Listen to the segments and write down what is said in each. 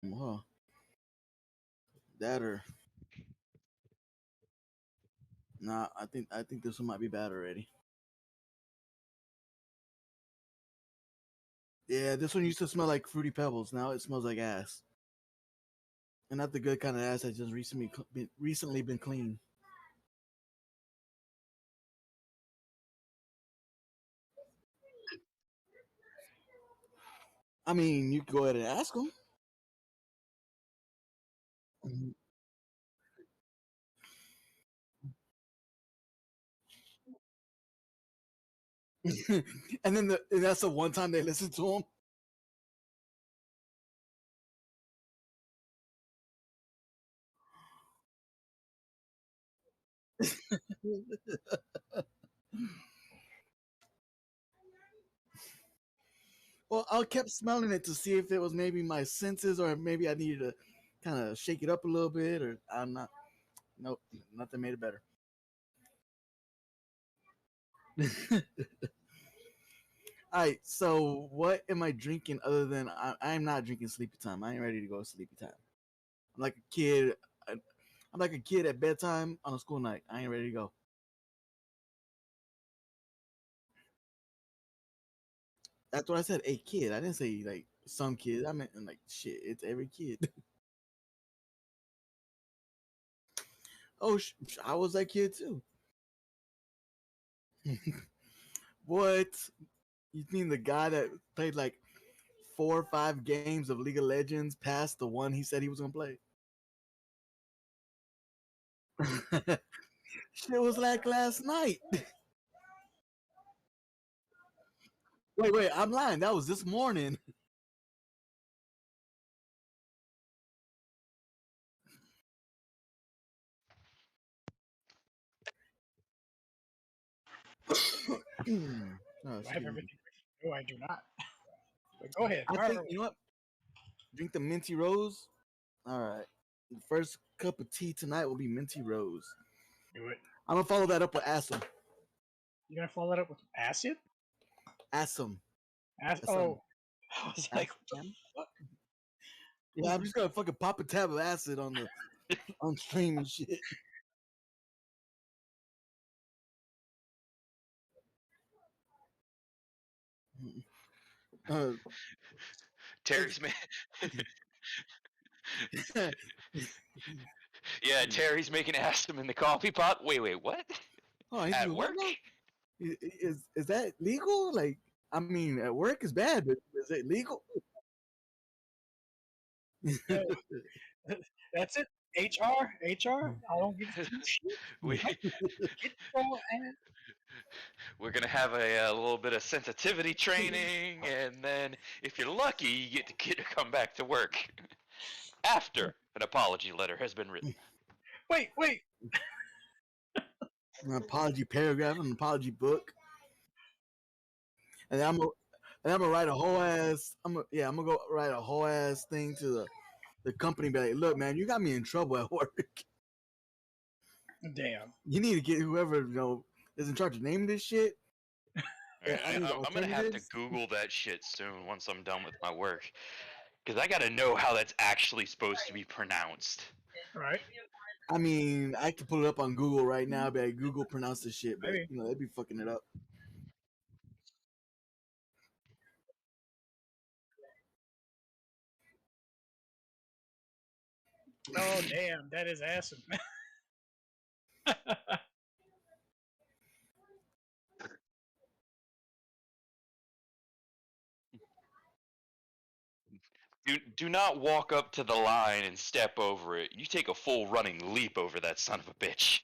Huh. That or nah. I think this one might be bad already. Yeah, this one used to smell like Fruity Pebbles. Now it smells like ass, and not the good kind of ass that just recently been clean. I mean, you can go ahead and ask them. And then and that's the one time they listen to him. Well, I kept smelling it to see if it was maybe my senses or maybe I needed to kind of shake it up a little bit or I'm not. Nope, nothing made it better. All right, so what am I drinking other than I'm not drinking sleepy time. I ain't ready to go sleepy time. I'm like a kid. I'm like a kid at bedtime on a school night. I ain't ready to go. That's what I said. A kid. I didn't say like some kids. I meant like shit. It's every kid. Oh, I was that kid too. What? You mean the guy that played like 4 or 5 games of League of Legends past the one he said he was gonna play? Shit was like last night. Wait, I'm lying. That was this morning. Oh, I have excuse me. everything. No, I do not. But go ahead. I Fire think away. you know what? Drink the minty rose. All right. The first cup of tea tonight will be minty rose. Do it. I'm gonna follow that up with assum. You're gonna follow that up with acid? Assum. Oh, I was like, Assum. what Yeah, I'm just gonna fucking pop a tab of acid on the on stream and shit. Uh, Terry's yeah, Terry's making asthma in the coffee pot. Wait, what? oh, he's At doing what work? now? Is that legal? Like, I mean, at work is bad, but is it legal? uh, that's it. HR. I don't give two shit. we Get your ass. we're gonna have a little bit of sensitivity training, and then if you're lucky, you get to come back to work after an apology letter has been written. Wait. An apology paragraph, an apology book, and I'm gonna write a whole ass. I'm gonna go write a whole ass thing to the company. Be like, look, man, you got me in trouble at work. Damn. You need to get whoever is in charge of naming this shit. Alright, I'm gonna have to Google that shit soon once I'm done with my work, because I gotta know how that's actually supposed to be pronounced. Right. I mean, I could pull it up on Google right now, but Google pronounce this shit, but Maybe. they'd be fucking it up. Oh damn, that is acid. Do not walk up to the line and step over it. You take a full running leap over that son of a bitch.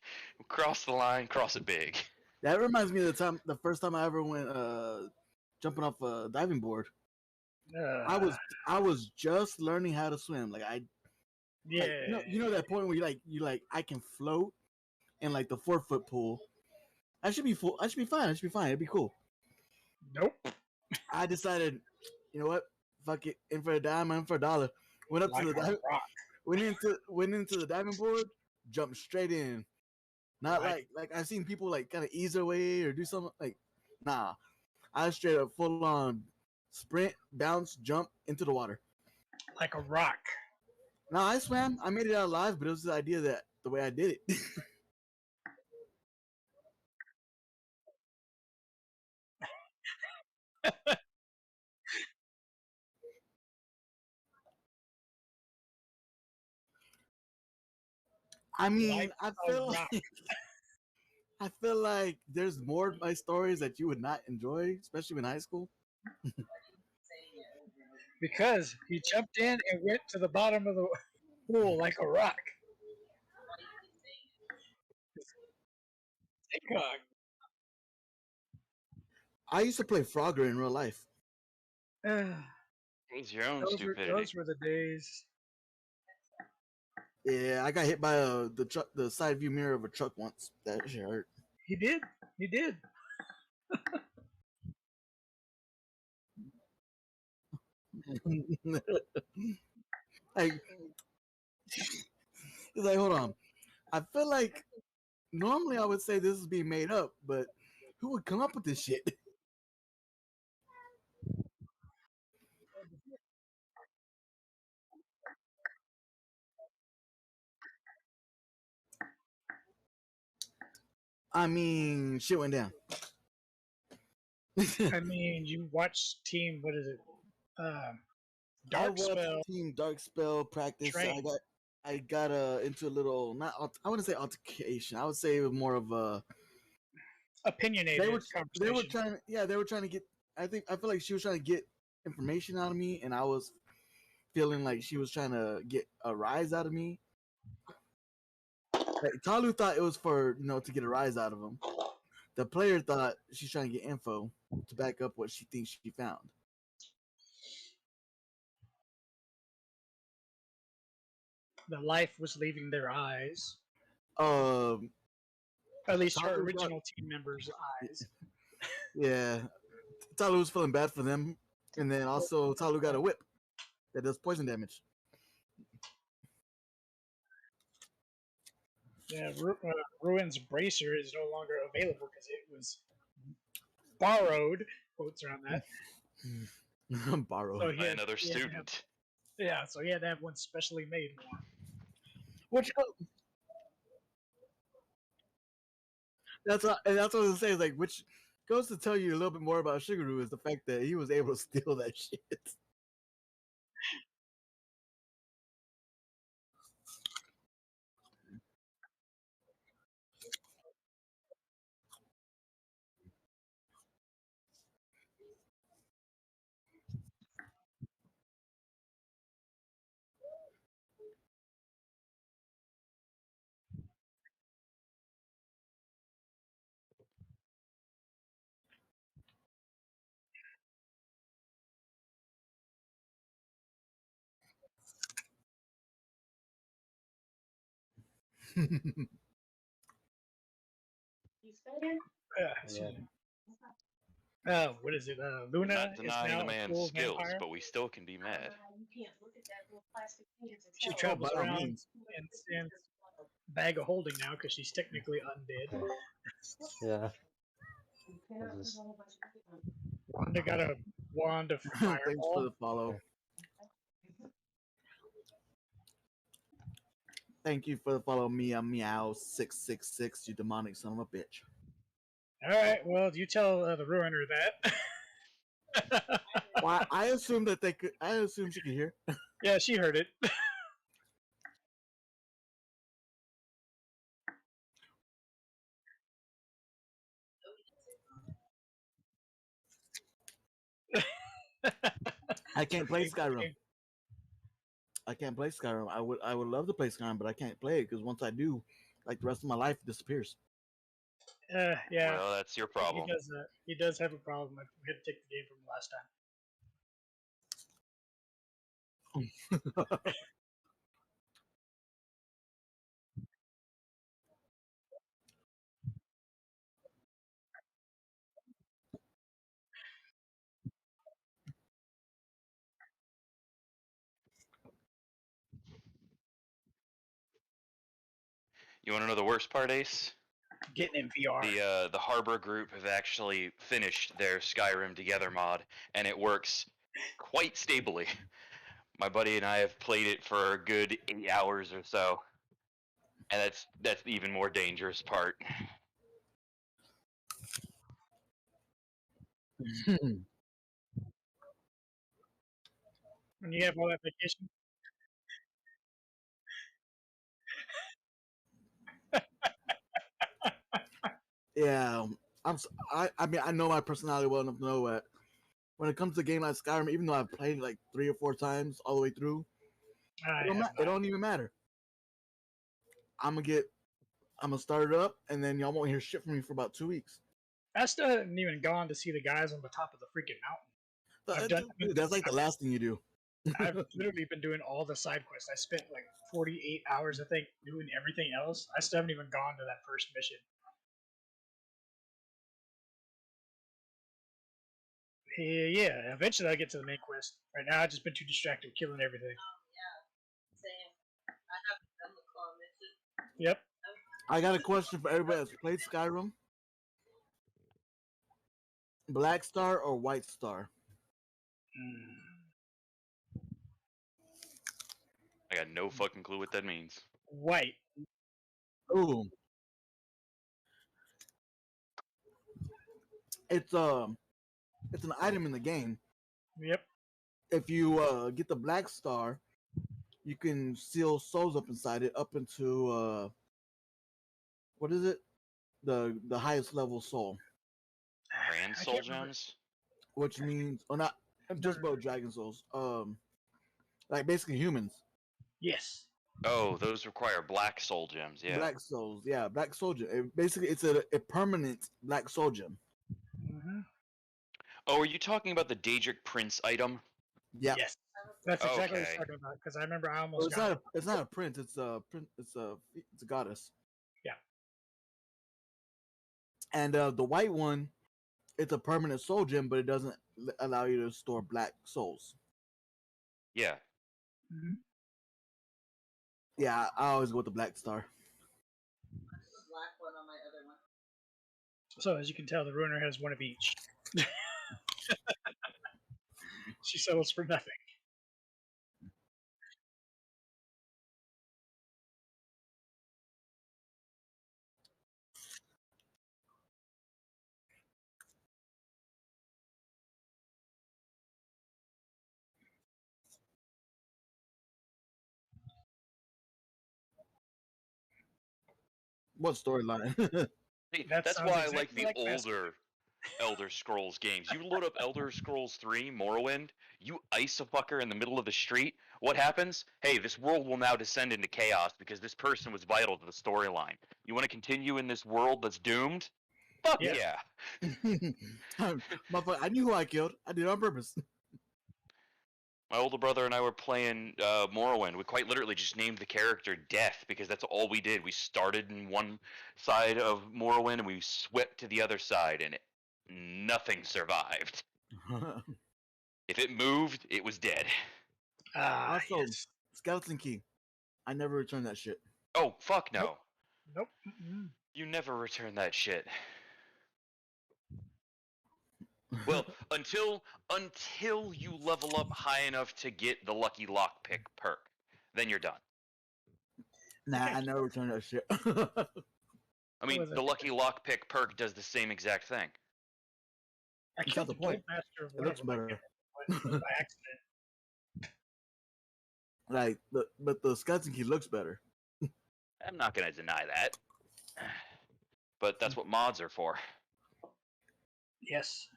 Cross the line, cross it big. That reminds me of the first time I ever went jumping off a diving board. I was just learning how to swim. Yeah. You know that point where you like I can float in like the 4 foot pool. I should be full. I should be fine. I should be fine. It'd be cool. Nope. I decided, you know what? Fuck it. In for a dime, in for a dollar. Went up Like to the a rock. went into the diving board, jumped straight in. Not Like- like I've seen people like kind of ease their way or do something like, nah. I was straight up full on sprint, bounce, jump into the water. Like a rock. No, I swam. I made it out alive, but it was the idea that the way I did it. I mean, Like a rock. I feel like there's more of my stories that you would not enjoy, especially in high school. Because he jumped in and went to the bottom of the pool like a rock. TikTok. I used to play Frogger in real life. It's your own those stupidity. were the days. Yeah, I got hit by the side view mirror of a truck once. That shit hurt. He did. He did. Like, it's like, hold on. I feel like normally I would say this is being made up, but who would come up with this shit? I mean, shit went down. I mean, you watch Team. What is it? Um, I Dark watched Spell. Team Dark Spell practice. Train. I got into a little I wouldn't say altercation. I would say it was more of a Opinionated they were conversation. they were trying to get. I feel like she was trying to get information out of me, and I was feeling like she was trying to get a rise out of me. Like, Talu thought it was for to get a rise out of him. The player thought she's trying to get info to back up what she thinks she found. The life was leaving their eyes. Um, At least her Talu original team members' eyes. yeah, Talu was feeling bad for them, and then also Talu got a whip that does poison damage. Yeah, Ruin's bracer is no longer available because it was borrowed. Quotes around that. Borrow. So By another he had to have, student. yeah, so he had to have one specially made for him. Which that's what I was gonna say. Is like which goes to tell you a little bit more about Shigeru is the fact that he was able to steal that shit. Yeah. What is it? We're Luna not is denying the now a man's full skills, vampire. but we still can be mad. She Oh, by travels all around means. and stands bag of holding now because she's technically undead. Yeah. I just Wanda got a wand of Thanks for fireball. the follow. Thank you for the follow, Meow666, you demonic son of a bitch. All right, well, you tell the ruiner that. Well, I assumed that they could. I assumed she could hear. Yeah, she heard it. I can't play Skyrim. I can't play Skyrim. I would love to play Skyrim, but I can't play it because once I do, like the rest of my life disappears. Yeah, Well, that's your problem. He does have a problem. We had to take the game from him last time. You want to know the worst part, Ace? Getting in VR. The Harbor group have actually finished their Skyrim Together mod, and it works quite stably. My buddy and I have played it for a good 8 hours or so, and that's the even more dangerous part. When you have all that vacation. Yeah, I mean, I know my personality well enough to know that when it comes to a game like Skyrim, even though I've played it like 3 or 4 times all the way through, I it have don't even matter. I'm gonna start it up, and then y'all won't hear shit from me for about 2 weeks. I still haven't even gone to see the guys on the top of the freaking mountain. Dude, that's like the last thing you do. I've literally been doing all the side quests. I spent like 48 hours, I think, doing everything else. I still haven't even gone to that first mission. Yeah, eventually I'll get to the main quest. Right now, I've just been too distracted killing everything. Yep. I got a question for everybody that's played Skyrim. Black Star or White Star? I got no fucking clue what that means. White. Ooh. It's an item in the game. Yep. If you get the Black Star, you can seal souls up inside it up into what is it? The highest level soul. Grand soul gems? Which means not just about dragon souls. Like basically humans. Yes. Oh, those require black soul gems, yeah. Black souls, yeah, black soul gem. Basically, it's a permanent black soul gem. Mm-hmm. Oh, are you talking about the Daedric Prince item? Yeah. Yes. That's exactly what I was Okay. talking about. Because I remember I Well, almost it's got not it. it's not a prince. It's a goddess. Yeah. And the white one, it's a permanent soul gem, but it doesn't allow you to store black souls. Yeah. Mm-hmm. Yeah, I always go with the black star. Black one on my other one. So as you can tell, the ruiner has one of each. She settles for nothing. What storyline? Hey, That that's sounds why I like exactly the like Master. older Elder Scrolls games. You load up Elder Scrolls 3, Morrowind, you ice a fucker in the middle of the street. What happens? Hey, this world will now descend into chaos because this person was vital to the storyline. You want to continue in this world that's doomed? Fuck Yeah. yeah. Motherfucker, I knew who I killed. I did it on purpose. My older brother and I were playing Morrowind. We quite literally just named the character Death because that's all we did. We started in one side of Morrowind and we swept to the other side, and nothing survived. If it moved, it was dead. Also, Yes. skeleton key. I never returned that shit. Oh, fuck no. Nope. Mm-mm. You never return that shit. Well, until you level up high enough to get the lucky lockpick perk, then you're done. Nah, I never returned that shit. I mean, was it? the lucky lockpick perk does the same exact thing. I That's killed not the the point. Master of It looks whatever, better. by accident. Like, but the skeleton key looks better. I'm not going to deny that. But that's what mods are for. Yes.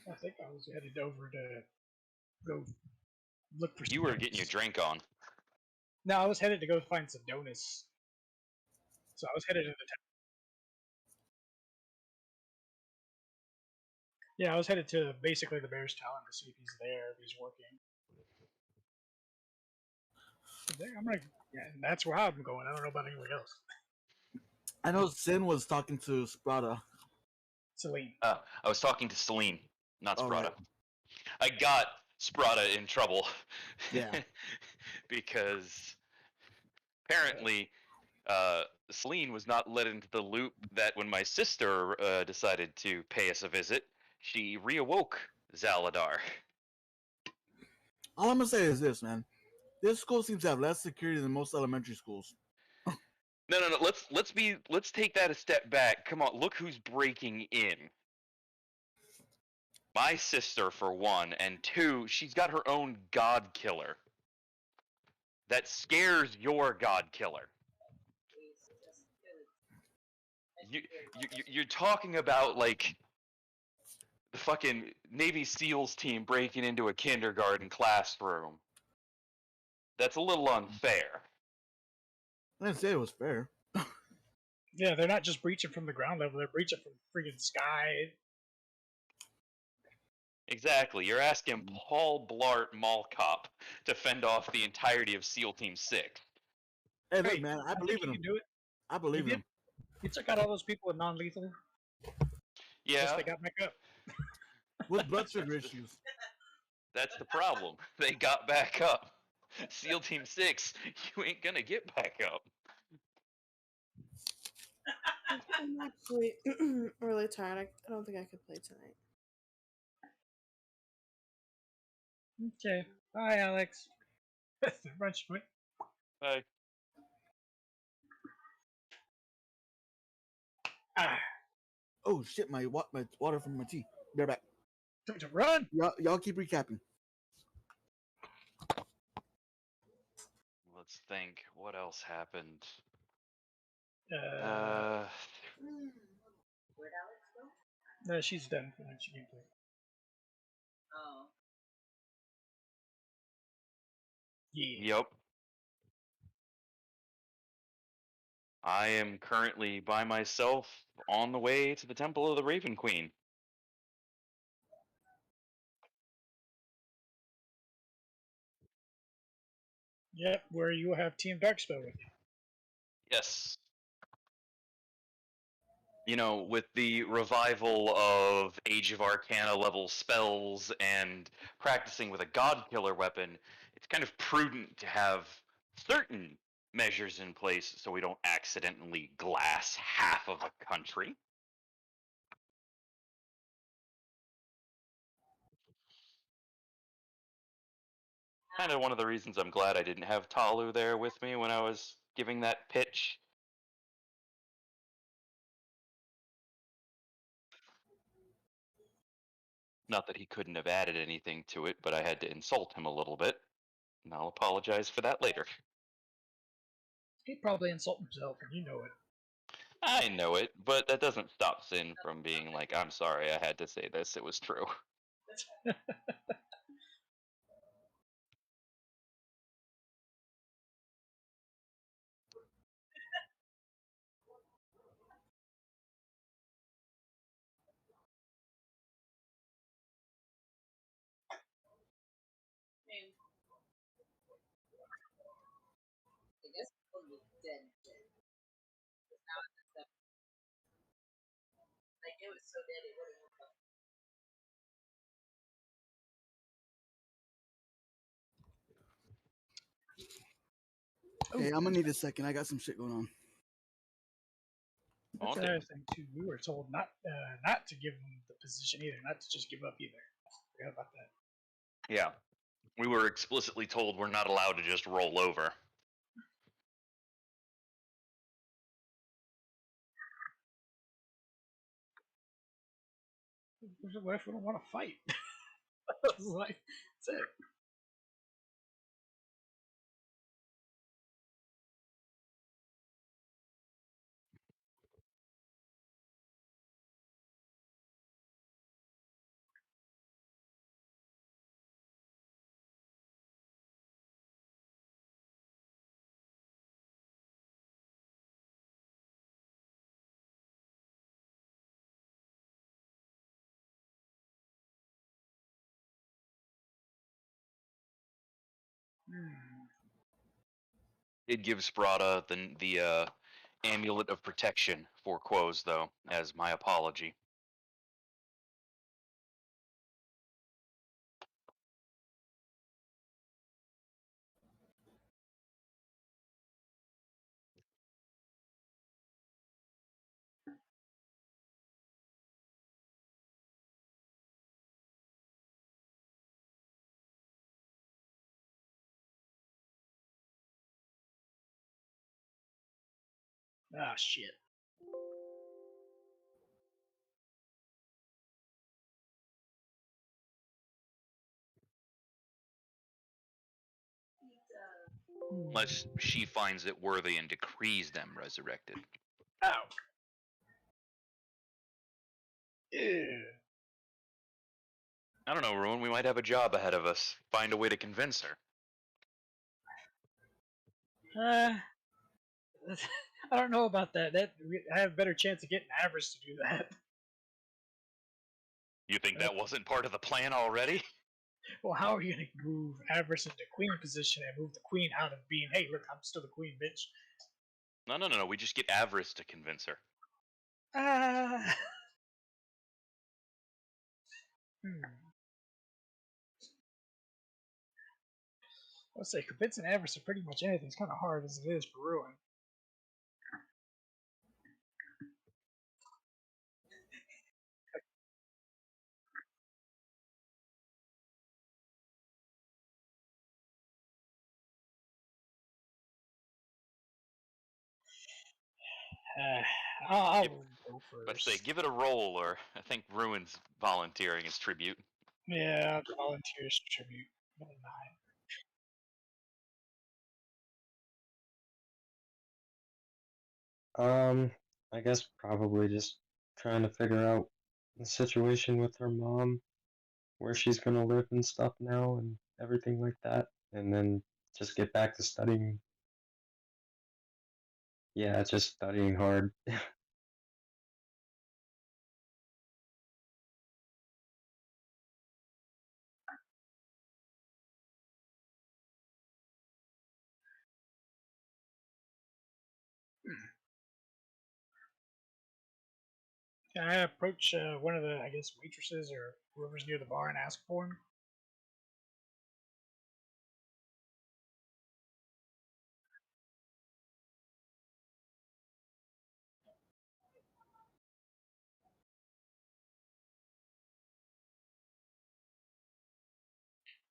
I think I was headed over to go look for. You were getting your drink on. No, I was headed to go find some donuts. So I was headed to the town. Yeah, I was headed to basically the Bear's Talon to see if he's there, if he's working. I'm like, yeah, and that's where I'm going. I don't know about anywhere else. I know Sin was talking to Sprata. Celine. I was talking to Celine, not Oh, Sprata. right. I got Sprata in trouble. Yeah. Because apparently Celine was not let into the loop that when my sister decided to pay us a visit, she reawoke Zaladar. All I'm gonna say is this, man. This school seems to have less security than most elementary schools. No. Let's take that a step back. Come on, look who's breaking in. My sister, for one, and two, she's got her own god killer that scares your god killer. You're talking about like the fucking Navy SEALs team breaking into a kindergarten classroom. That's a little unfair. I didn't say it was fair. Yeah, they're not just breaching from the ground level; they're breaching from freaking sky. Exactly. You're asking Paul Blart Mall Cop to fend off the entirety of SEAL Team 6. Hey, look, Hey, man, I think believe in you him. can do it. I believe in did? him. You took out all those people with non-lethal. Yeah, Yes, they got back up. With blood sugar issues. that's the problem. They got back up. SEAL Team 6, you ain't gonna get back up. I'm actually really tired. I don't think I could play tonight. Okay. Bye, Alex. Bunch of Bye. ah, Oh shit, my water from my tea. Be right back. to run. Y'all keep recapping. Let's think. What else happened? Where'd Alex go? No, she's done for next gameplay. Oh. Yeah. Yep. I am currently by myself on the way to the Temple of the Raven Queen. Yep, where you have Team Darkspell with you. Yes. You know, with the revival of Age of Arcana level spells and practicing with a god killer weapon, it's kind of prudent to have certain measures in place so we don't accidentally glass half of a country. Kind of one of the reasons I'm glad I didn't have Talu there with me when I was giving that pitch. Not that he couldn't have added anything to it, but I had to insult him a little bit. And I'll apologize for that later. He'd probably insult himself, and you know it. I know it, but that doesn't stop Sin from being like, I'm sorry I had to say this, it was true. I guess it's one was dead. Now it's just like it was so dead it wouldn't work up. Hey, I'm gonna need a second. I got some shit going on. That's Haunting. another thing too. We were told not to give him the position either, not to just give up either. Forgot about that. Yeah. We were explicitly told we're not allowed to just roll over. What if we don't want to fight? It's like, that's it. Hmm. It gives Sprada the amulet of protection for Quos, though, as my apology. Ah, shit. Unless she finds it worthy and decrees them resurrected. Ow. Ew. I don't know, Ruin. We might have a job ahead of us. Find a way to convince her. I don't know about that. I have a better chance of getting Avarice to do that. You think that wasn't part of the plan already? Well, how are you gonna move Avarice into queen position and move the queen out of being, hey, look, I'm still the queen, bitch? No. We just get Avarice to convince her. Ah. I'll say convincing Avarice of pretty much anything is kind of hard as it is for Ruin. I'll go Let's say, first. give it a roll, or I think Ruin's volunteering as tribute. Yeah, volunteers tribute. Nine. I guess probably just trying to figure out the situation with her mom, where she's gonna live and stuff now, and everything like that, and then just get back to studying. Yeah, just studying hard. Can I approach one of the, I guess, waitresses or whoever's near the bar and ask for him?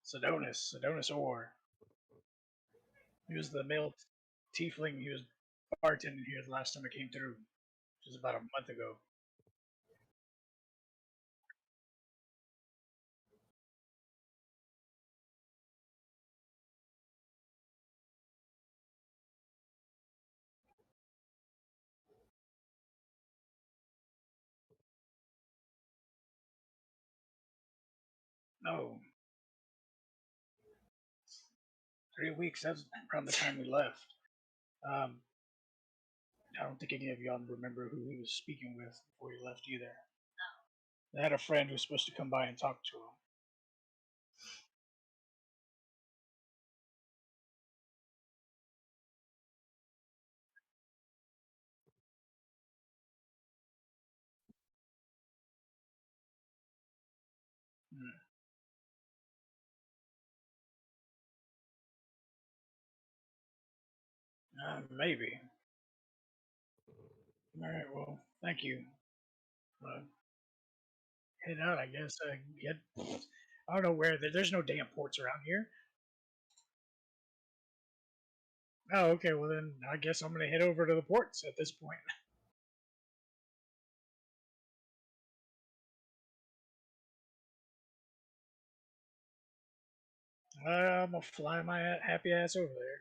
Sedonis Orr. He was the male tiefling. He was bartending here the last time I came through, which was about a month ago. No, 3 weeks. That's around the time we left. Um, I don't think any of y'all remember who he was speaking with before he left either. I had a friend who was supposed to come by and talk to him. Maybe. All right. Well, thank you. Uh, Head out, I guess. I don't know where. There's no damn ports around here. Oh, okay. Well, then I guess I'm gonna head over to the ports at this point. I'm gonna fly my happy ass over there.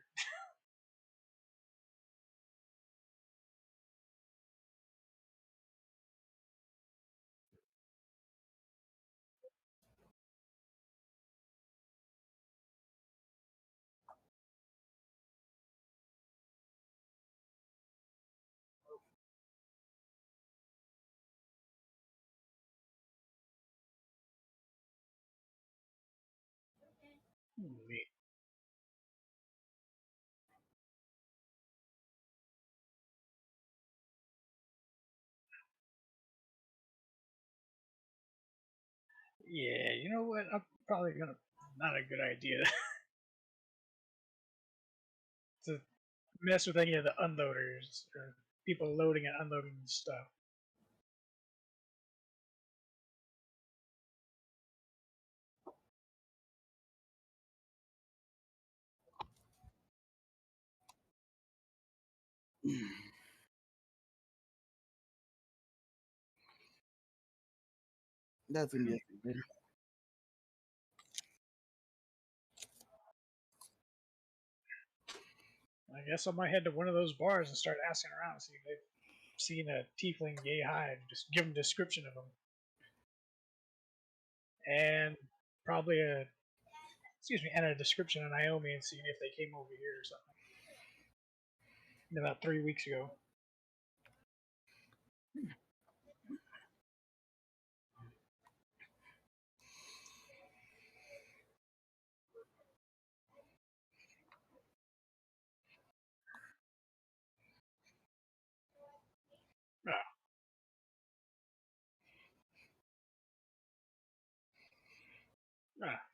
Yeah, you know what? I'm probably gonna. Not a good idea to mess with any of the unloaders or people loading and unloading stuff. That's gonna be a secret. I guess I might head to one of those bars and start asking around, see if they've seen a tiefling yay high, and just give them a description of them, and probably and a description of Naomi, and seeing if they came over here or something. About 3 weeks ago.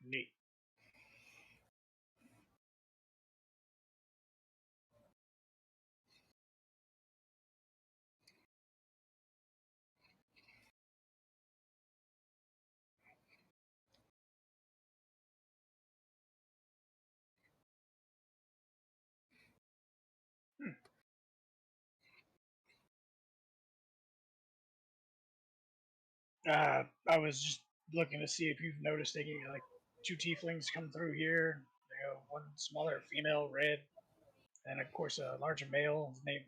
Neat. I was just looking to see if you've noticed any like two tieflings come through here. They go one smaller female, red, and of course a larger male. His name,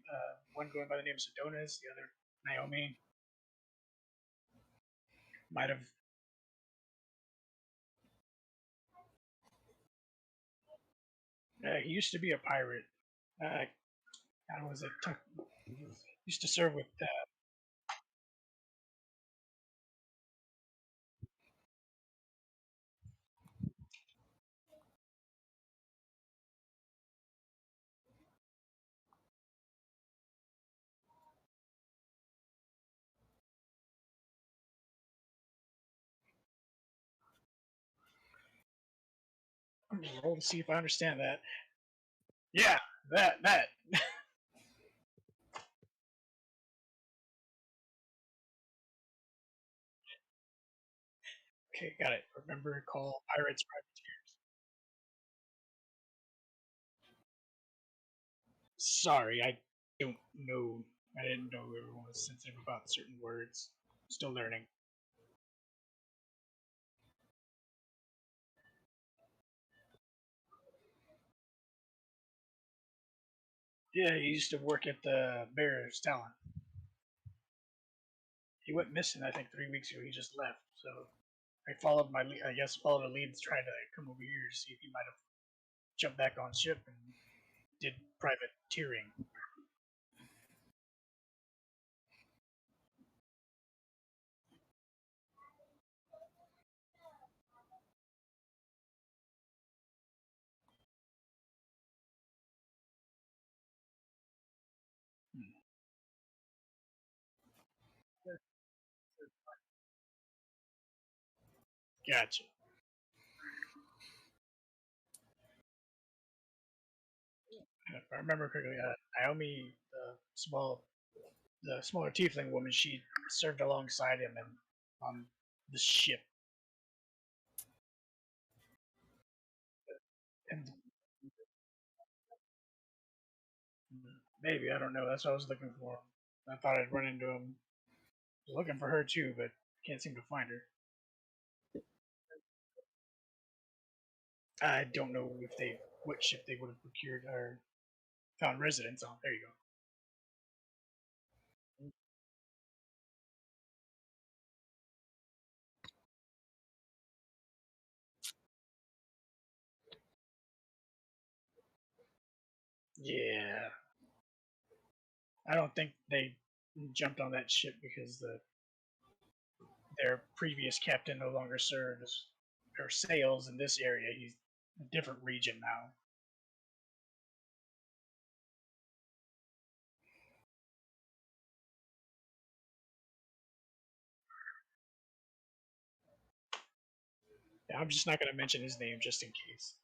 one going by the name of Sedonis, the other Naomi. Might have. He used to be a pirate. How was it? Used to serve with. I'm just roll to see if I understand that. Yeah, that. Okay, got it. Remember, call pirates privateers. Sorry, I don't know. I didn't know everyone was sensitive about certain words. Still learning. Yeah, he used to work at the Bear's Talon. He went missing, I think, 3 weeks ago. He just left. So I followed I guess followed a lead to try to come over here to see if he might have jumped back on ship and did privateering. Hmm. Gotcha. If I remember correctly, Naomi, the smaller tiefling woman, she served alongside him and on the ship. And maybe I don't know. That's what I was looking for. I thought I'd run into him. I was looking for her too, but can't seem to find her. I don't know if they what ship they would have procured or found residence on. There you go. Yeah, I don't think they jumped on that ship because their previous captain no longer serves or sails in this area. He's in a different region now. Yeah, I'm just not going to mention his name just in case.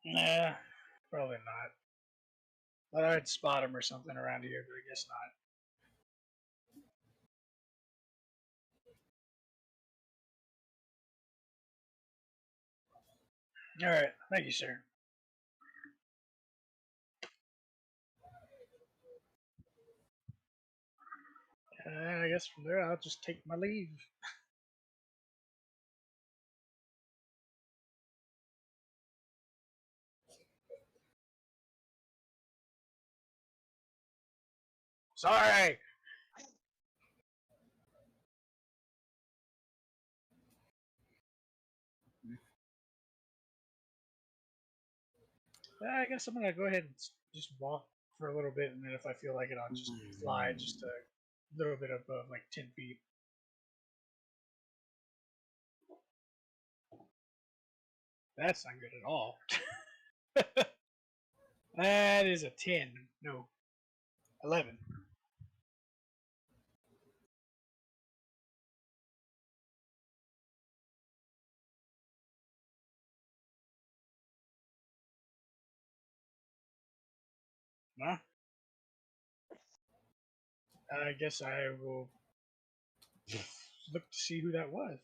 Nah, probably not. Thought I'd spot him or something around here, but I guess not. All right. Thank you, sir. I guess from there I'll just take my leave. Sorry. I guess I'm gonna go ahead and just walk for a little bit, and then if I feel like it, I'll just fly just a little bit above, like 10 feet. That's not good at all. That is a 10. No, 11. Huh? I guess I will look to see who that was.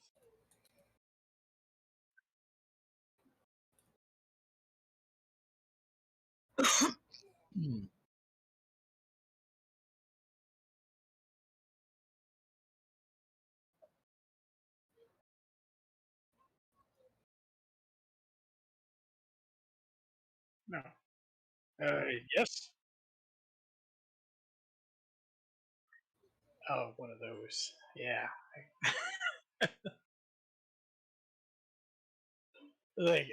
No. Yes. Oh, one of those. Yeah. Like,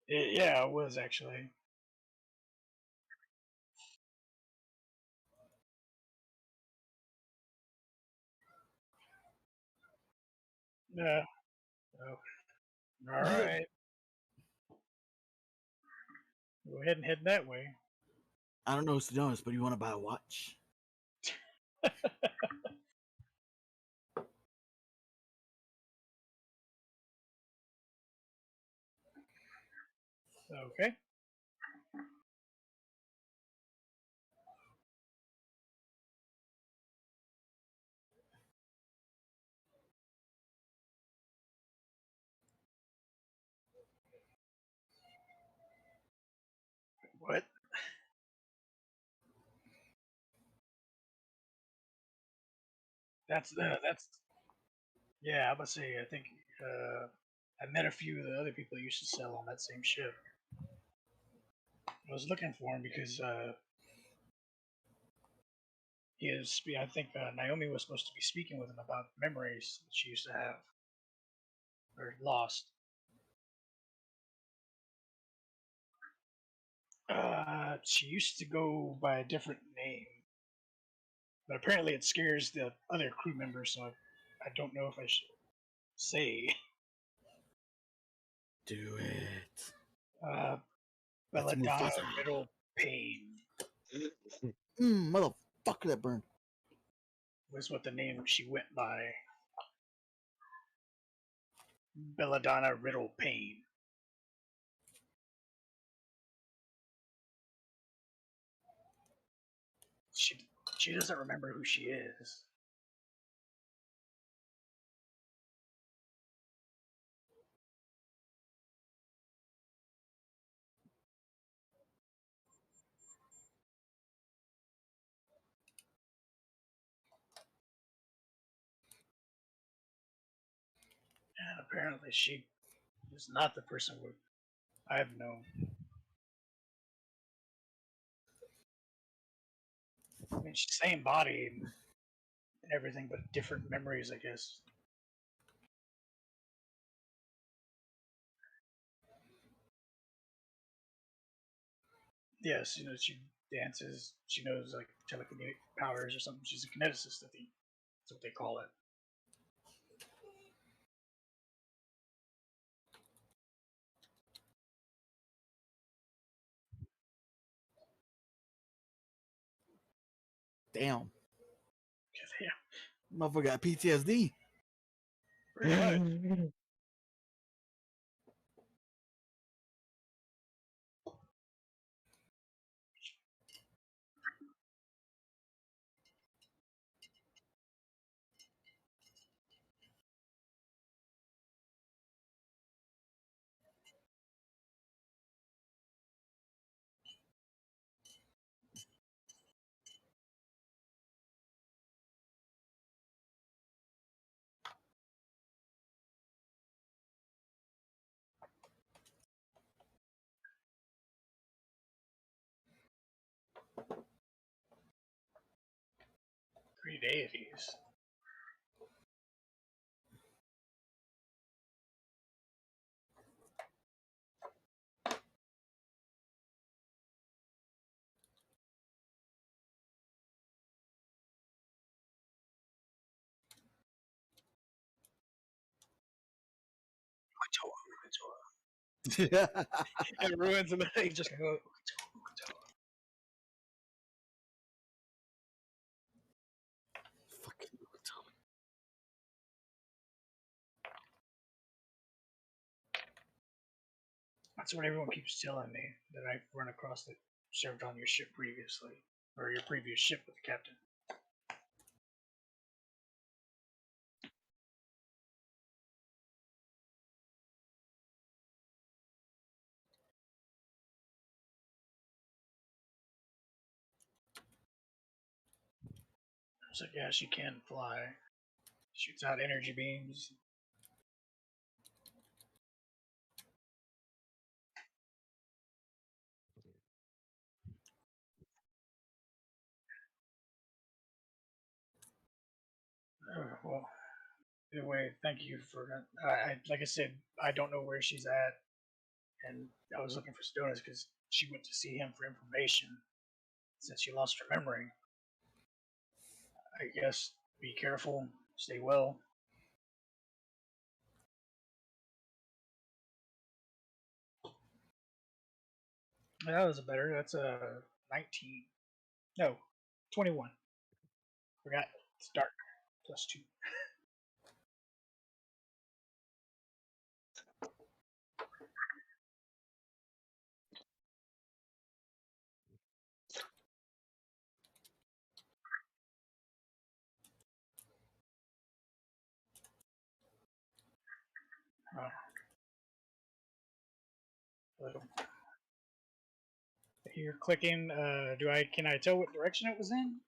yeah, it was actually. Yeah. Oh, all right. Go ahead and head that way. I don't know what's to do, but you want to buy a watch? Okay. What? That's. Yeah, I'm gonna say. I think I met a few of the other people that used to sell on that same ship. I was looking for him because he is. I think Naomi was supposed to be speaking with him about memories that she used to have or lost. She used to go by a different name, but apparently it scares the other crew members, so I don't know if I should say. Do it. Uh, That's Belladonna Mufasa. Riddle Pain Motherfucker, that burned. was what the name she went by. Belladonna Riddle Pain. She she doesn't remember who she is. And apparently she is not the person I've known. I mean, she's same body and everything, but different memories, I guess. Yes, she dances. She knows like telekinetic powers or something. She's a kineticist, I think. That's what they call it. Damn. Yeah, Motherfucker got PTSD. pretty much. many deities. It ruins and then he just go. Fucking That's what everyone keeps telling me that I've run across that served on your ship previously, or your previous ship with the captain. I was like, yeah, she can fly. Shoots out energy beams. Well, either way, thank you for. Like I said, I don't know where she's at, and I was looking for Stonas because she went to see him for information since she lost her memory. I guess be careful, stay well. That was better. That's a 19. No, 21. Forgot. It's dark. +2. You're clicking. Do I? Can I tell what direction it was in?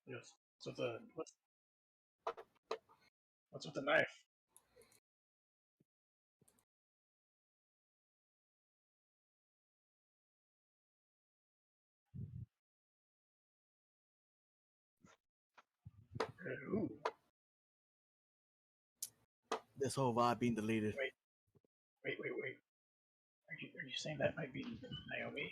Yes. What's with the knife? Ooh. this whole vibe being deleted. Wait. Are you saying that might be Naomi?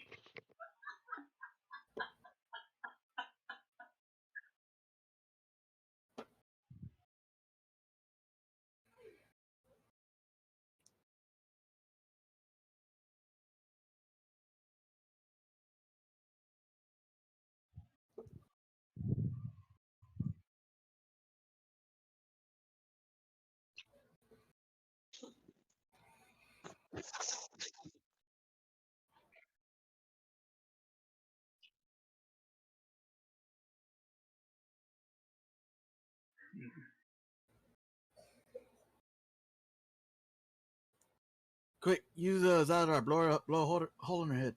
Quick, use Zadar, blow a hole in her head.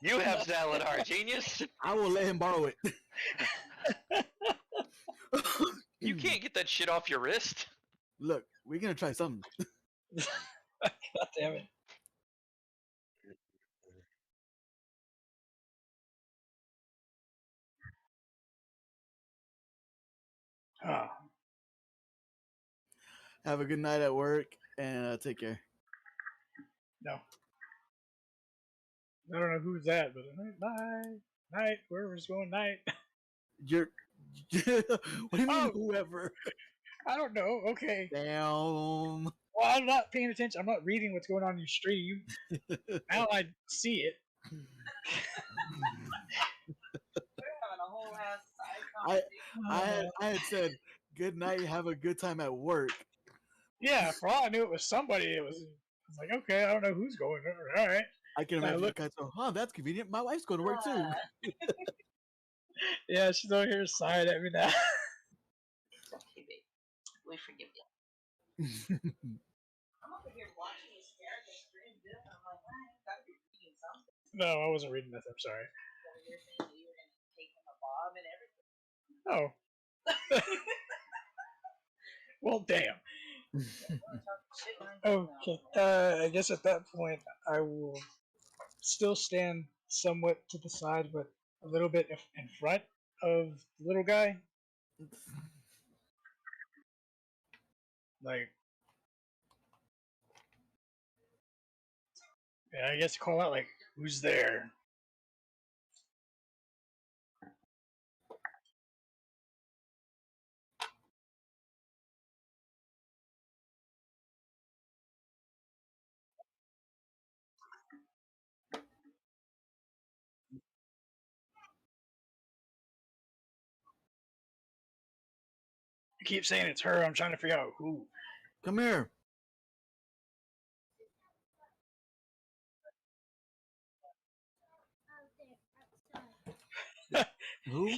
You have Zaladar, genius. I will let him borrow it. You can't get that shit off your wrist. Look, we're gonna try something. God damn it. Oh, Have a good night at work and take care. no. I don't know who's that, but night, whoever's going night. You're. What do you mean, Oh. whoever? I don't know. Okay. Damn. Well, I'm not paying attention. I'm not reading what's going on in your stream. Now I see it. We're having a whole ass side conversation. I had said good night. Have a good time at work. Yeah, for all I knew, it was somebody. I was like, okay, I don't know who's going. All right. I can imagine the guy saying, "Huh, that's convenient. My wife's going to work too." Yeah, she's over here sighing at me now. It's okay, babe. We forgive you. I'm over here watching you stare at the screen, and I'm like, I gotta be reading something. No, I wasn't reading that. I'm sorry. So you're saying that you were gonna take him a bob and everything? Oh. Well, damn. Okay. I guess at that point, I will still stand somewhat to the side, but a little bit in front of the little guy. Like, yeah, I guess call out, like, who's there? I keep saying it's her. I'm trying to figure out who. Come here. Who?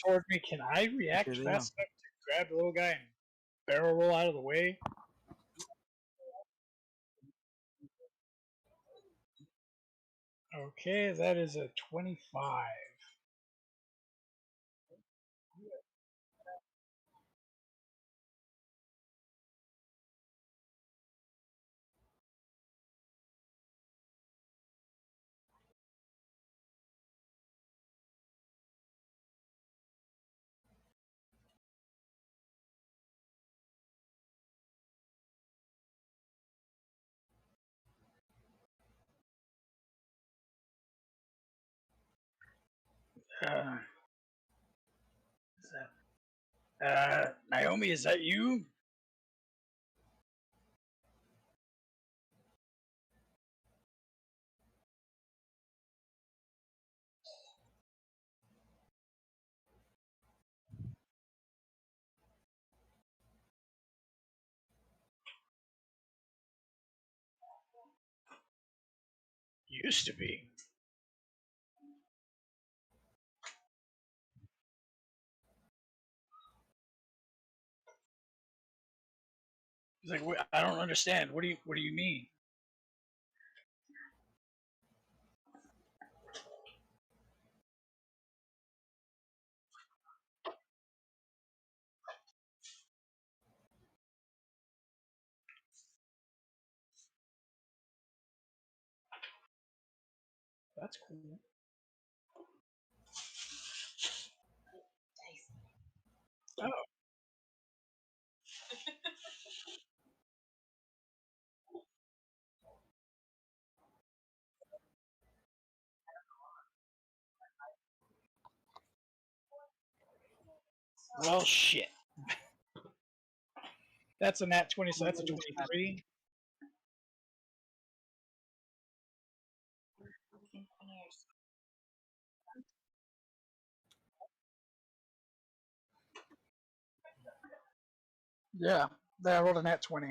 Towards me, can I react Okay, fast enough to grab the little guy and barrel roll out of the way? Okay, that is a 25. Uh, is Naomi, is that you? Used to be. He's like, I don't understand. What do you mean? That's cool. Oh, well, shit. That's a nat 20, so that's a 23. Yeah, I rolled a nat 20.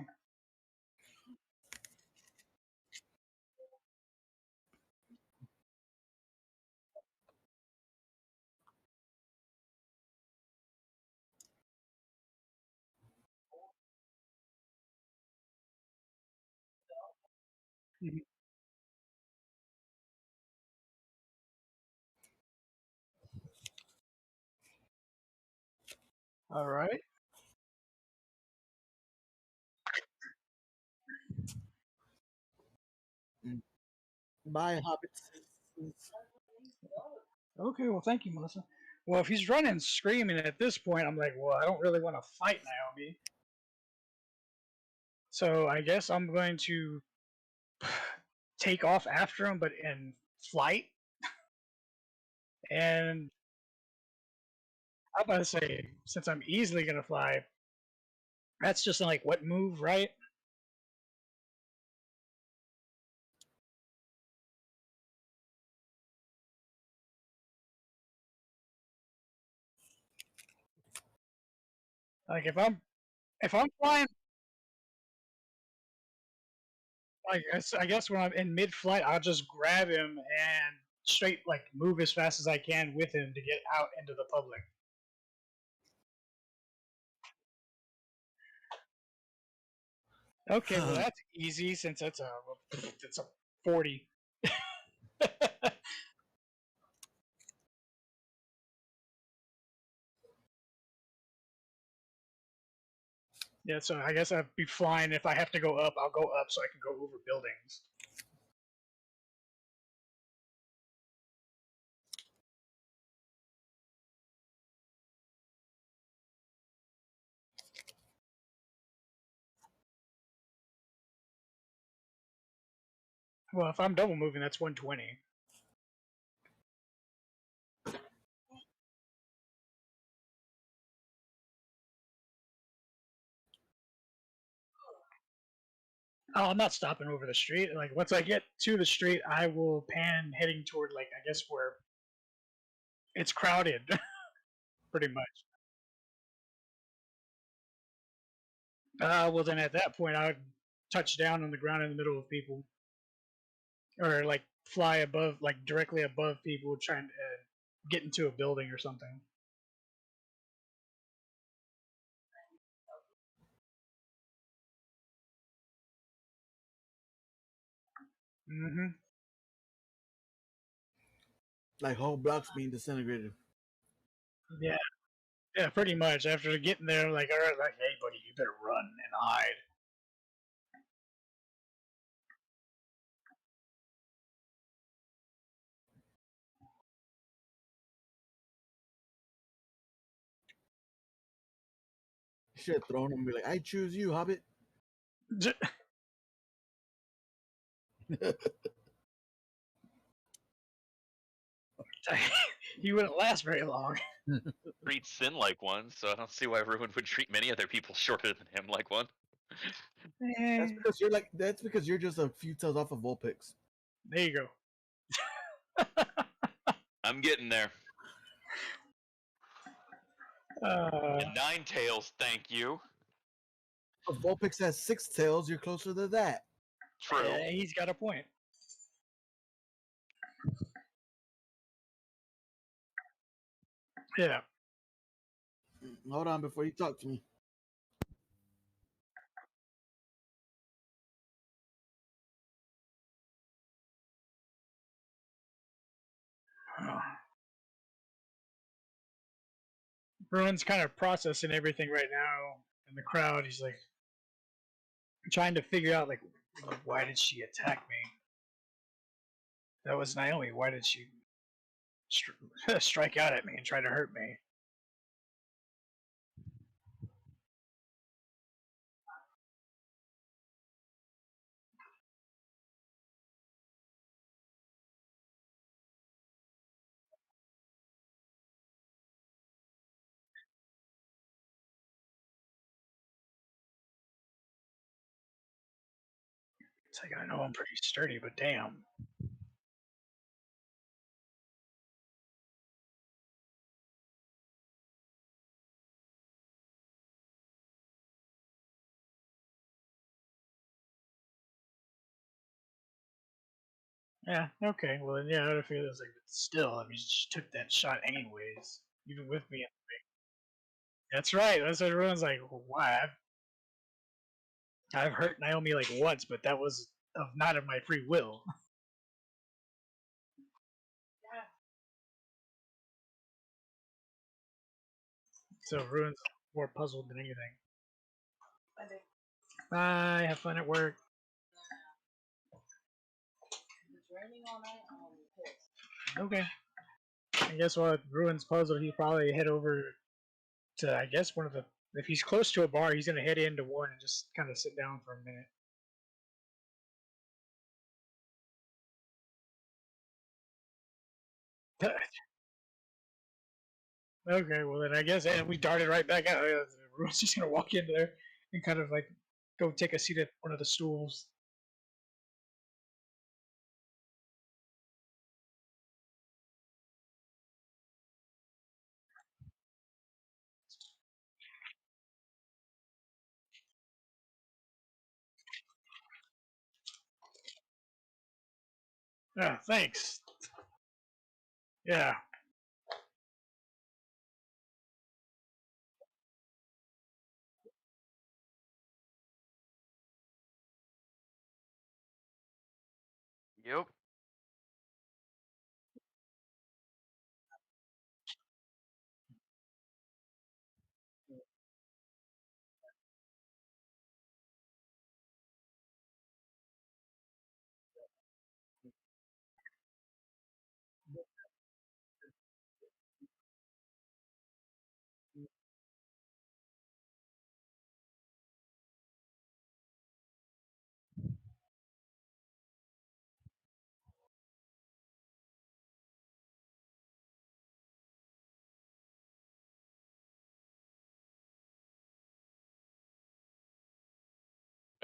Mhm. All right. Bye, hobbits. Okay, well, thank you, Melissa. Well, if he's running screaming at this point, I'm like, well, I don't really want to fight Naomi. So I guess I'm going to take off after him, but in flight. And I'm about to say, since I'm easily going to fly, that's just like what move, right? Like if I'm flying, I guess when I'm in mid-flight, I'll just grab him and straight like move as fast as I can with him to get out into the public. Okay, well that's easy since it's a 40. Yeah, so I guess I'd be fine if I have to go up. I'll go up so I can go over buildings. Well, if I'm double moving, that's 120. Oh, I'm not stopping over the street. Like once I get to the street, I will pan heading toward like I guess where it's crowded, pretty much. Well then at that point I would touch down on the ground in the middle of people, or like fly above, like directly above people, trying to get into a building or something. Mm-hmm. Like whole blocks being disintegrated. Yeah, yeah, pretty much. After getting there, like, all right, like, hey, buddy, you better run and hide. You should have thrown him and be like, I choose you, Hobbit. He wouldn't last very long. Treats Sin like one, so I don't see why everyone would treat many other people shorter than him like one. That's because you're like. That's because you're just a few tails off of Vulpix. There you go. I'm getting there. And 9 tails, thank you. If Vulpix has 6 tails, you're closer to that. True. He's got a point. Yeah. Hold on before you talk to me. Bruin's kind of processing everything right now in the crowd. He's like trying to figure out, like, why did she attack me? That was Naomi. Why did she strike out at me and try to hurt me? It's like, I know I'm pretty sturdy, but damn. Yeah, okay. Well, then, yeah, I would have figured it was like, but still, I mean, she took that shot anyways, even with me. That's right. That's what everyone's like, why? I've hurt Naomi like once, but that was not of my free will. So Ruin's more puzzled than anything. Bye. Have fun at work. It's raining all night. I'm gonna be pissed. Okay. I guess while Ruin's puzzled, he'll probably head over to, I guess, one of the. If he's close to a bar, he's gonna head into one and just kind of sit down for a minute. Okay, well then I guess, and we darted right back out. Ruin's just gonna walk into there and kind of like go take a seat at one of the stools. Yeah, thanks. Yeah. Yep.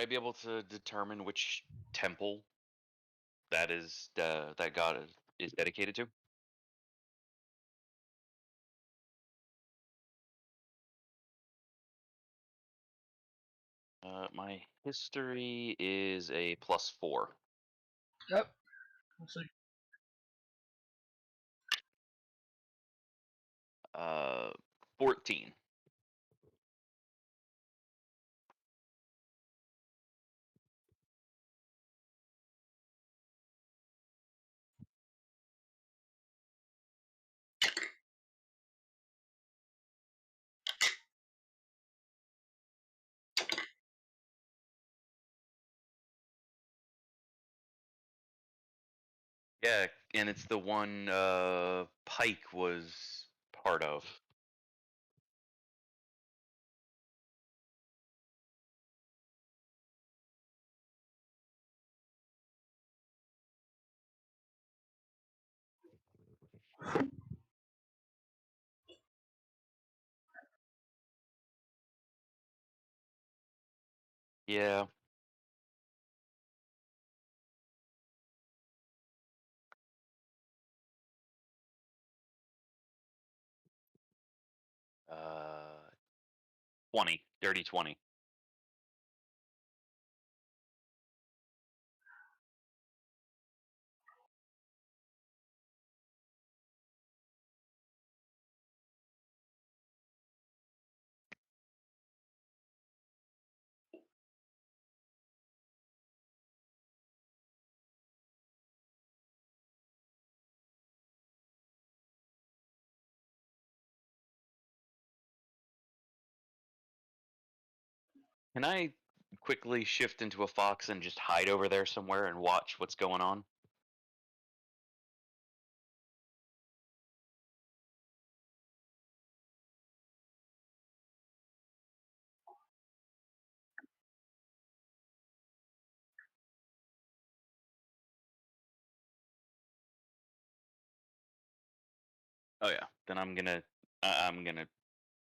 I'd be able to determine which temple that god is dedicated to. My history is a +4. Yep. Looks like 14. Yeah, and it's the one Pike was part of. Yeah. Uh, 20, dirty 20. Can I quickly shift into a fox and just hide over there somewhere and watch what's going on? Oh yeah, then I'm gonna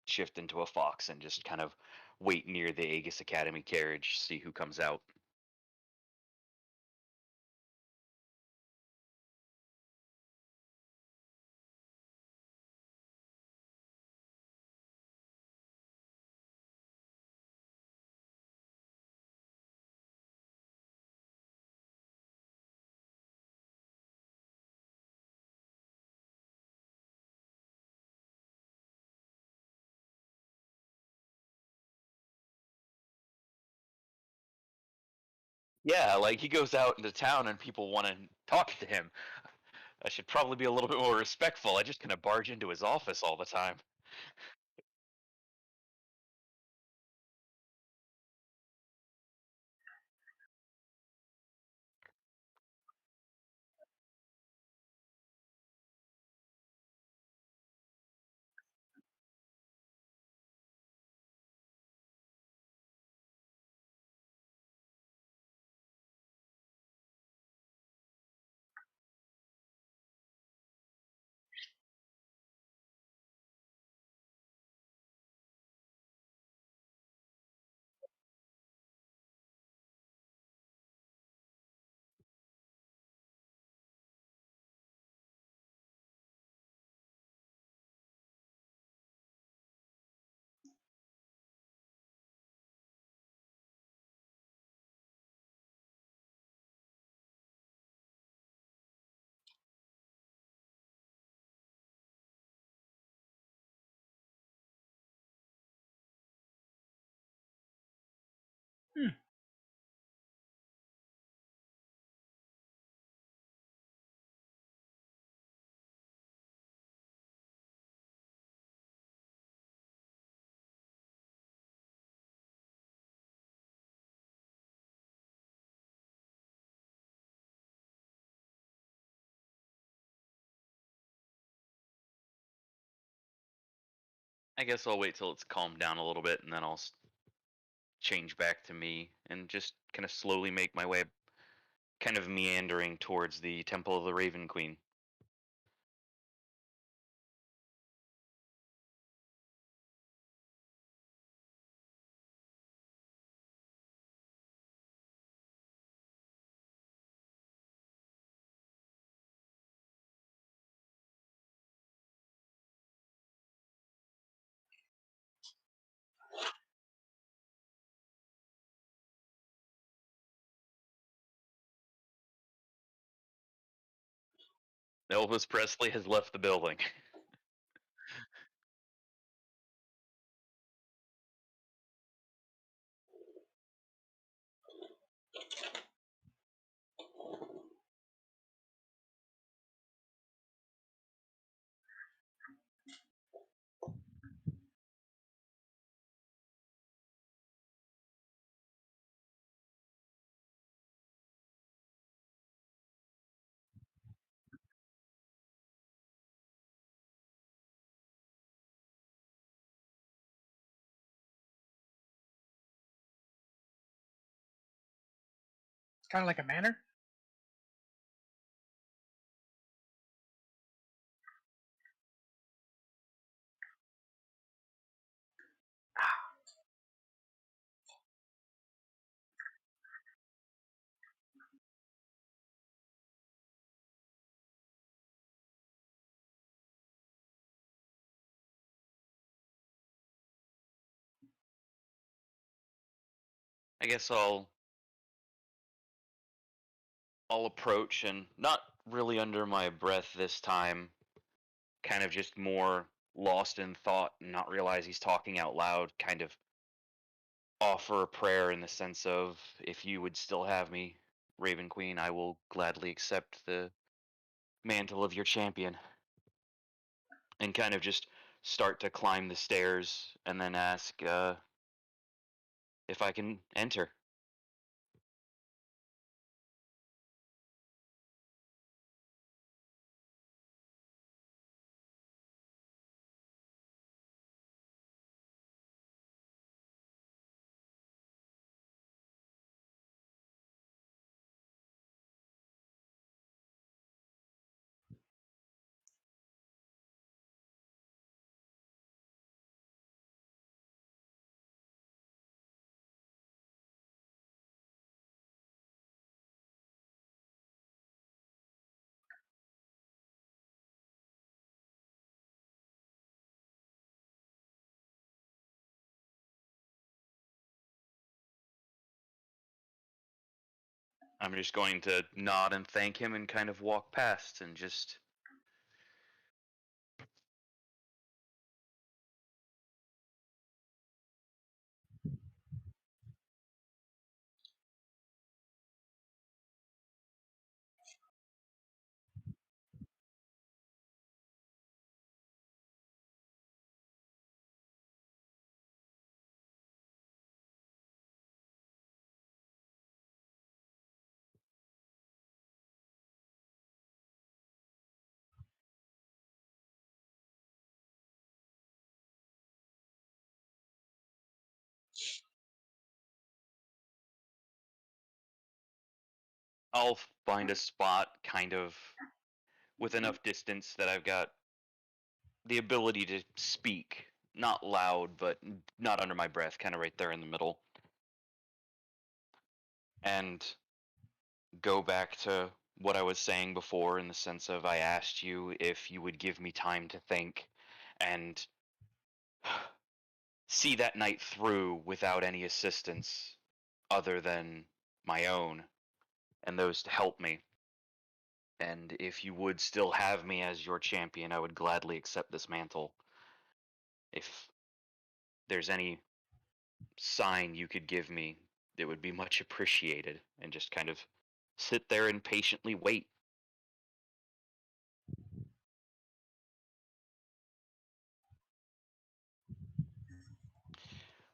shift into a fox and just kind of wait near the Aegis Academy carriage, see who comes out. Yeah, like he goes out into town and people want to talk to him. I should probably be a little bit more respectful. I just kind of barge into his office all the time. hmm. I guess I'll wait till it's calmed down a little bit and then I'll change back to me and just kind of slowly make my way, kind of meandering towards the Temple of the Raven Queen. Elvis Presley has left the building. It's kind of like a manor. I guess I'll approach and not really under my breath this time, kind of just more lost in thought and not realize he's talking out loud, kind of offer a prayer in the sense of, if you would still have me, Raven Queen, I will gladly accept the mantle of your champion. And kind of just start to climb the stairs and then ask if I can enter. I'm just going to nod and thank him and kind of walk past and just. I'll find a spot kind of with enough distance that I've got the ability to speak. Not loud, but not under my breath, kind of right there in the middle. And go back to what I was saying before in the sense of, I asked you if you would give me time to think and see that night through without any assistance other than my own and those to help me. And if you would still have me as your champion, I would gladly accept this mantle. If there's any sign you could give me, it would be much appreciated. And just kind of sit there and patiently wait.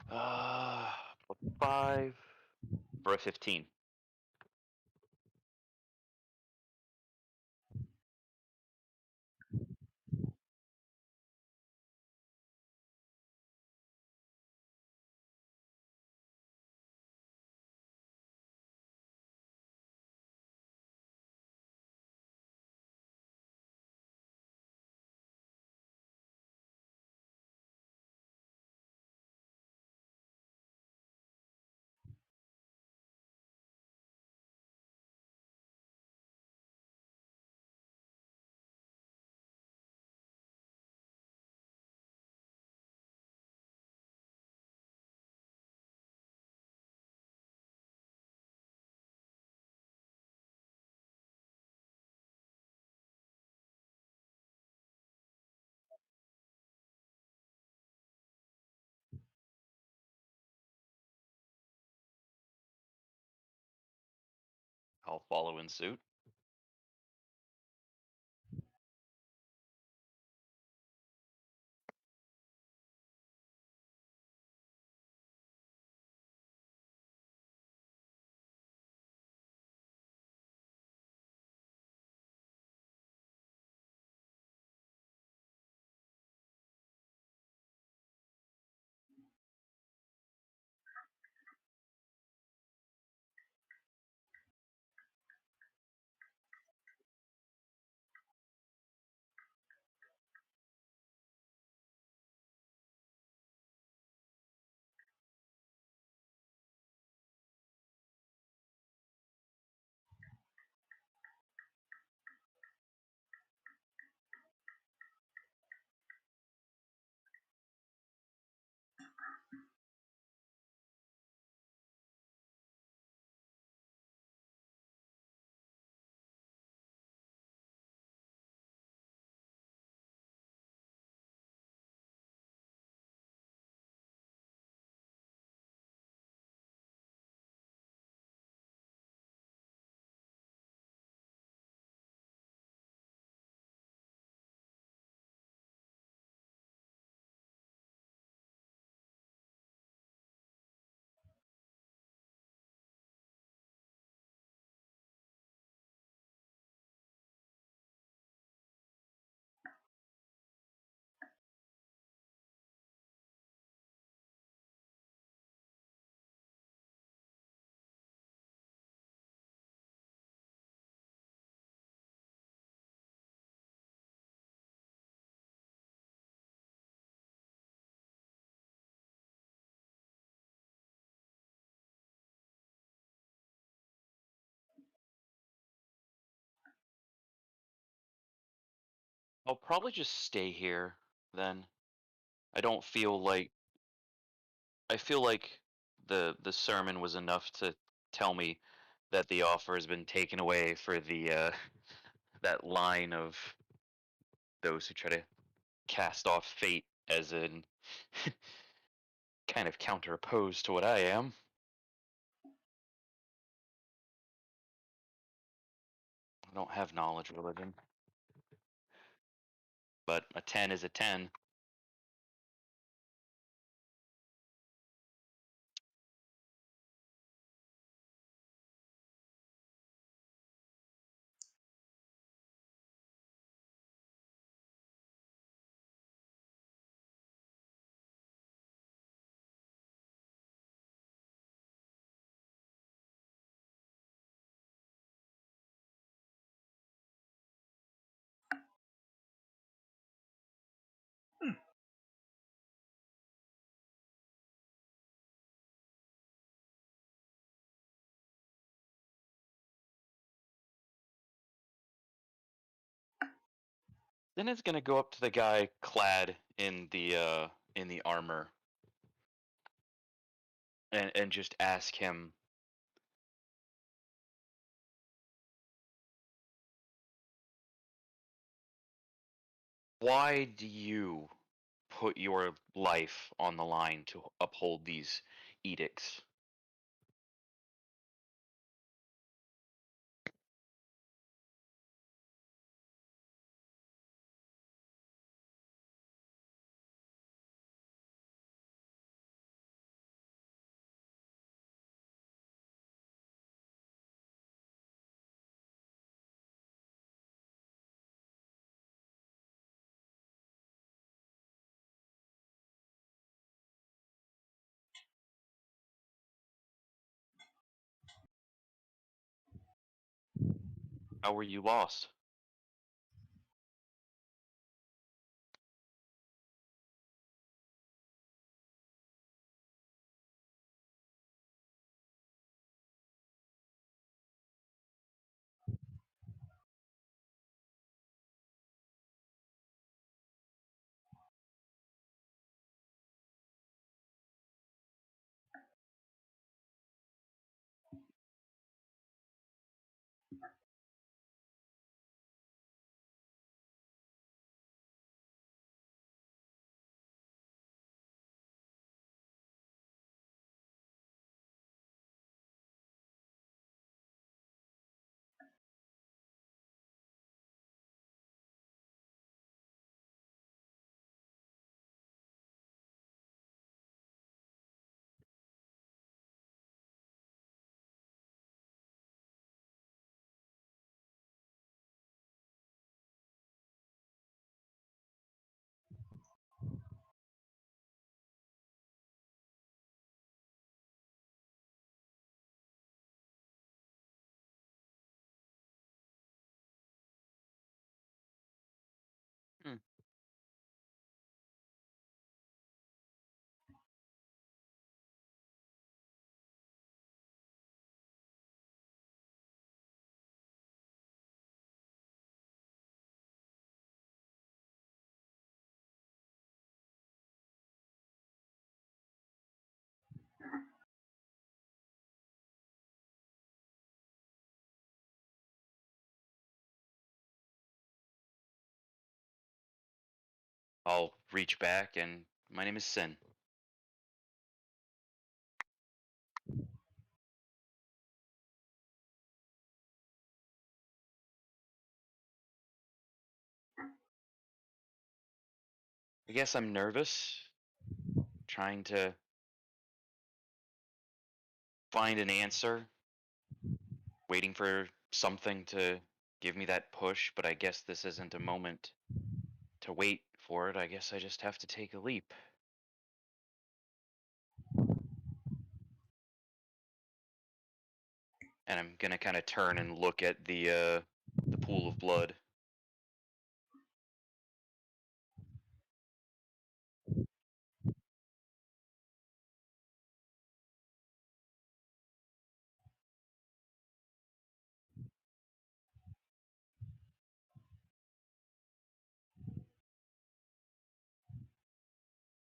Uh, 5 for a 15. I'll follow in suit. I'll probably just stay here then. I don't feel like I feel like the sermon was enough to tell me that the offer has been taken away for the that line of those who try to cast off fate as in kind of counter opposed to what I am. I don't have knowledge religion. But a 10 is a 10. Then it's gonna go up to the guy clad in the armor and just ask him, why do you put your life on the line to uphold these edicts? How were you lost? I'll reach back, and my name is Sin. I guess I'm nervous, trying to find an answer, waiting for something to give me that push, but I guess this isn't a moment to wait for it. I guess I just have to take a leap. And I'm gonna kind of turn and look at the pool of blood.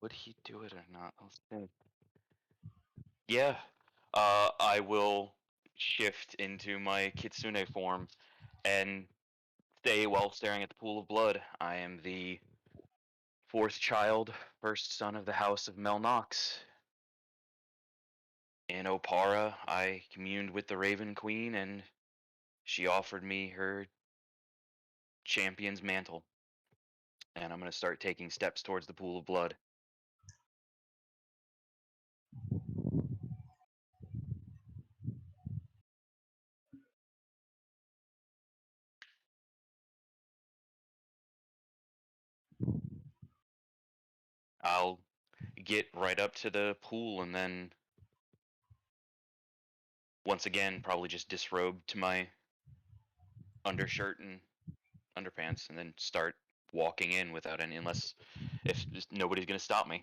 Would he do it or not? Let's think. Yeah, I will shift into my kitsune form and stay while staring at the pool of blood. I am the fourth child, first son of the House of Melnox. In Opara, I communed with the Raven Queen, and she offered me her champion's mantle. And I'm going to start taking steps towards the pool of blood. I'll get right up to the pool and then once again probably just disrobe to my undershirt and underpants and then start walking in without any unless if nobody's going to stop me.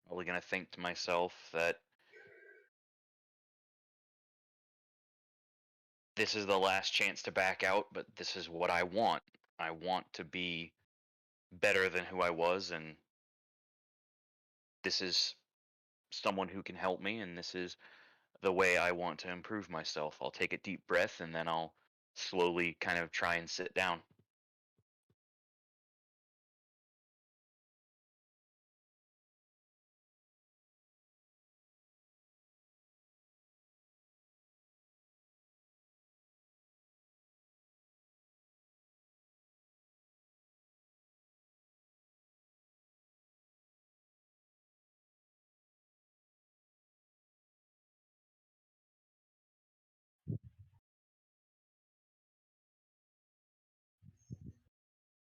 Probably going to think to myself that this is the last chance to back out, but this is what I want. I want to be better than who I was, and this is someone who can help me, and this is the way I want to improve myself. I'll take a deep breath, and then I'll slowly kind of try and sit down.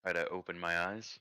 Try to open my eyes.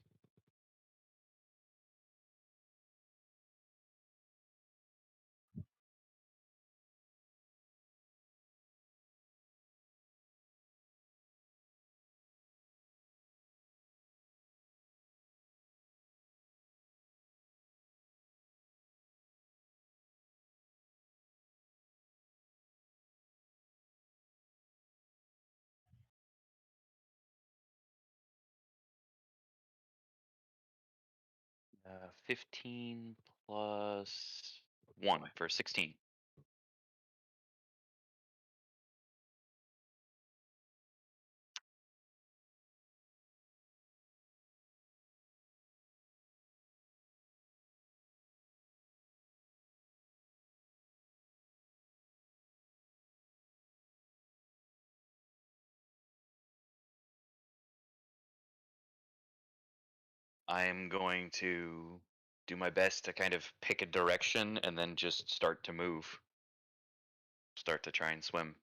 Uh, 15 plus 1 for 16. I am going to do my best to kind of pick a direction and then just start to move. Start to try and swim.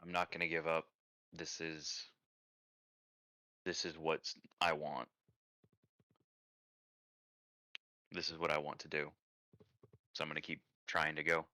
I'm not gonna give up. This is what I want. This is what I want to do. So I'm gonna keep trying to go.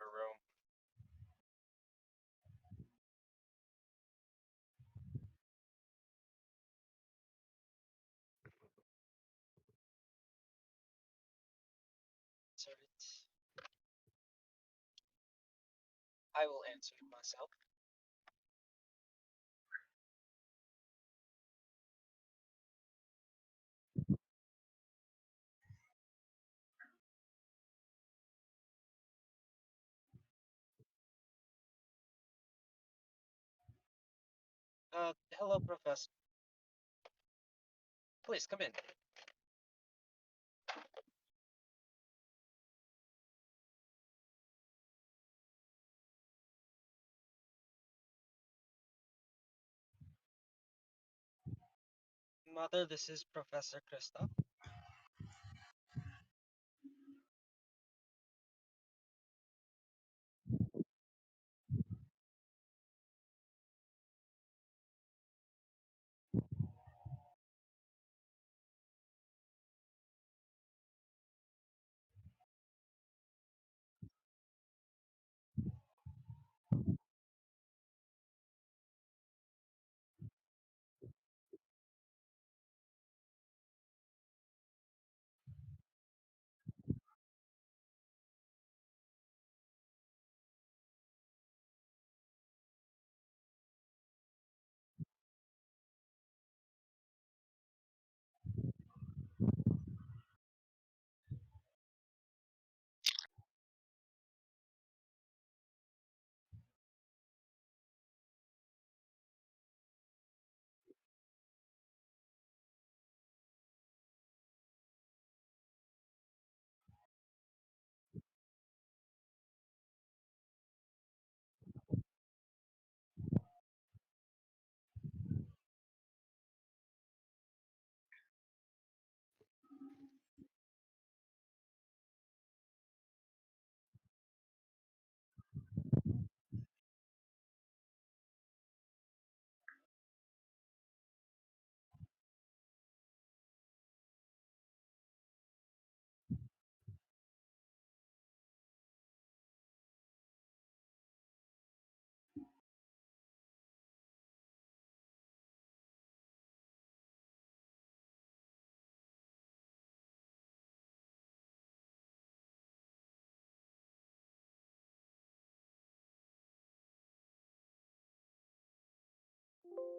Room. Answer it. I will answer it myself. Hello, Professor. Please come in. Mother, this is Professor Krista.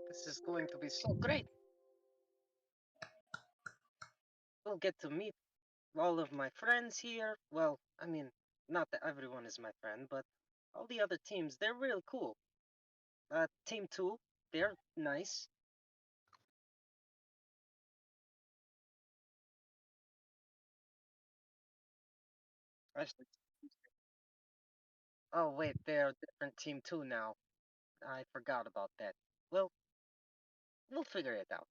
This is going to be so great. We'll get to meet all of my friends here. Well, I mean, not that everyone is my friend, but all the other teams, they're real cool. Team 2, they're nice. Actually, oh wait, they're a different Team 2 now. I forgot about that. Well, we'll figure it out.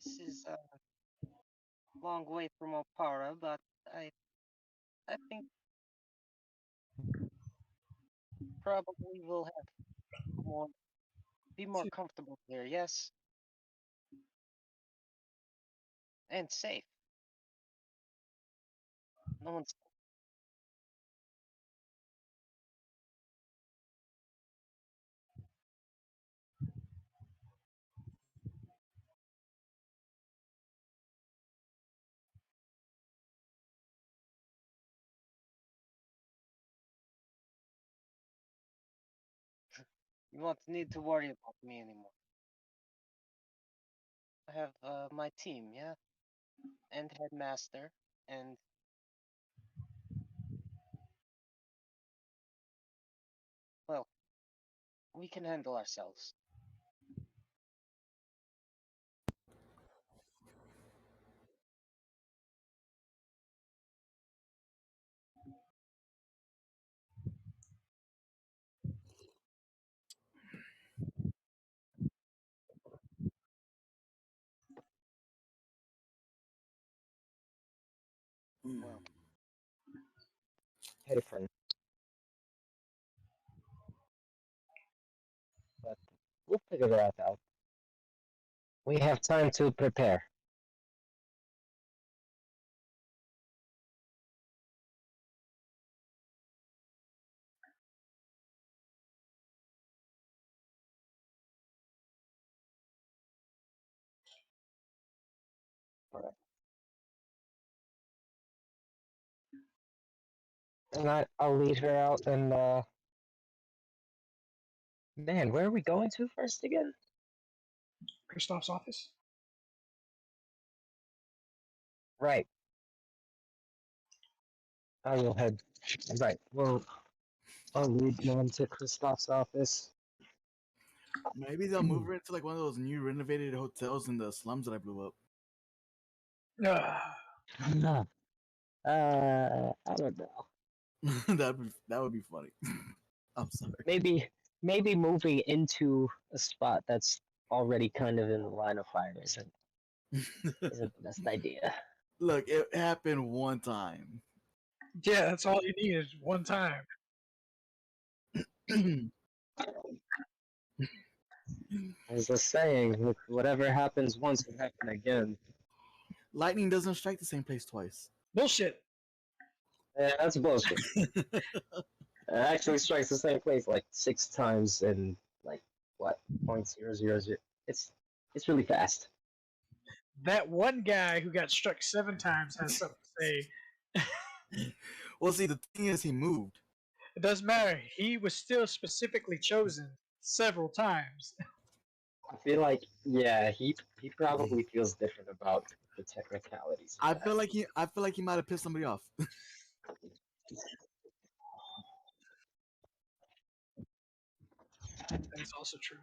This is a long way from Opara, but I think probably we'll have more be more comfortable there. Yes, and safe. No one's you won't need to worry about me anymore. I have my team, yeah, and headmaster, and well, we can handle ourselves. Well, different, but we'll figure that out. We have time to prepare. Alright. And I'll lead her out and man, where are we going to first again? Kristoff's office. Right. I will head. Right. Well, I'll lead them to Kristoff's office. Maybe they'll move her into like one of those new renovated hotels in the slums that I blew up. I don't know. That would be funny. I'm sorry. Maybe moving into a spot that's already kind of in the line of fire isn't the best idea. Look, it happened one time. Yeah, that's all you need is one time. As a saying, whatever happens once will happen again. Lightning doesn't strike the same place twice. Bullshit. Yeah, that's bullshit. It actually strikes the same place like 6 times in like what 0.000. It's really fast. That one guy who got struck 7 times has something to say. Well, see, the thing is, he moved. It doesn't matter. He was still specifically chosen several times. I feel like yeah, he probably feels different about the technicalities. Of I that. feel like he might have pissed somebody off. That's also true.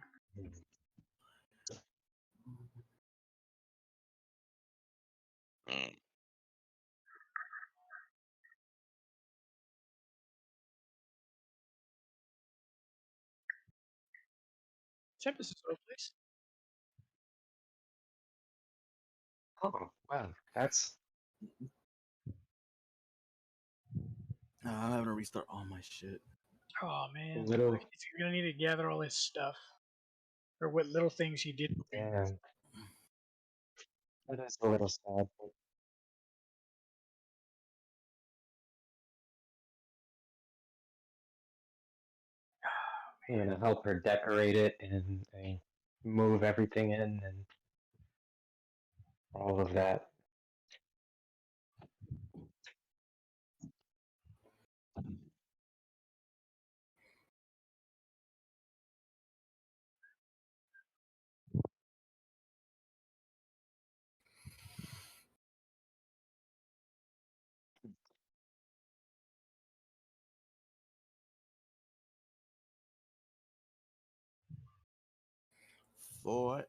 Mm. Tempest is over, please. Oh wow, that's I'm having to restart all my shit. Oh man, little you're gonna need to gather all his stuff, or what little things he did. yeah. That is a little sad. But I'm gonna help her decorate it and move everything in and all of that. Forever.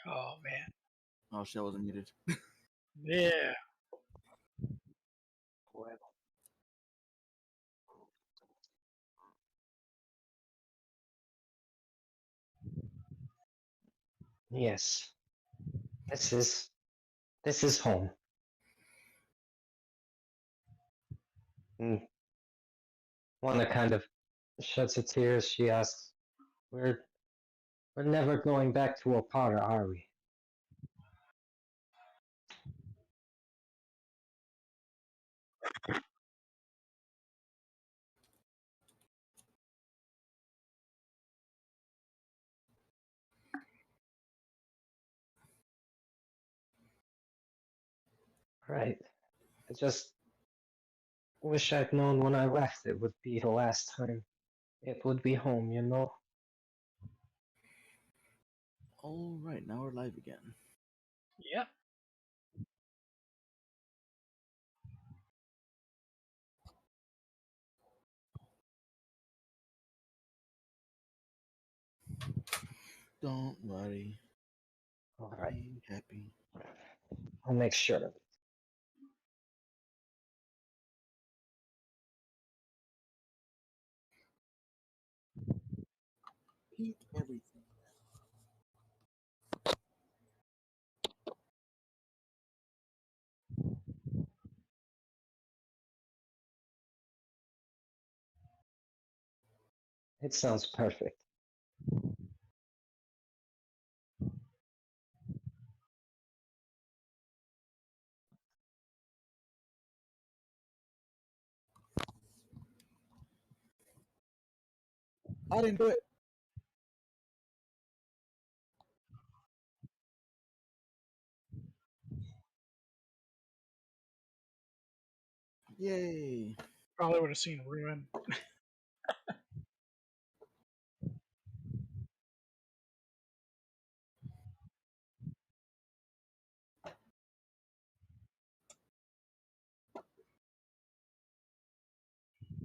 Oh man, Oh shit, I wasn't muted. yeah. Well, Yes, this is this is home. And Wanda kind of sheds a tear as she asks, "We're we're never going back to Opara, are we?" Right. I just wish I'd known when I left it would be the last time. It would be home, you know? All right, now we're live again. Yep. Don't worry, Alright, be happy. I'll make sure of it. Pink everything. It sounds perfect. I didn't do it. Yay. Probably would have seen Ruin.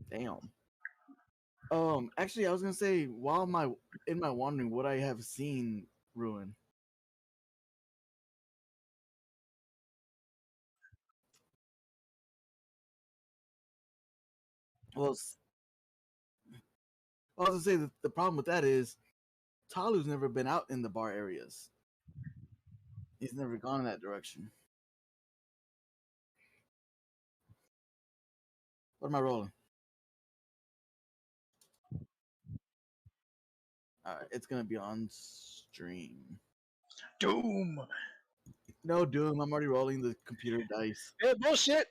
Damn. Actually, I was gonna say, while in my wandering, would I have seen Ruin? Well, I was gonna say the problem with that is Talu's never been out in the bar areas. He's never gone in that direction. What am I rolling? All right, it's gonna be on stream. Doom. No, Doom. I'm already rolling the computer dice. Yeah, bullshit.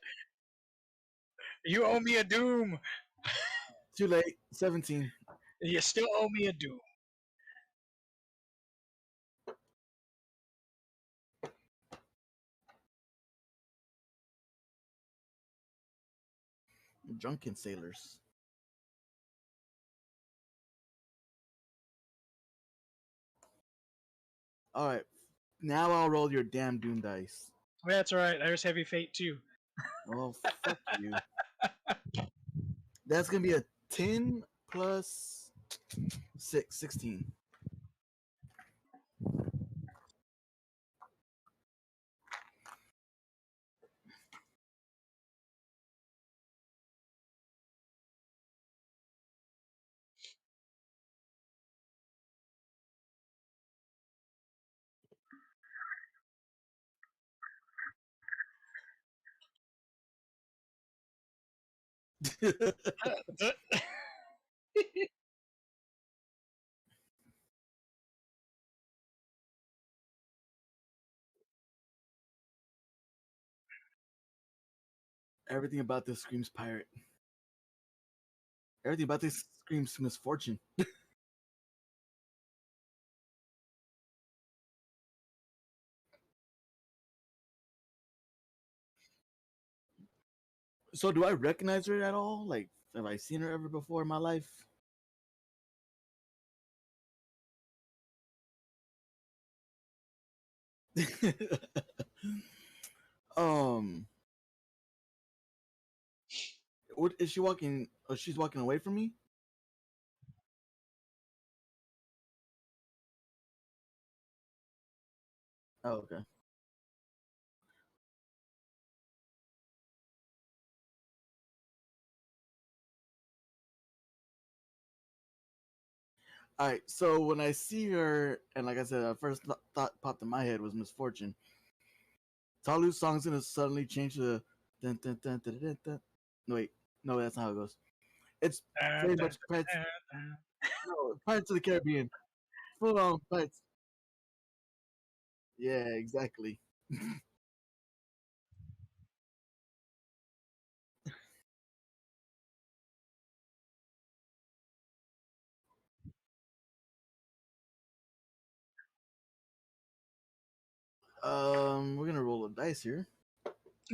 You owe me a Doom. Too late. 17. You still owe me a Doom. Drunken sailors. All right, now I'll roll your damn Doom dice. That's alright. There's Heavy Fate too. Well, fuck you. That's gonna be a 10 plus 6, 16. Everything about this screams pirate. Everything about this screams misfortune. So, do I recognize her at all? Like, have I seen her ever before in my life? um, what is she walking? Oh, she's walking away from me. Oh, okay. All right, so when I see her, and like I said, the first thought popped in my head was Misfortune. Talu's song's gonna suddenly change to the dun, dun, dun, dun, dun, dun. No, wait, no, that's not how it goes. It's very much Pirates of the Caribbean, full on Pirates. Yeah, exactly. We're gonna roll a dice here.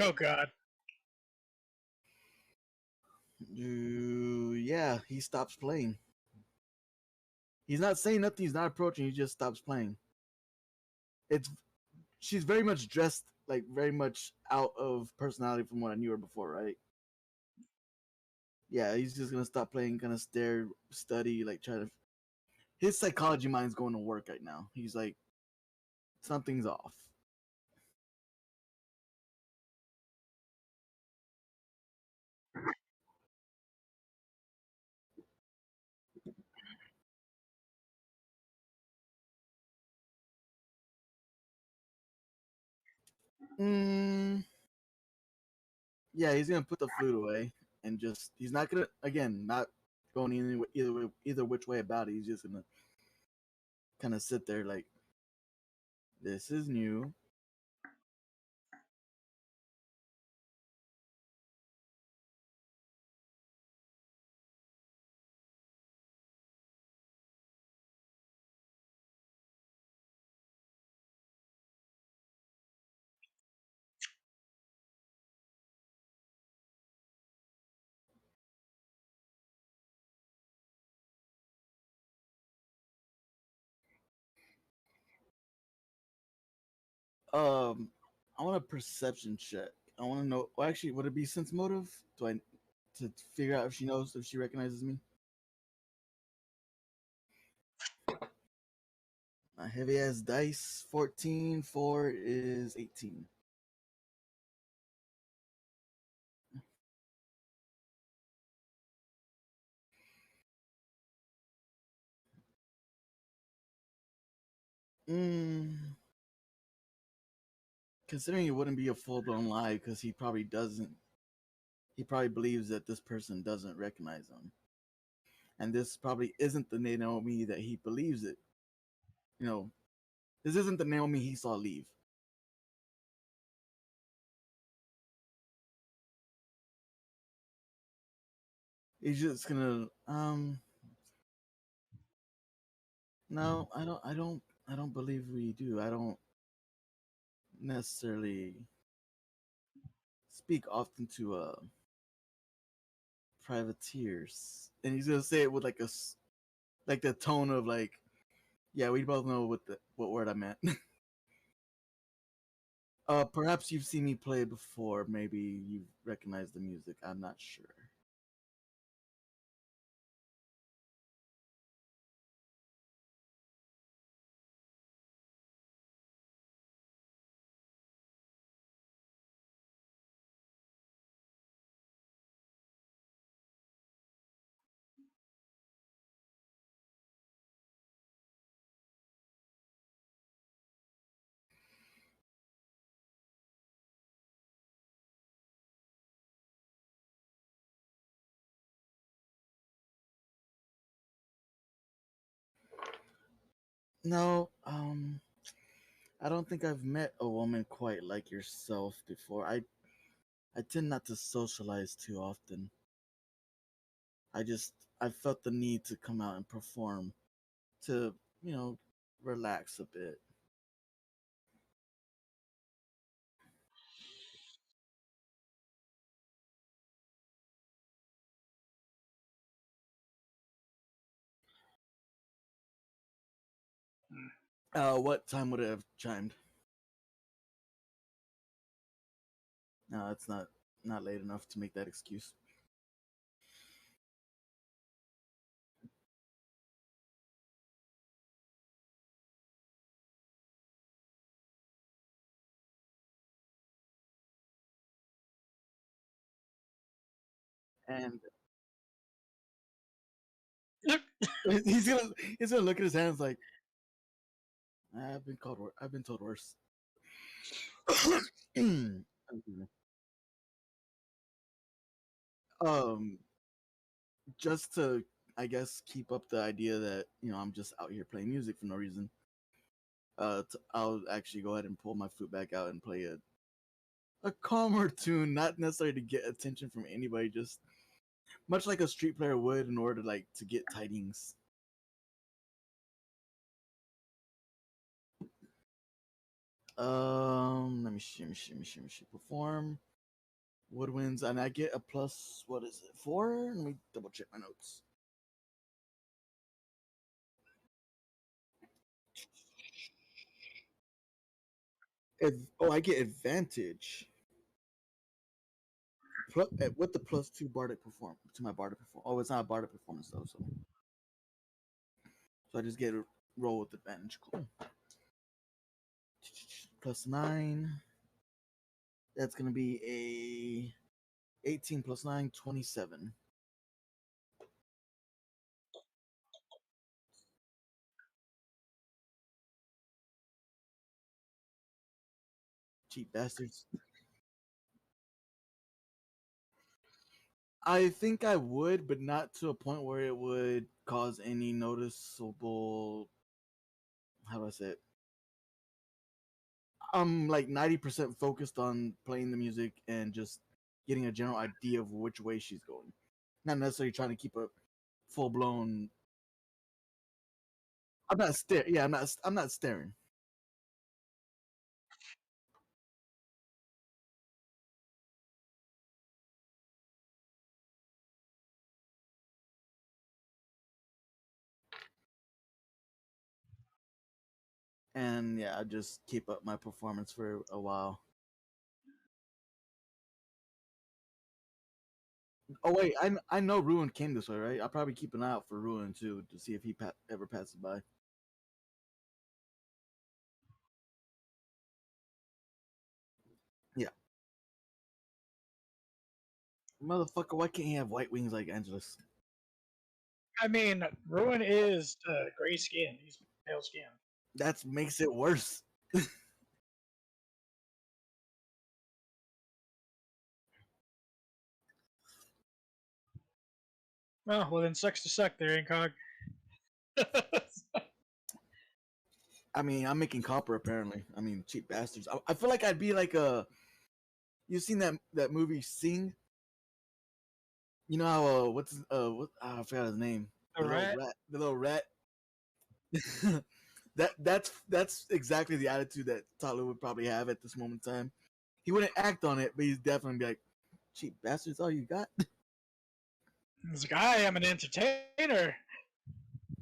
Oh God. Yeah, he stops playing. He's not saying nothing. He's not approaching. He just stops playing. It's she's very much dressed like very much out of personality from what I knew her before, right? Yeah, he's just gonna stop playing, kind of stare, study, like try to. His psychology mind's going to work right now. He's like, something's off. Mm, yeah, he's gonna put the flute away and just he's not gonna again not going either which way about it. He's just gonna kind of sit there like this is new. I want a perception check. I want to know. Well, actually, would it be sense motive? Do I to figure out if she knows if she recognizes me? My heavy ass dice 14, 4 is 18. Mm, considering it wouldn't be a full blown lie because he probably doesn't. He probably believes that this person doesn't recognize him, and this probably isn't the Naomi that he believes it. You know, this isn't the Naomi he saw leave. He's just gonna no, I don't believe we do. I don't necessarily speak often to privateers. And he's gonna say it with like like the tone of like, yeah, we both know what word I meant. Perhaps you've seen me play before. Maybe you've recognized the music. I'm not sure. No, I don't think I've met a woman quite like yourself before. I tend not to socialize too often. I felt the need to come out and perform to, you know, relax a bit. Hmm. What time would it have chimed? No, it's not late enough to make that excuse. And he's gonna look at his hands like I've been told worse. um, just to I guess keep up the idea that I'm just out here playing music for no reason. I'll actually go ahead and pull my flute back out and play a calmer tune, not necessarily to get attention from anybody, just much like a street player would in order to get tidings. Let me see. Perform woodwinds, and I get a plus. What is it? 4? Let me double check my notes. I get advantage with the +2 bardic perform to my bardic perform. Oh, it's not a bardic performance though, so I just get a roll with advantage. Cool. +9. That's gonna be a 18 plus 9, 27. Cheap bastards. I think I would, but not to a point where it would cause any noticeable. How do I say it? I'm like 90% focused on playing the music and just getting a general idea of which way she's going. Not necessarily trying to keep a full blown. I'm not staring. Yeah, I'm not staring. And yeah, I just keep up my performance for a while. Oh wait, I know Ruin came this way, right? I'll probably keep an eye out for Ruin too to see if he ever passes by. Yeah, motherfucker, why can't he have white wings like Angelus? I mean, Ruin is gray skin. He's pale skin. That makes it worse. Oh, well then sucks to suck there, Incog. I mean, I'm making copper apparently. I mean, cheap bastards. I feel like I'd be like a. You seen that movie Sing? You know how I forgot his name. All right. The little rat. That's exactly the attitude that Tyler would probably have at this moment in time. He wouldn't act on it, but he's definitely be like, cheap bastards, all you got. This guy, I'm an entertainer.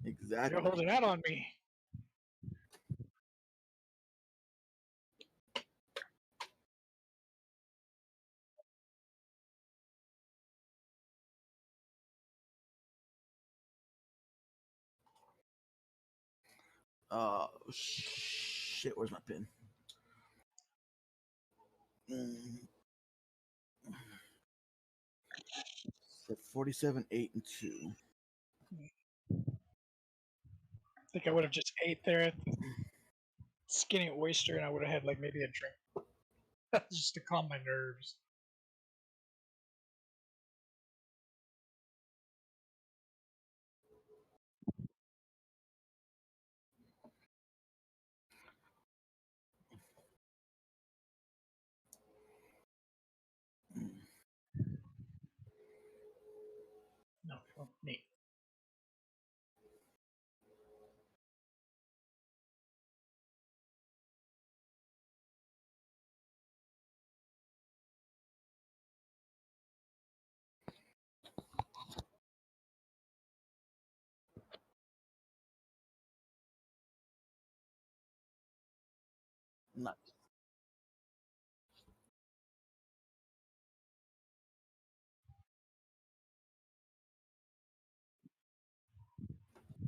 Exactly. You're holding out on me. Shit, where's my pin? Mm. 47, 8, and 2. I think I would have just ate there at the Skinny Oyster, and I would have had like maybe a drink just to calm my nerves. No, well, neat. Not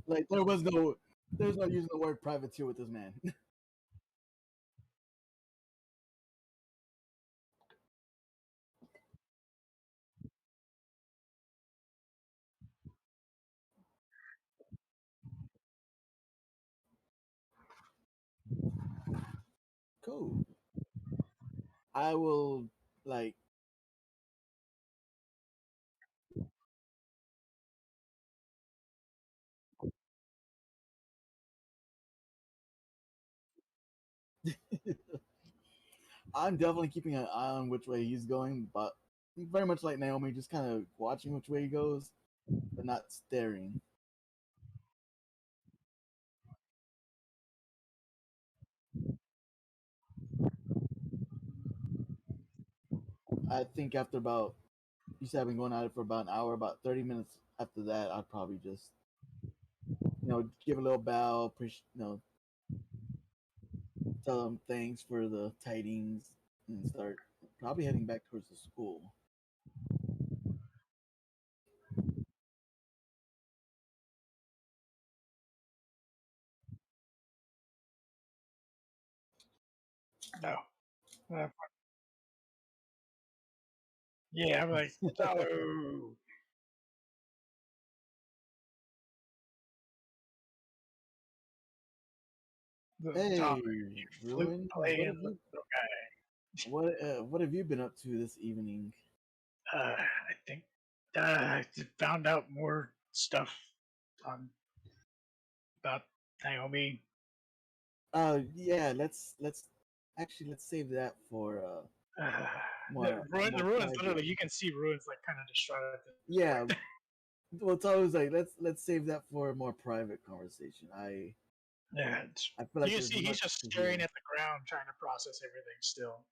like there's no using the word privateer with this man. Cool. I will like. I'm definitely keeping an eye on which way he's going, but very much like Naomi, just kind of watching which way he goes, but not staring. I think after about you said I've been going at it for about an hour, about 30 minutes after that, I'd probably just give a little bow, tell them thanks for the tidings, and start probably heading back towards the school. No. Uh, yeah, I'm like, hello. The Tom, Hey, flute Ruin, playing little guy. what have you been up to this evening? I think I found out more stuff on about Naomi. Yeah, let's save that for Uh, a the more ruins, private. literally, you can see ruins like kind of distraught at this Yeah, point. well, it's always like let's save that for a more private conversation. Yeah, I feel you like can there's see he's much just to staring hear. at the ground, trying to process everything still.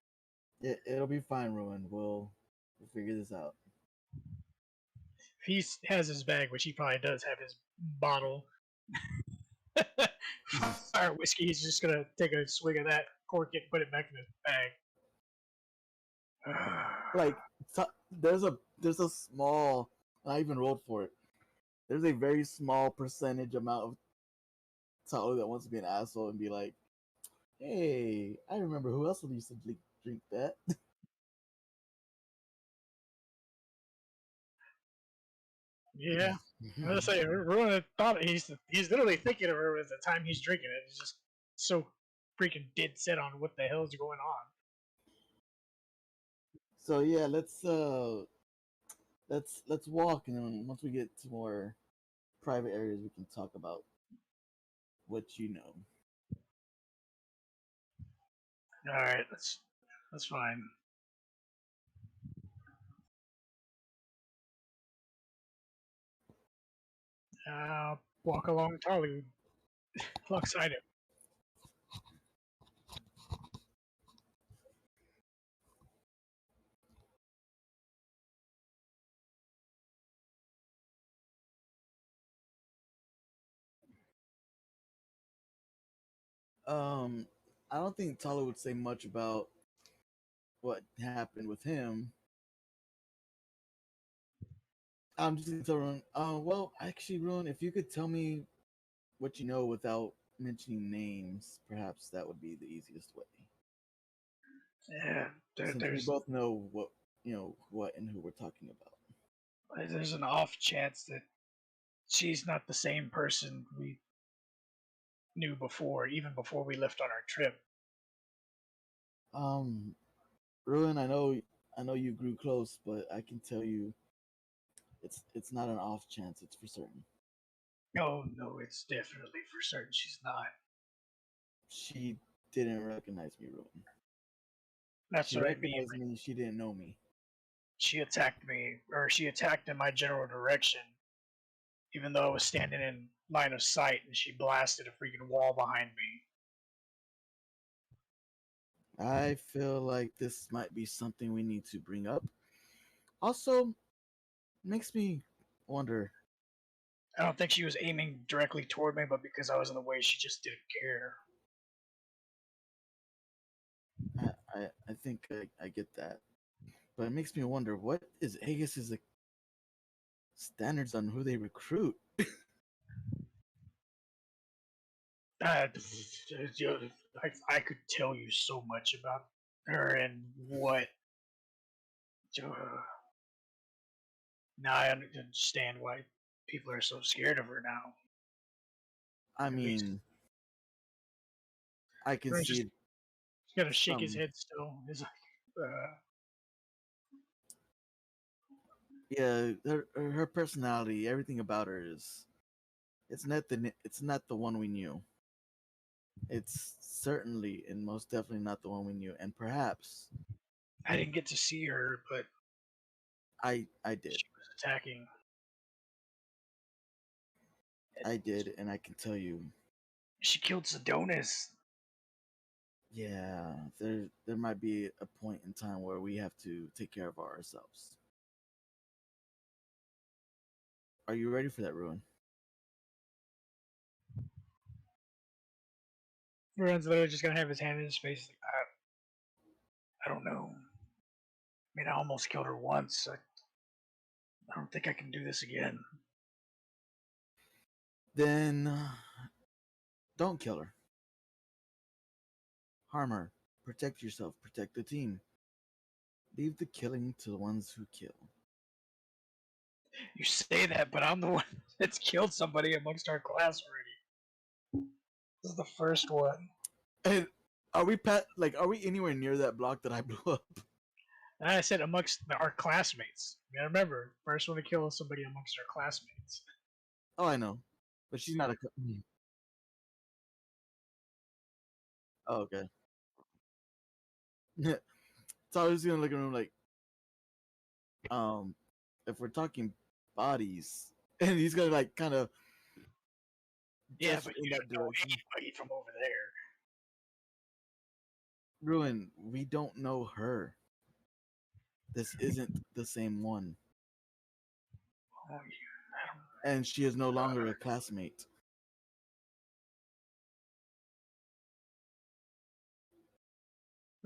It'll be fine, Ruin. We'll figure this out. He has his bag, which he probably does have his bottle. Fire whiskey. He's just gonna take a swig of that, cork it, put it back in his bag. Like there's a small. I even rolled for it. There's a very small percentage amount of Taoru that wants to be an asshole and be like, "Hey, I remember who else used to drink that." Yeah, I'm gonna say Ruin thought he's literally thinking of her at the time he's drinking it. He's just so freaking dead set on what the hell is going on. So yeah, let's walk, and then once we get to more private areas, we can talk about what you know. All right, that's fine. Walk along Tolu alongside him. Um, I don't think Tala would say much about what happened with him. I'm just gonna tell Ruin. Well, actually, Ruin, if you could tell me what you know without mentioning names, perhaps that would be the easiest way. Yeah, Since we both know what and who we're talking about. there's an off chance that she's not the same person we knew before, even before we left on our trip. Um, Ruin, I know you grew close, but I can tell you, it's not an off chance. It's for certain. No, no, it's definitely for certain she's not. She didn't recognize me, Ruin. That's She what I mean. recognized me. She didn't know me. She attacked me, or she attacked in my general direction, even though I was standing in line of sight, and she blasted a freaking wall behind me. I feel like this might be something we need to bring up. Also, makes me wonder. I don't think she was aiming directly toward me, but because I was in the way, she just didn't care. I think I get that, but it makes me wonder what is Aegis's standards on who they recruit. I, I could tell you so much about her and what. Now I understand why people are so scared of her now. I At least mean, I can Ruin's see just it. He's gonna shake his Some, head still. He's like, yeah, her personality, everything about her is it's not the one we knew. It's certainly and most definitely not the one we knew. And perhaps I didn't get to see her, but I did. she was attacking. I did, and I can tell you, She killed Sedonis. yeah, there might be a point in time where we have to take care of ourselves. Are you ready for that, Ruin? Ruin's literally just gonna have his hand in his face. Like, I don't know. I mean, I almost killed her once. I don't think I can do this again. Then don't kill her. Harm her. Protect yourself. Protect the team. Leave the killing to the ones who kill. You say that, but I'm the one that's killed somebody amongst our class already. This is the first one. And are we anywhere near that block that I blew up? And I said amongst our classmates. I mean, I remember first one to kill somebody amongst our classmates. Oh, I know, but she's not a. Oh, okay. So I was gonna look at him like, if we're talking bodies, and he's gonna like kind of Yeah, gesture but in you that don't know direction. anybody from over there. Ruin, we don't know her. This isn't the same one, Oh, and she is no longer a classmate.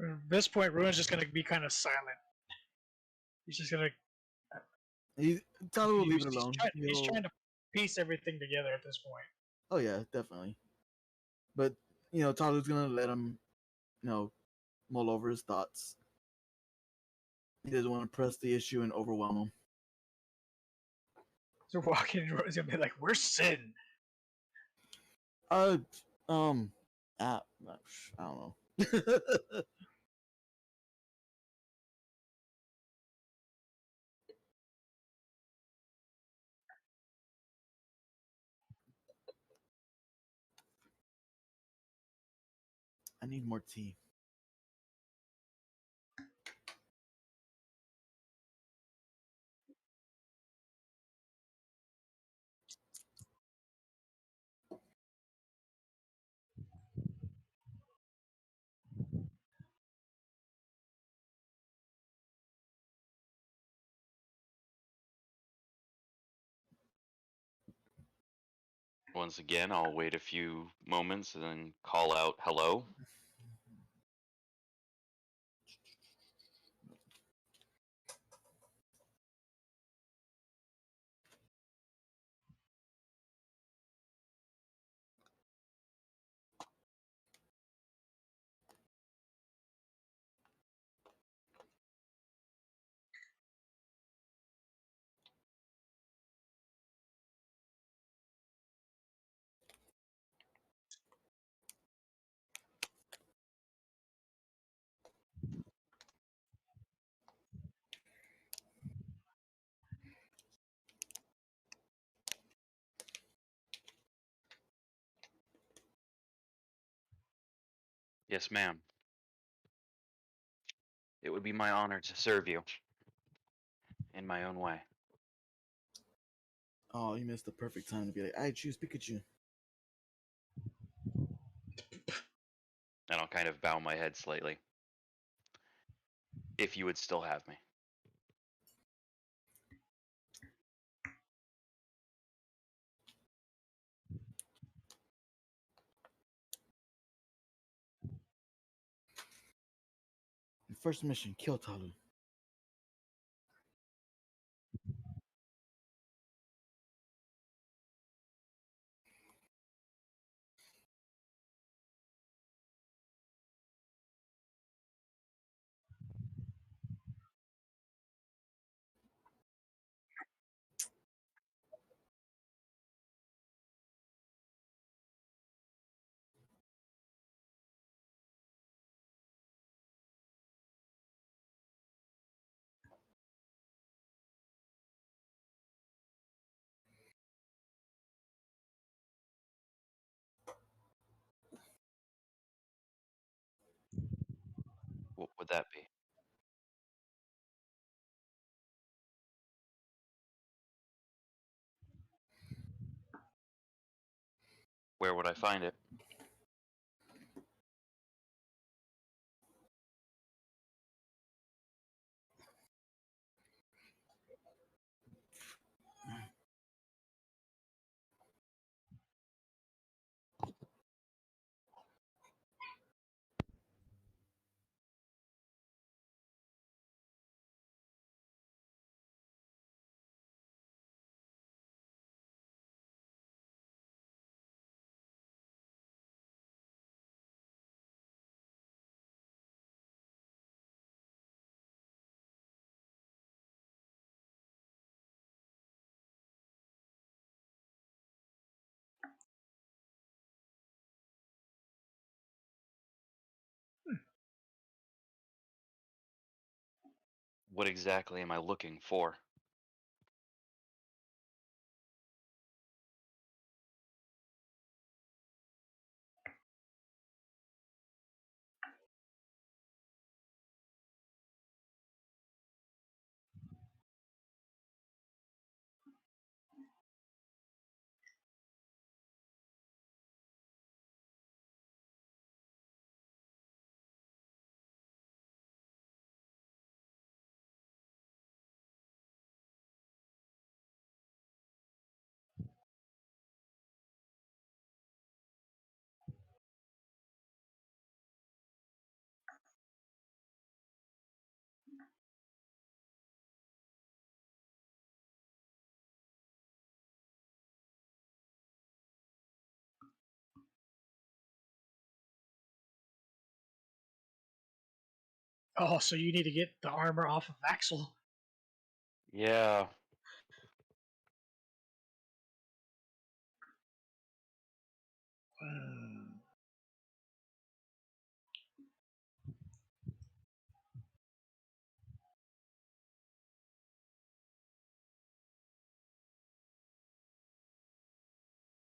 At this point, Ruin's just gonna be kind of silent. He's just gonna Tyler will leave confused. it alone. He's trying to piece everything together at this point. Oh yeah, definitely. But Tyler's gonna let him, mull over his thoughts. He doesn't want to press the issue and overwhelm him. So walking in, Ruin's gonna be like, "Where's Sin?" Uh, um, I don't know. I need more tea. Once again, I'll wait a few moments and then call out hello. Yes, ma'am. It would be my honor to serve you in my own way. Oh, you missed the perfect time to be like, I choose Pikachu. And I'll kind of bow my head slightly. If you would still have me. First mission, kill Talu. would that be? Where would I find it? What exactly am I looking for? Oh, so you need to get the armor off of Axel. Yeah. Hmm.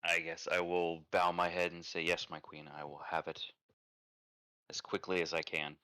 I guess I will bow my head and say, yes, my queen, I will have it as quickly as I can.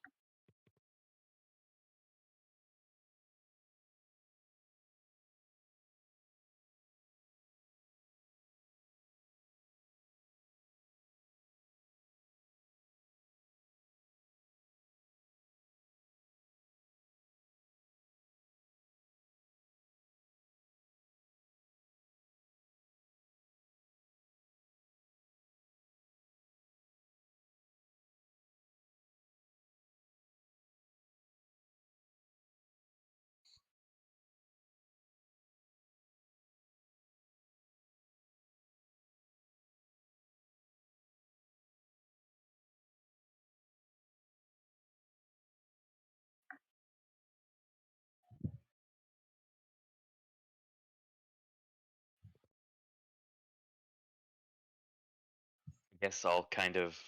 I guess I'll kind of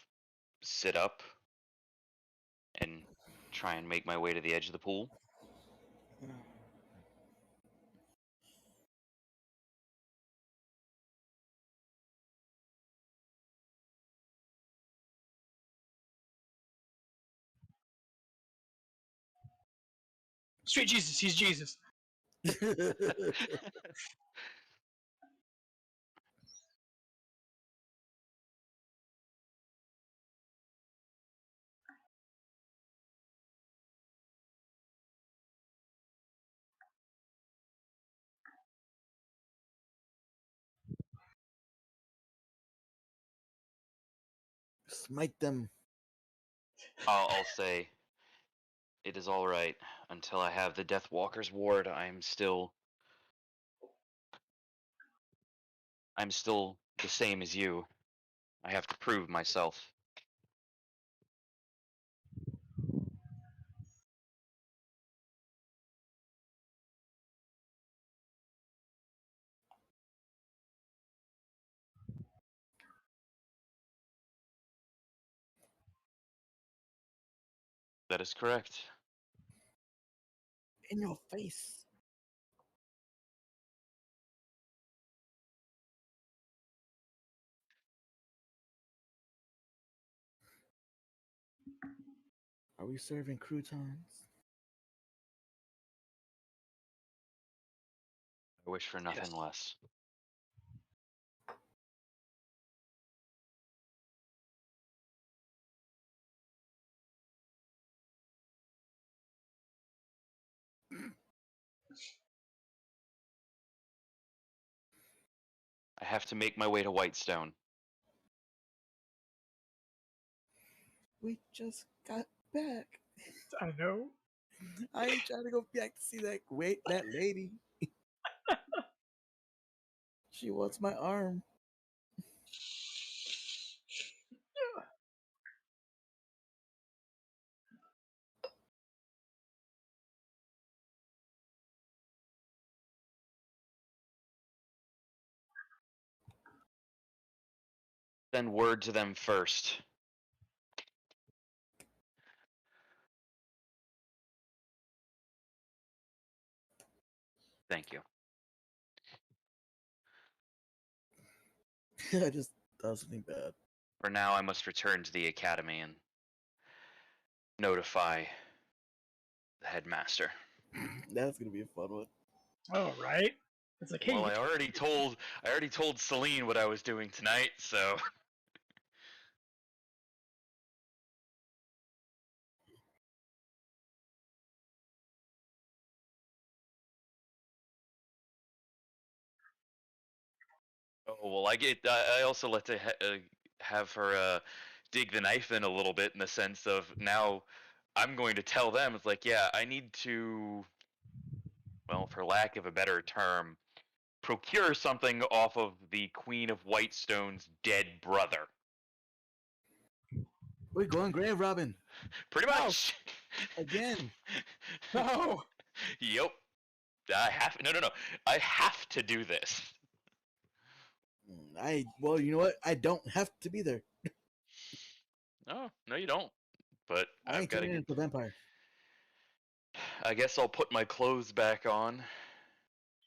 sit up and try and make my way to the edge of the pool. Sweet Jesus, he's Jesus. Smite them. I'll say, it is all right. Until I have the Death Walker's ward, I'm still the same as you. I have to prove myself. That is correct. In your face. Are we serving croutons? I wish for nothing Yes. less. I have to make my way to Whitestone. We just got back. I know. I ain't trying to go back to see that lady. She wants my arm. Send word to them first. Thank you. I just thought something bad. For now, I must return to the academy and notify the headmaster. That's gonna be a fun one. Oh, right. It's like, hey, Well, I already told Celine what I was doing tonight, so oh well. I also let to have her dig the knife in a little bit in the sense of now I'm going to tell them it's like yeah I need to, well, for lack of a better term, procure something off of the Queen of Whitestone's dead brother. We're going grave robbing Pretty No. much. again. no. Yep. I have no. I have to do this. Well, you know what? I don't have to be there. No, you don't. But I I've ain't got to turning get. into a vampire. I guess I'll put my clothes back on.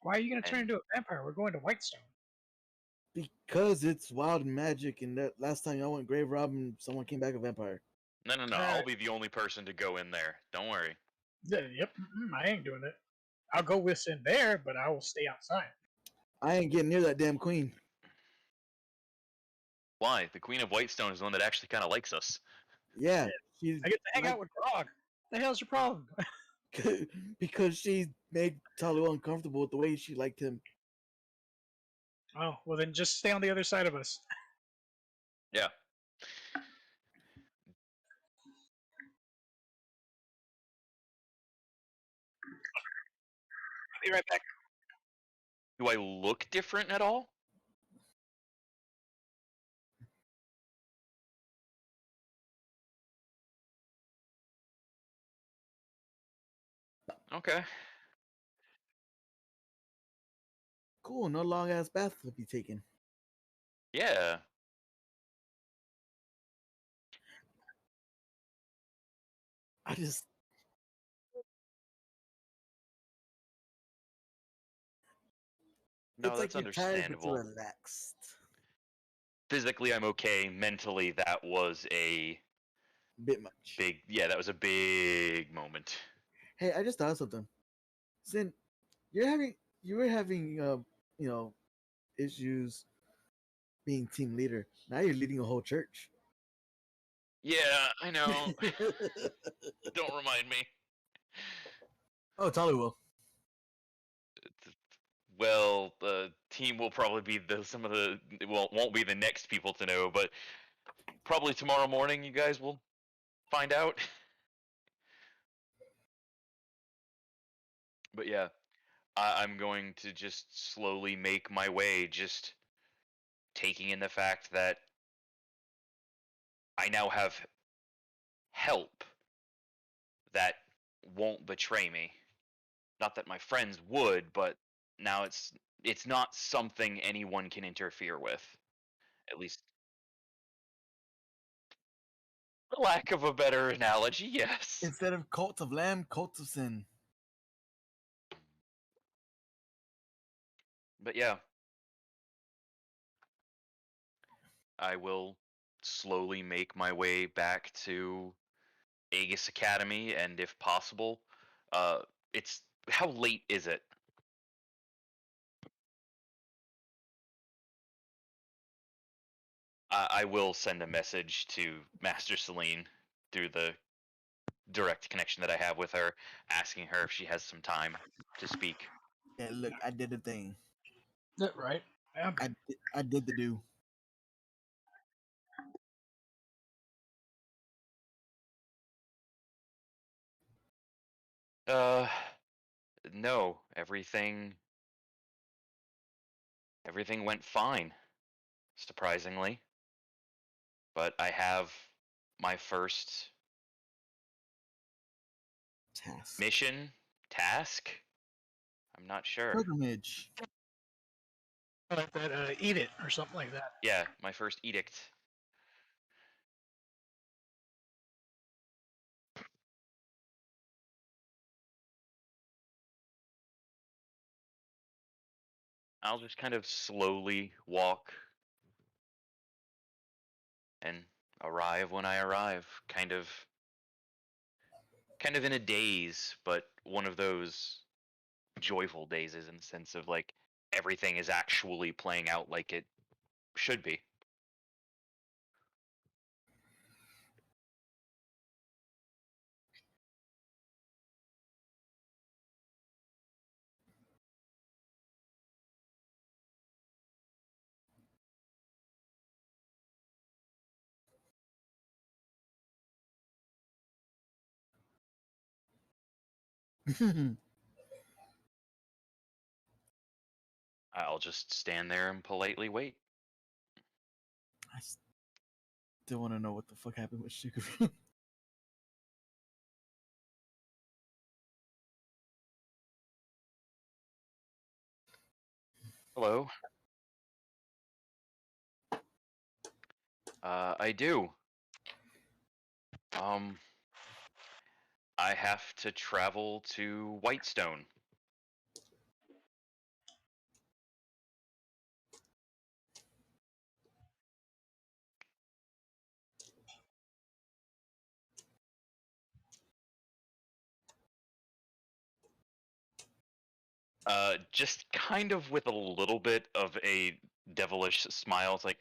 Why are you going to turn And into a vampire? We're going to Whitestone. Because it's wild and magic, and that last time I went grave robbing, someone came back a vampire. no. All I'll right. be the only person to go in there. Don't worry. Yep. I ain't doing it. I'll go with in there, but I will stay outside. I ain't getting near that damn queen. Why? The Queen of Whitestone is the one that actually kind of likes us. Yeah, she's I get to hang out with Grog. The hell's your problem? because she made Talu uncomfortable with the way she liked him. Oh, well then just stay on the other side of us. Yeah. I'll be right back. Do I look different at all? Okay. Cool, no long ass bath to be taken. Yeah. I just No, it's like that's you're tired but you're understandable. relaxed. Physically, I'm okay. Mentally, that was a Bit much. big. Yeah, that was a big moment. Hey, I just thought of something. Sin, you were having you know, issues being team leader. Now you're leading a whole church. Yeah, I know. Don't remind me. Oh, Talu will. Well, the team will probably be some of the won't be the next people to know, but probably tomorrow morning you guys will find out. But yeah, I'm going to just slowly make my way, just taking in the fact that I now have help that won't betray me. Not that my friends would, but now it's not something anyone can interfere with. At least, for lack of a better analogy, yes. Instead of cult of lamb, cult of sin. But yeah, I will slowly make my way back to Aegis Academy, and if possible, it's how late is it? I will send a message to Master Celine through the direct connection that I have with her, asking her if she has some time to speak. Yeah, look, I did the thing. That right? Yeah, okay. I did the do. No, everything went fine, surprisingly. But I have my first Task. mission task. I'm not sure. Pilgrimage. Like that, eat it or something like that. Yeah, my first edict. I'll just kind of slowly walk and arrive when I arrive, kind of in a daze, but one of those joyful dazes in the sense of like everything is actually playing out like it should be. I'll just stand there and politely wait. I still want to know what the fuck happened with Sugar. Hello. I do. I have to travel to Whitestone. Just kind of with a little bit of a devilish smile. It's like,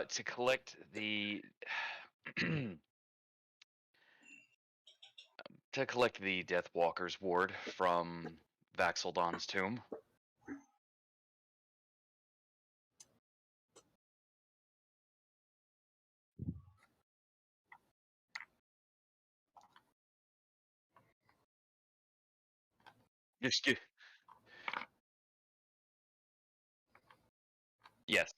to collect the Deathwalker's ward from Vaxeldon's tomb. Just yes.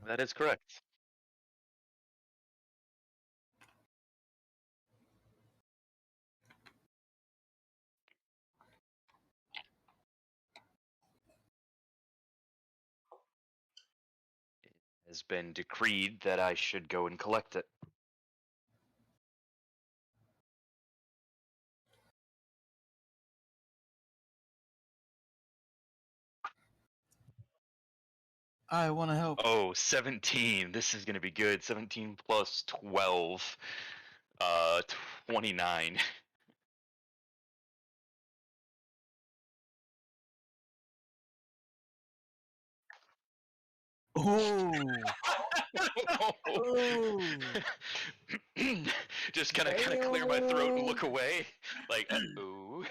That is correct. It has been decreed that I should go and collect it. I want to help. Oh, 17. This is going to be good. 17 plus 12. 29. Oh. Oh. Just kind of clear my throat and look away. Like, ooh.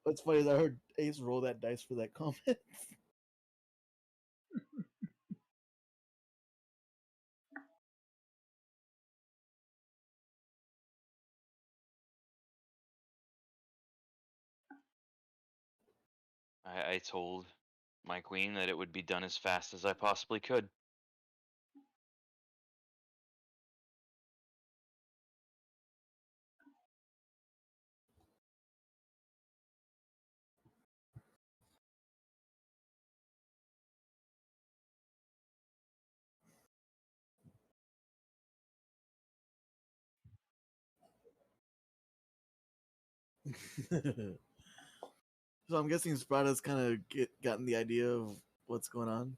What's funny is I heard Ace roll that dice for that comment. I told my queen that it would be done as fast as I possibly could. So I'm guessing Sprada's kind of gotten the idea of what's going on.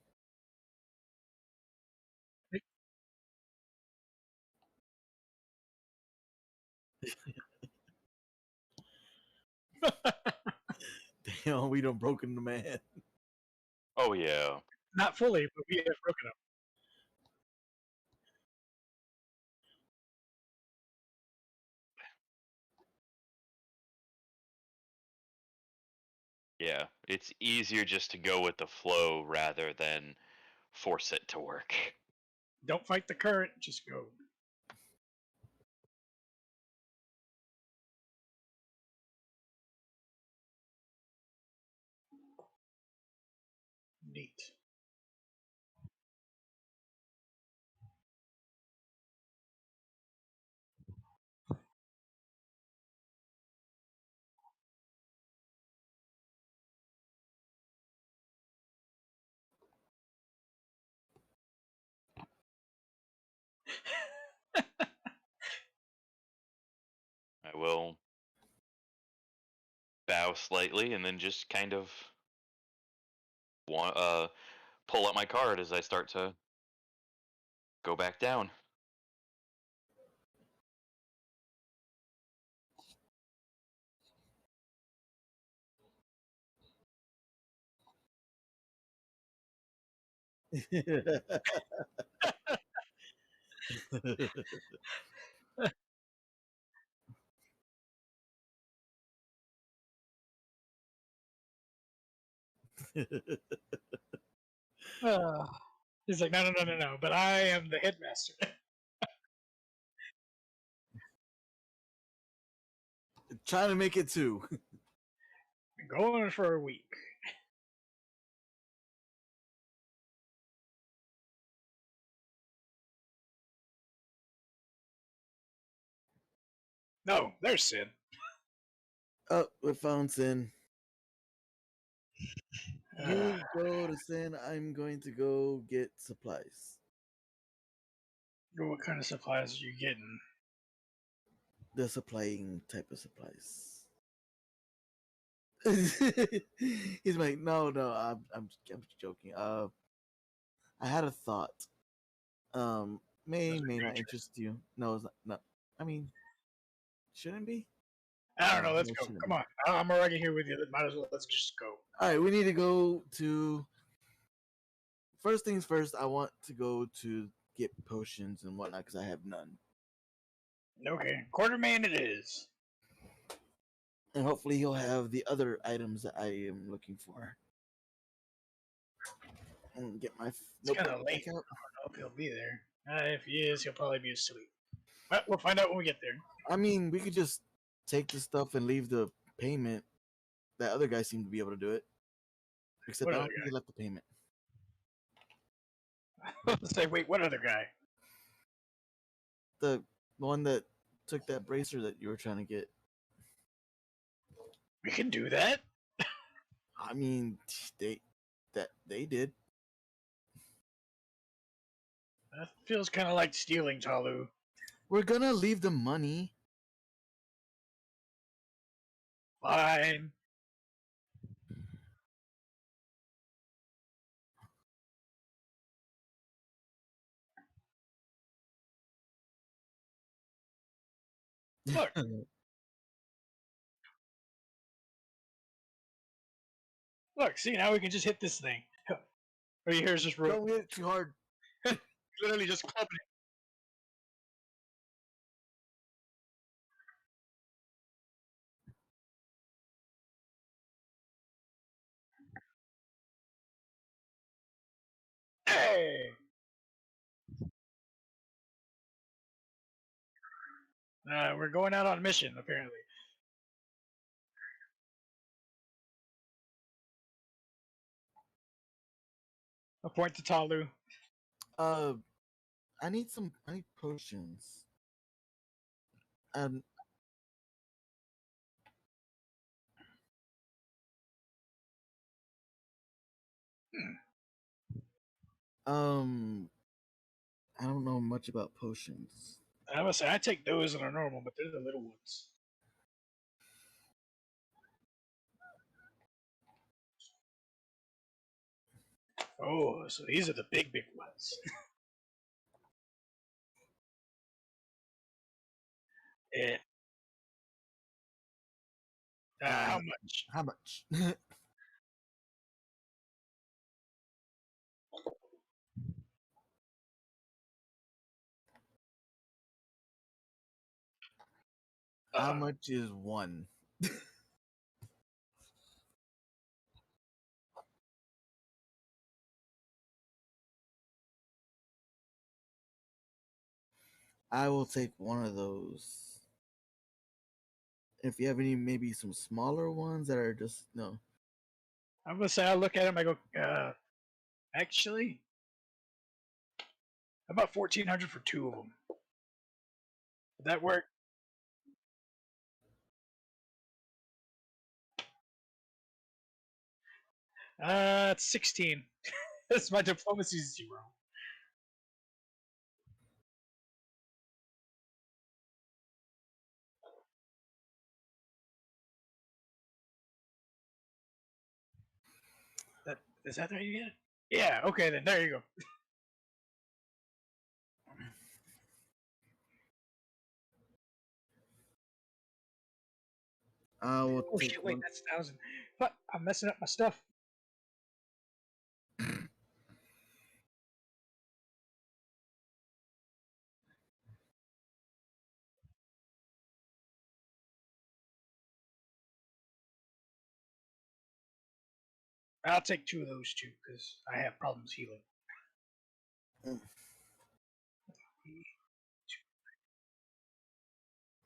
Damn, we done broken the man. Oh yeah. Not fully, but we have broken up. Yeah, it's easier just to go with the flow rather than force it to work. Don't fight the current, just go. Neat. I will bow slightly and then just kind of pull out my card as I start to go back down. He's like, no. But I am the headmaster. Trying to make it too. Been going for a week. No, there's Sin. Oh, we found Sin. You go to Sin. I'm going to go get supplies. What kind of supplies are you getting? The supplying type of supplies. He's like, no, I'm joking. I had a thought. May not Adventure. interest you. No, it's not. No, I mean, shouldn't be. I don't know. Let's No, it go. shouldn't Come be. on. I'm already here with you. Might as well. Let's just go. All right, we need to go to. First things first, I want to go to get potions and whatnot because I have none. Okay. Quartermain it is. And hopefully he'll have the other items that I am looking for. And get my It's kind of notebook late. back out. I don't know if he'll be there. If he is, he'll probably be asleep. But we'll find out when we get there. I mean, we could just take the stuff and leave the payment. That other guy seemed to be able to do it. Except What I other don't think he left the payment. guy? Say, wait, what other guy? The one that took that bracer that you were trying to get. We can do that. I mean, they did. That feels kind of like stealing, Talu. We're gonna leave the money. Fine. Look. Look, see, now we can just hit this thing. Or here's just rope. Don't hit it too hard. Literally just clubbing it. Hey! We're going out on mission, apparently. A point to Talu. I need potions. Um, um, I don't know much about potions. I must say, I take those that are normal, but they're the little ones. Oh, so these are the big ones. Yeah. How much? How much? How much is one? I will take one of those. If you have any, maybe some smaller ones that are just no. I'm gonna say I look at him. I go, actually, about 1,400 for two of them. Would that work? It's 16. That's my diplomacy 0. That is that the way you get it? Yeah. Okay, then there you go. I will Oh take shit! Wait, one. that's 1,000. But I'm messing up my stuff. I'll take two of those too because I have problems healing.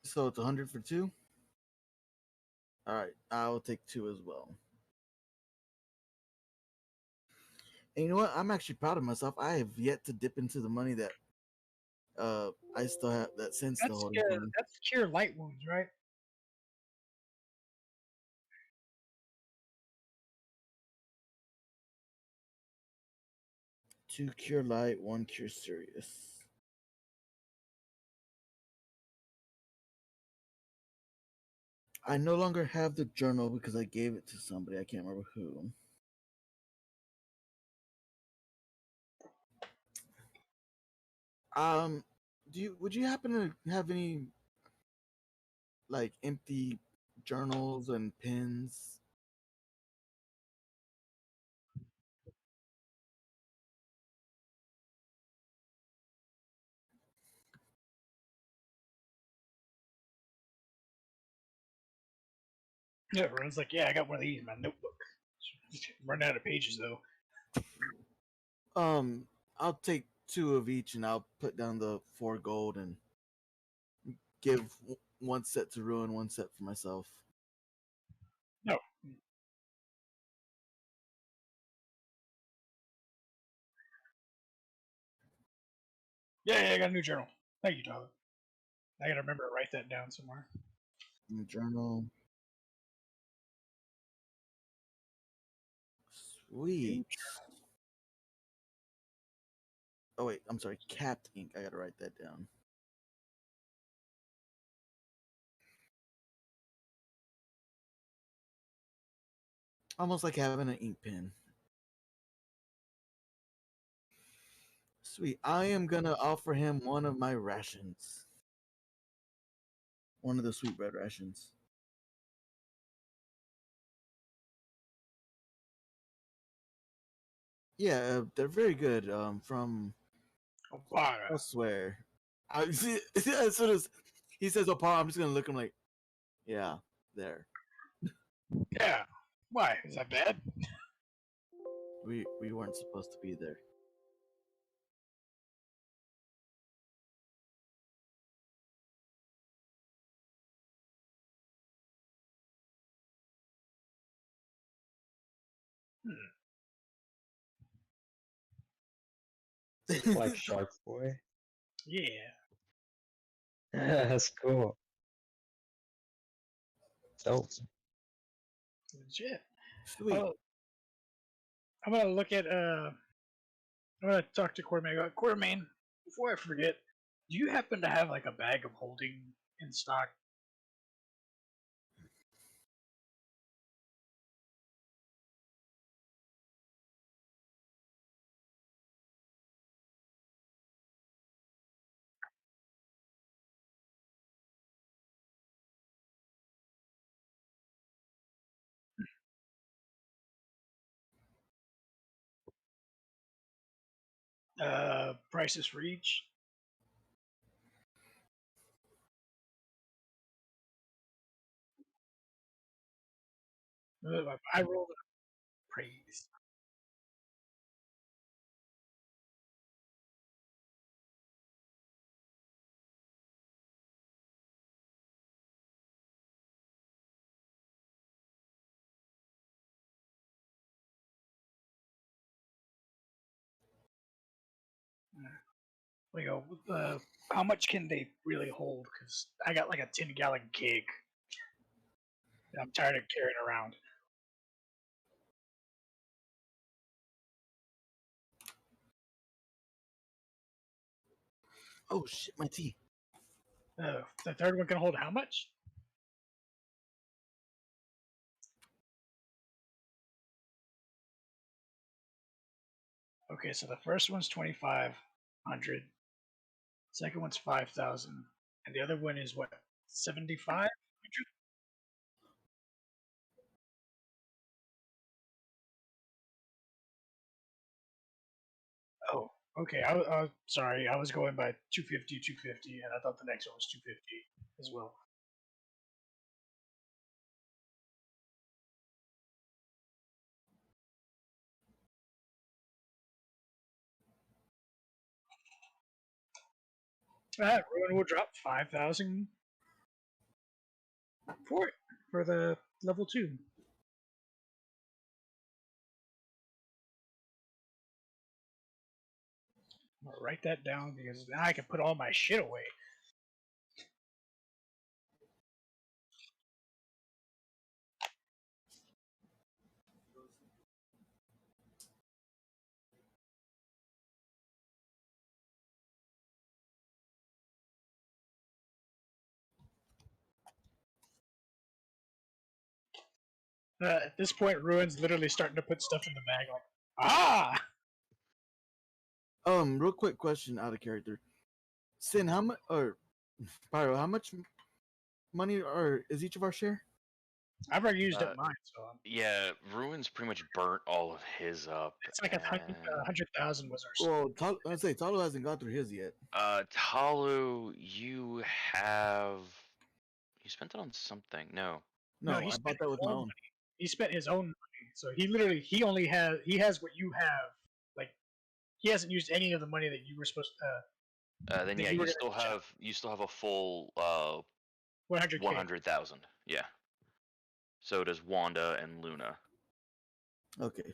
So it's 100 for two. All right, I will take two as well. And you know what? I'm actually proud of myself. I have yet to dip into the money that I still have that Sen's still holding for me. That's cure light wounds, right? Two cure light, one cure serious. I no longer have the journal because I gave it to somebody. I can't remember who. Would you happen to have any like empty journals and pens? Yeah, everyone's like, yeah, I got one of these in my notebook. Run out of pages though. I'll take two of each and I'll put down the 4 gold and give one set to Ruin, one set for myself. No. Yeah, I got a new journal. Thank you, Tyler. I gotta remember to write that down somewhere. Journal. Sweet. Oh wait, I'm sorry, capped ink. I gotta write that down. Almost like having an ink pen. Sweet. I am gonna offer him one of my rations. One of the sweetbread rations. Yeah, they're very good. From Opara. elsewhere. I see, as soon as he says Opara, I'm just gonna look. I'm like, yeah, there. Yeah. Why? Is that bad? We weren't supposed to be there. Hmm. Like Shark Boy. Yeah. That's cool. So, Legit. Sweet. Oh, I'm gonna look at I'm gonna talk to Quartermain. Quartermain, before I forget, do you happen to have like a bag of holding in stock? Prices for each. I rolled a praise. We go. How much can they really hold? Because I got like a 10-gallon keg. I'm tired of carrying around. Oh shit, my tea. The third one can hold how much? Okay, so the first one's 2,500. Second one's 5,000, and the other one is what, 7,500? Oh, okay. Sorry, I was going by 250, 250, and I thought the next one was 250 as well. Ruin will drop 5,000 for it for the level 2. I'm gonna write that down because now I can put all my shit away. At this point, Ruin's literally starting to put stuff in the bag, like, ah! Real quick question out of character. Sin, how much or Pyro, how much money or is each of our share? I've already used up mine, so Yeah, Ruin's pretty much burnt all of his up. it's like 100,000 was our. Well, I'd say Talo hasn't gone through his yet. Talu, you have you spent it on something. No. No, No, he I spent bought that his with my own own. money. He spent his own money, so he only has what you have. Like he hasn't used any of the money that you were supposed to. Then that yeah, you were you gonna still have a full 100K. 100,000. Yeah. So does Wanda and Luna. Okay.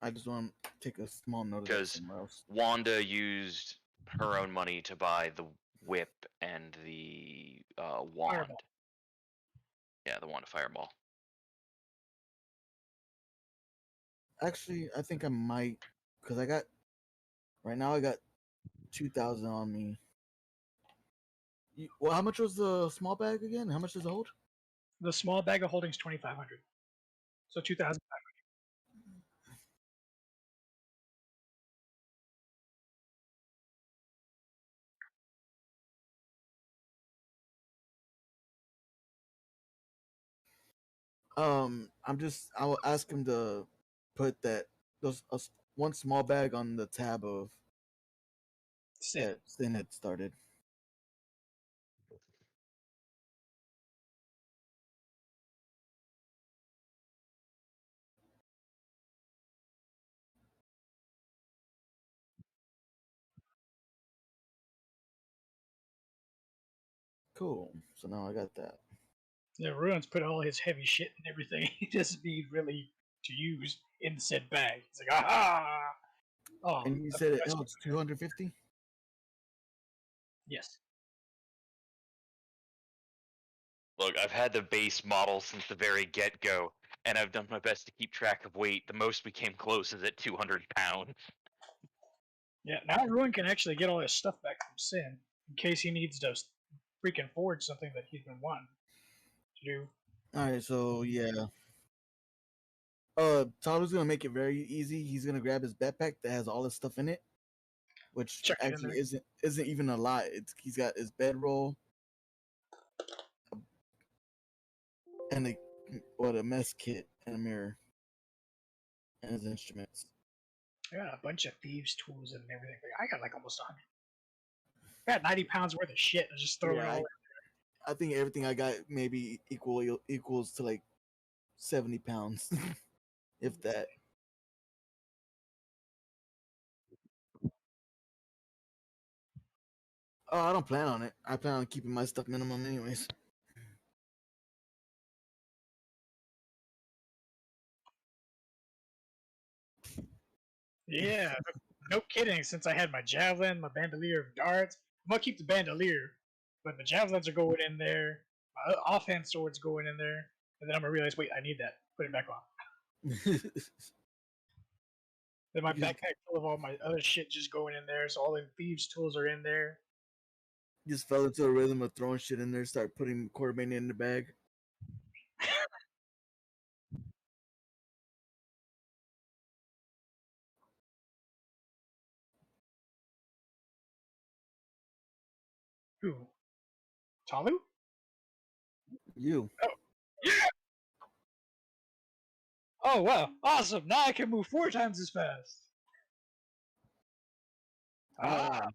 I just want to take a small note of that Because somewhere else. Wanda used her own money to buy the whip and the wand. Fireball. Yeah, the Wanda Fireball. Actually, I think I might, because right now I got 2,000 on me. Well, how much was the small bag again? How much does it hold? The small bag of holdings 2,500. So 2,500. I will ask him to put one small bag on the tab of that Sin had started. Cool. So now I got that. Yeah, Ruin's put all his heavy shit and everything he doesn't need really to use in said bag. He's like, aha! Oh, And you that's said the best. it's 250. Yes. Look, I've had the base model since the very get-go, and I've done my best to keep track of weight. The most we came close is at 200 pounds. Yeah. Now Ruin can actually get all his stuff back from Sin in case he needs to freaking forge something that he's been wanting to do. All right, so yeah. Tyler's gonna make it very easy. He's gonna grab his backpack that has all his stuff in it, which Check it in actually there. isn't even a lot. He's got his bedroll and a mess kit and a mirror and his instruments. I got a bunch of thieves' tools and everything. I got like almost 100. I got 90 pounds worth of shit. I just throw it all in. I think everything I got maybe equals to like 70 pounds, if that. Oh, I don't plan on it. I plan on keeping my stuff minimum, anyways. Yeah, no kidding. Since I had my javelin, my bandolier of darts, I'm gonna keep the bandolier, but the javelins are going in there. My offhand sword's going in there, and then I'm gonna realize, wait, I need that. Put it back on. Then my backpack full of all my other shit just going in there, so all the thieves' tools are in there. Just fell into a rhythm of throwing shit in there, start putting quarterback in the bag. Who? Talu? You. Oh, yeah! Oh wow, awesome! Now I can move 4 times as fast. Ah.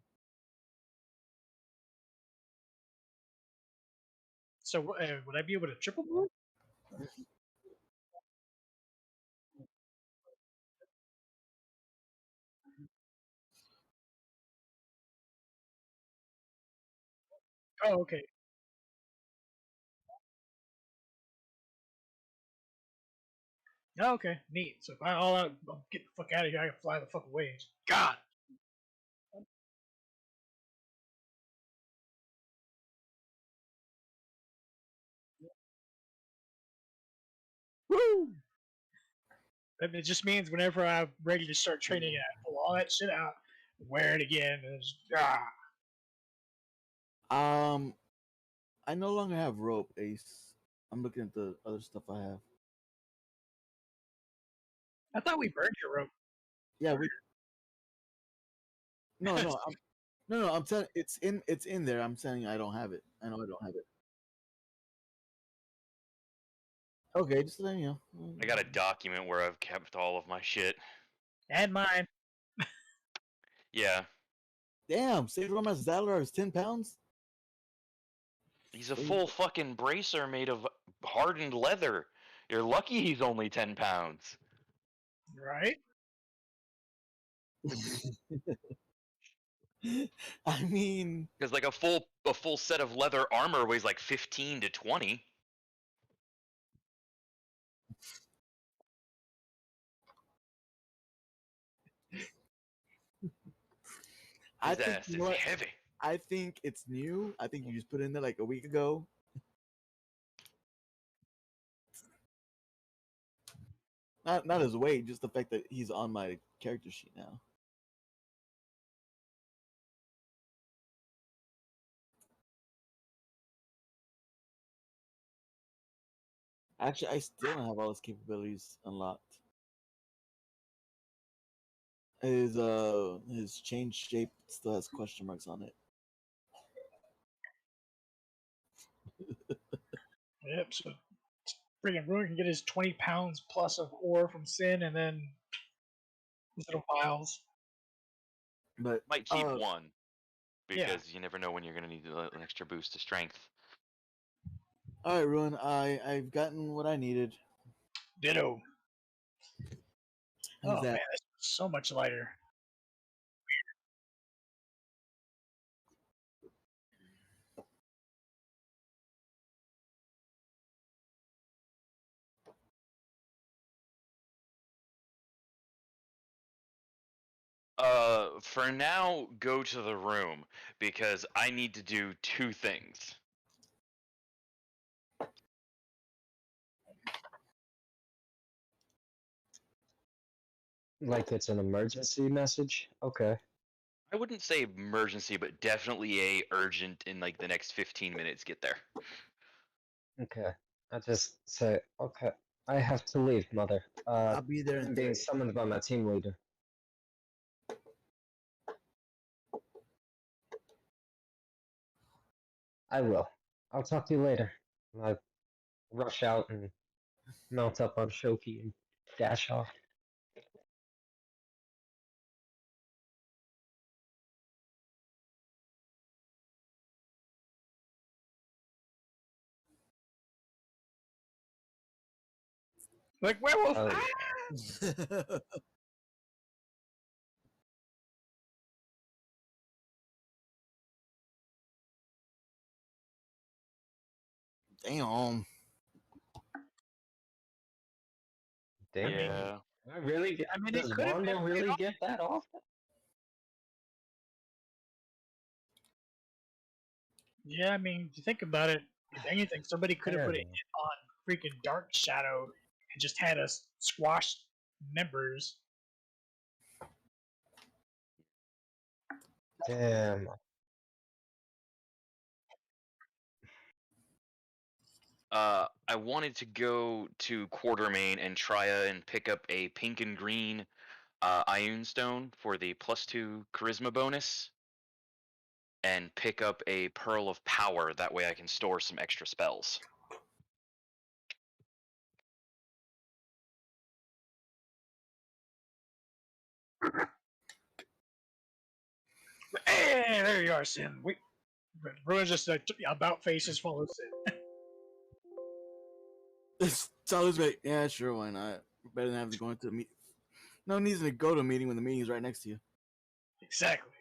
So would I be able to triple move? Oh, okay. Oh, okay, neat. So if I all out, I'll get the fuck out of here. I can fly the fuck away. God. Woo! And it just means whenever I'm ready to start training, I pull all that shit out, wear it again, and Um, I no longer have rope, Ace. I'm looking at the other stuff I have. I thought we burned your rope. Yeah, we. No, no, I'm telling. It's in there. I'm saying I don't have it. I know I don't have it. Okay, just letting you know. I got a document where I've kept all of my shit. And mine. Yeah, Damn, Save Roma's Zadler is 10 pounds. he's a full fucking bracer made of hardened leather. You're lucky he's only 10 pounds. Right? I mean, Because like a full set of leather armor weighs like 15 to 20. I His think ass you know is what? heavy. I think it's new. I think you just put it in there like a week ago. Not his weight, just the fact that he's on my character sheet now. Actually, I still don't have all his capabilities unlocked. His change shape still has question marks on it. Yep. So freaking Ruin can get his 20 pounds plus of ore from Sin, and then his little vials. But Might keep one Yeah. because you never know when you're gonna need an extra boost to strength. all right, Ruin. I've gotten what I needed. Ditto. How's Oh man, that? this is so much lighter. For now, go to the room because I need to do two things. Like it's an emergency message? Okay. I wouldn't say emergency, but definitely a urgent in like the next 15 minutes. Get there. Okay. I just say, okay, I have to leave, Mother. I'll be there in I'm being 3. summoned by my team leader. I will. I'll talk to you later. I rush out and mount up on Shoki and dash off. Like werewolf. Oh, Ah! Damn. damn. Yeah. I really get, I mean, it does could have Wanda been. really get that off? Yeah, I mean, if you think about it, if anything, somebody could have put it Terrible. on freaking Dark Shadow and just had us squash members. Damn. I wanted to go to Quartermain and try and pick up a pink and green Ion Stone for the +2 Charisma bonus, and pick up a Pearl of Power. That way I can store some extra spells. Hey, there you are, Sin. Everyone's just about faces follow Sin. Tyler's like, yeah, sure, why not? Better than having to go into a meet. No need to go to a meeting when the meeting's right next to you. Exactly.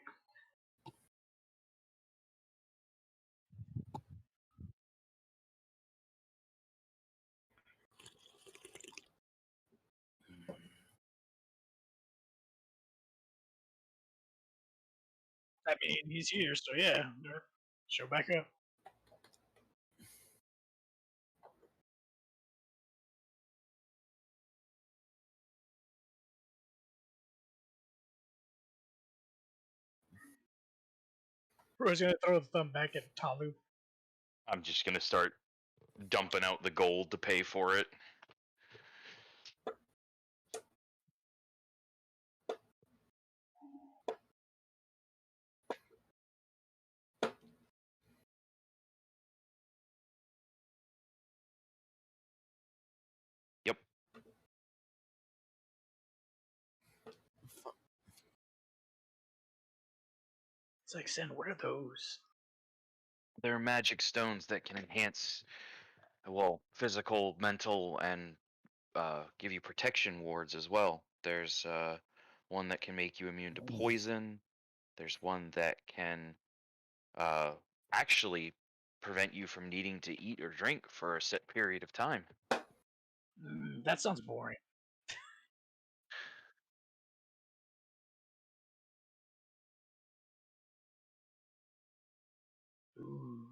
I mean, he's here, so yeah, show back up. Bro's gonna throw the thumb back at Talu. I'm just gonna start dumping out the gold to pay for it. Yep. It's like, Sin, what are those? They're magic stones that can enhance, well, physical, mental, and give you protection wards as well. There's one that can make you immune to poison. There's one that can uh, actually prevent you from needing to eat or drink for a set period of time. That sounds boring. Ooh.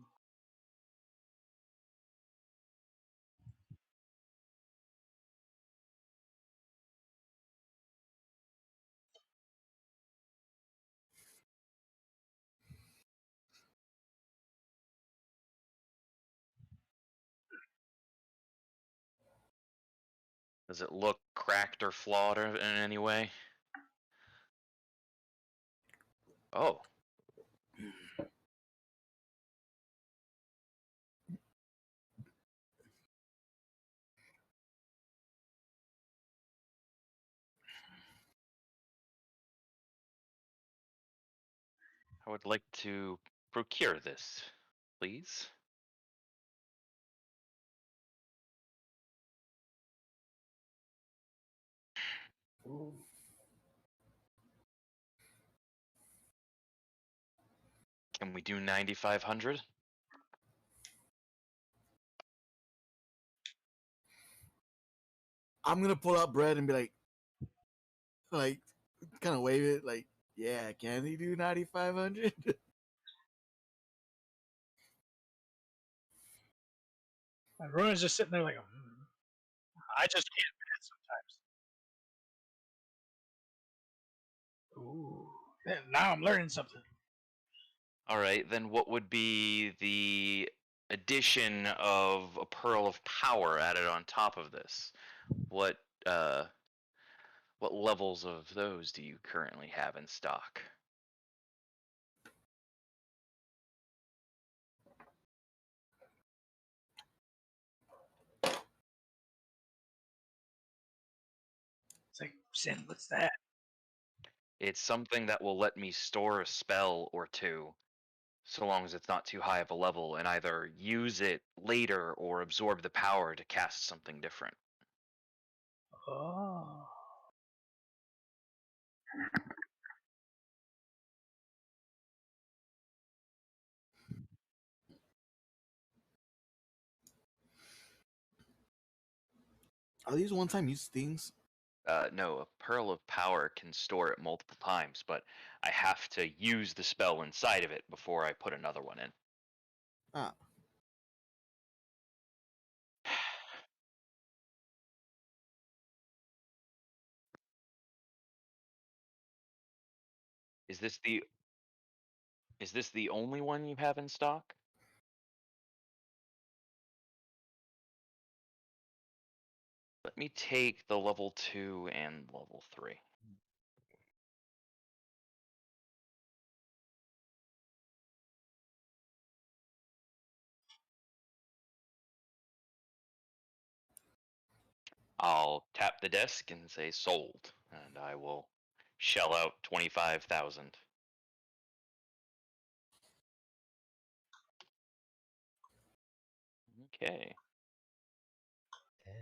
Does it look cracked or flawed in any way? Oh. I would like to procure this, please. Can we do 9,500? I'm gonna pull out bread and be like, kind of wave it, like, Yeah, can he do 9,500? And Ronan's just sitting there like, I just can't sometimes. Ooh. Now I'm learning something. All right, then what would be the addition of a pearl of power added on top of this? What uh what levels of those do you currently have in stock? It's like, Sin, what's that? It's something that will let me store a spell or two, so long as it's not too high of a level, and either use it later or absorb the power to cast something different. Oh. Are these one-time use things? No, a pearl of power can store it multiple times, but I have to use the spell inside of it before I put another one in. Ah, Is this the is this the only one you have in stock? Let me take the level 2 and level 3. I'll tap the desk and say sold, and I will shell out 25,000. Okay. Damn.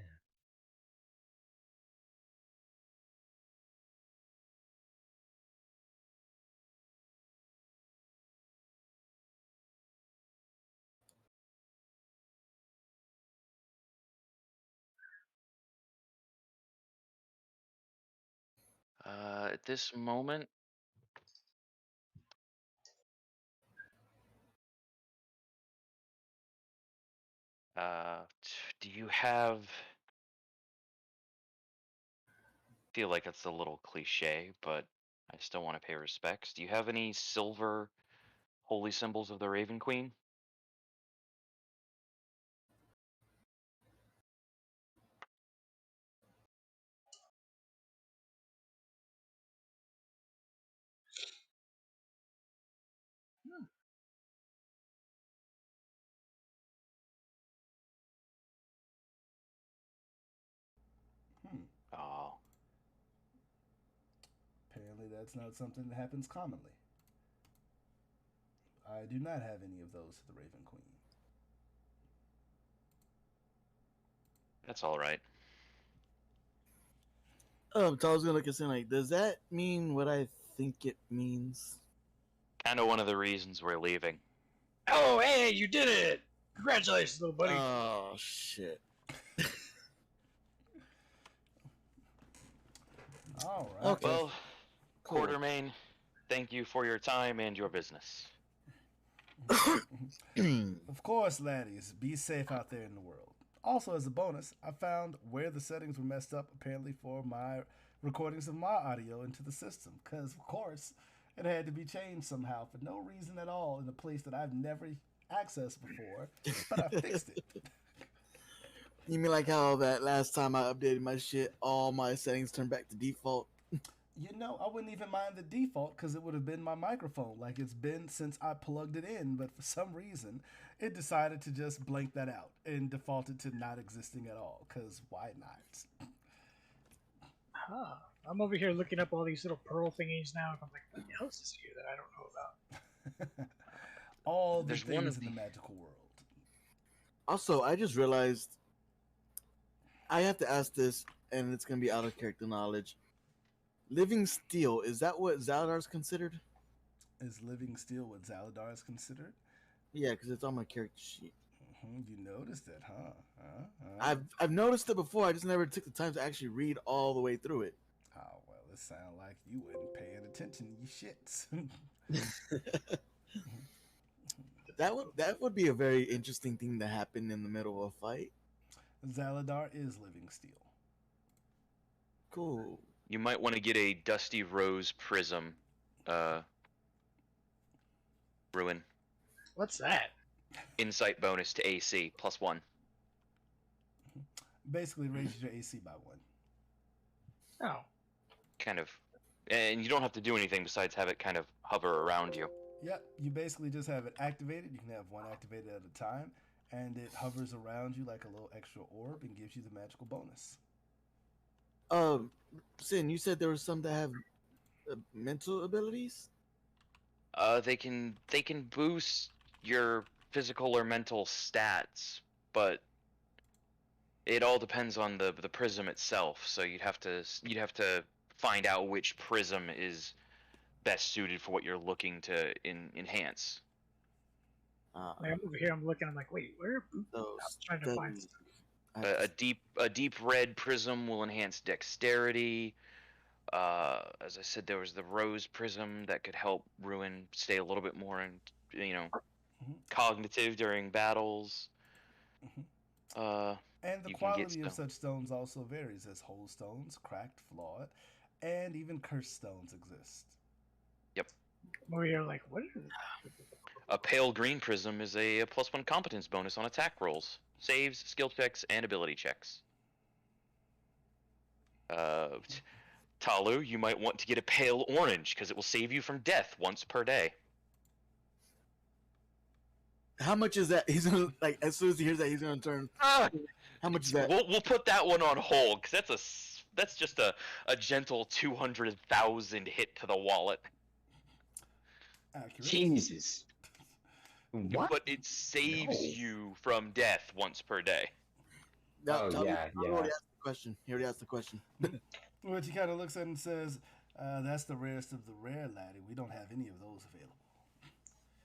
At this moment, do you have? Feel like it's a little cliche, but I still want to pay respects. Do you have any silver holy symbols of the Raven Queen? Hmm. Oh, Apparently, that's not something that happens commonly. I do not have any of those to the Raven Queen. that's all right. so I was gonna look at something like, does that mean what I think it means? Kind of one of the reasons we're leaving. Oh, hey, you did it! Congratulations, little buddy. Oh shit! All right. Okay, Well, cool. Quartermain, thank you for your time and your business. Of course, laddies, be safe out there in the world. Also, as a bonus, I found where the settings were messed up apparently for my recordings of my audio into the system. Because, of course, it had to be changed somehow for no reason at all in a place that I've never accessed before. But I fixed it. You mean like how that last time I updated my shit, all my settings turned back to default? You know, I wouldn't even mind the default because it would have been my microphone like it's been since I plugged it in. But for some reason, it decided to just blank that out and defaulted to not existing at all. Because why not? Huh. I'm over here looking up all these little pearl thingies now, and I'm like, what else is here that I don't know about? All the There's one things of in the the magical world. Also, I just realized I have to ask this, and it's gonna be out of character knowledge. Living steel, is that what Zaladar's considered? Is living steel what Zaladar is considered? Yeah, because it's on my character sheet. You noticed it, huh? I've noticed it before. I just never took the time to actually read all the way through it. Oh, well, it sounds like you weren't paying attention, you shits. that would be a very interesting thing to happen in the middle of a fight. Zaladar is living steel. Cool. You might want to get a Dusty Rose Prism, Ruin. What's that? Insight bonus to AC, +1. Basically raises your AC by 1. Oh, Kind of. And you don't have to do anything besides have it kind of hover around you. Yep, you basically just have it activated. You can have one activated at a time, and it hovers around you like a little extra orb and gives you the magical bonus. Sin, you said there was some that have mental abilities. They can boost your physical or mental stats, but it all depends on the prism itself. So you'd have to find out which prism is best suited for what you're looking to enhance. like, I'm over here. I'm looking. I'm like, wait, where are boots? Those I'm trying to find studies. stuff. A deep red prism will enhance dexterity. As I said, there was the rose prism that could help Ruin stay a little bit more cognitive during battles. And the You can get quality of stone. such stones also varies, as whole stones, cracked, flawed, and even cursed stones exist. Yep. I'm over here. Like, what? A pale green prism is a +1 competence bonus on attack rolls, saves, skill checks, and ability checks. Talu, you might want to get a pale orange because it will save you from death once per day. How much is that? He's gonna like as soon as he hears that, he's gonna turn. Ah, How much is that? We'll put that one on hold because that's just a gentle 200,000 hit to the wallet. Accurate. Jesus. What? But it saves No. you from death once per day. No, Oh, Tommy yeah, already yeah. asked the question. He already asked the question. Which he kind of looks at and says, that's the rarest of the rare, laddie. We don't have any of those available.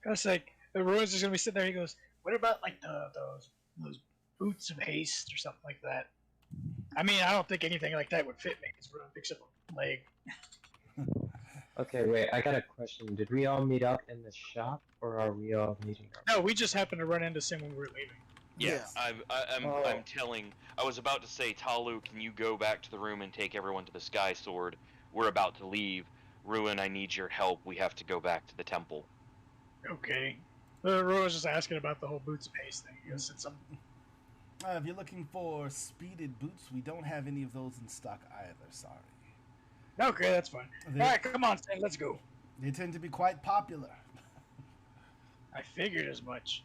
I was like, the Rose is gonna be sitting there. He goes, what about like those boots of haste or something like that? I mean, I don't think anything like that would fit me. Because Ruin picks up a leg. Okay, wait, I got a question. Did we all meet up in the shop, or are we all meeting up? No, we just happened to run into Sim when we were leaving. Yes, I'm Oh. telling. I was about to say, Talu, can you go back to the room and take everyone to the Sky Sword? We're about to leave. Ruin, I need your help. We have to go back to the temple. Okay. The Rose was just asking about the whole boots of haste thing. He goes, it's some. If you're looking for speeded boots, we don't have any of those in stock either, sorry. Okay, that's fine. They- All right, come on, Sam, let's go. They tend to be quite popular. I figured as much.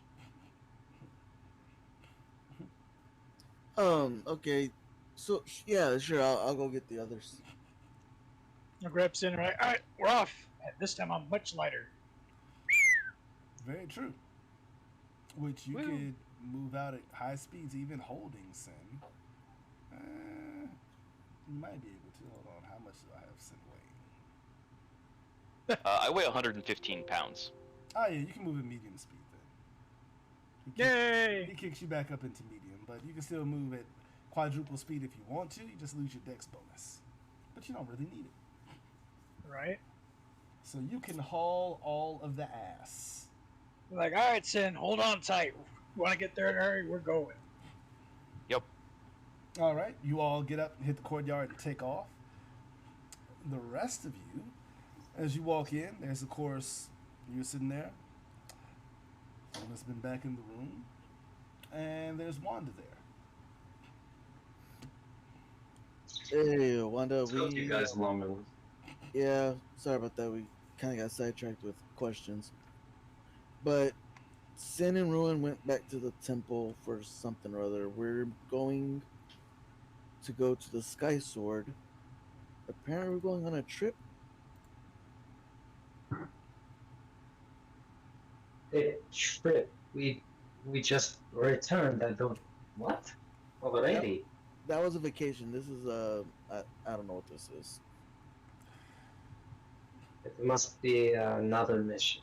Okay. So yeah, sure. I'll go get the others. I'll grab Sin. All right, we're off. This time I'm much lighter. Very true. Which you Woo. could move out at high speeds, even holding Sin. You might be able to. Hold on. How much do I have Sin weighing? I weigh 115 pounds. Oh, yeah, you can move at medium speed then. Yay! He kicks you back up into medium, but you can still move at quadruple speed if you want to. You just lose your dex bonus. But you don't really need it. Right? So you can haul all of the ass. Like, all right, Sin, hold on tight. Want to get there in a hurry? We're going. Yep. All right, you all get up and hit the courtyard and take off. The rest of you, as you walk in, there's of course you're sitting there. Someone's been back in the room, and there's Wanda there. Hey, Wanda. Took you guys longer. Yeah, sorry about that. We kind of got sidetracked with questions. But Sin and Ruin went back to the temple for something or other. We're going to go to the Sky Sword. Apparently, we're going on a trip. Hey, trip. We just returned. I don't. What? Already? That was a vacation. This is I don't know what this is. It must be another mission.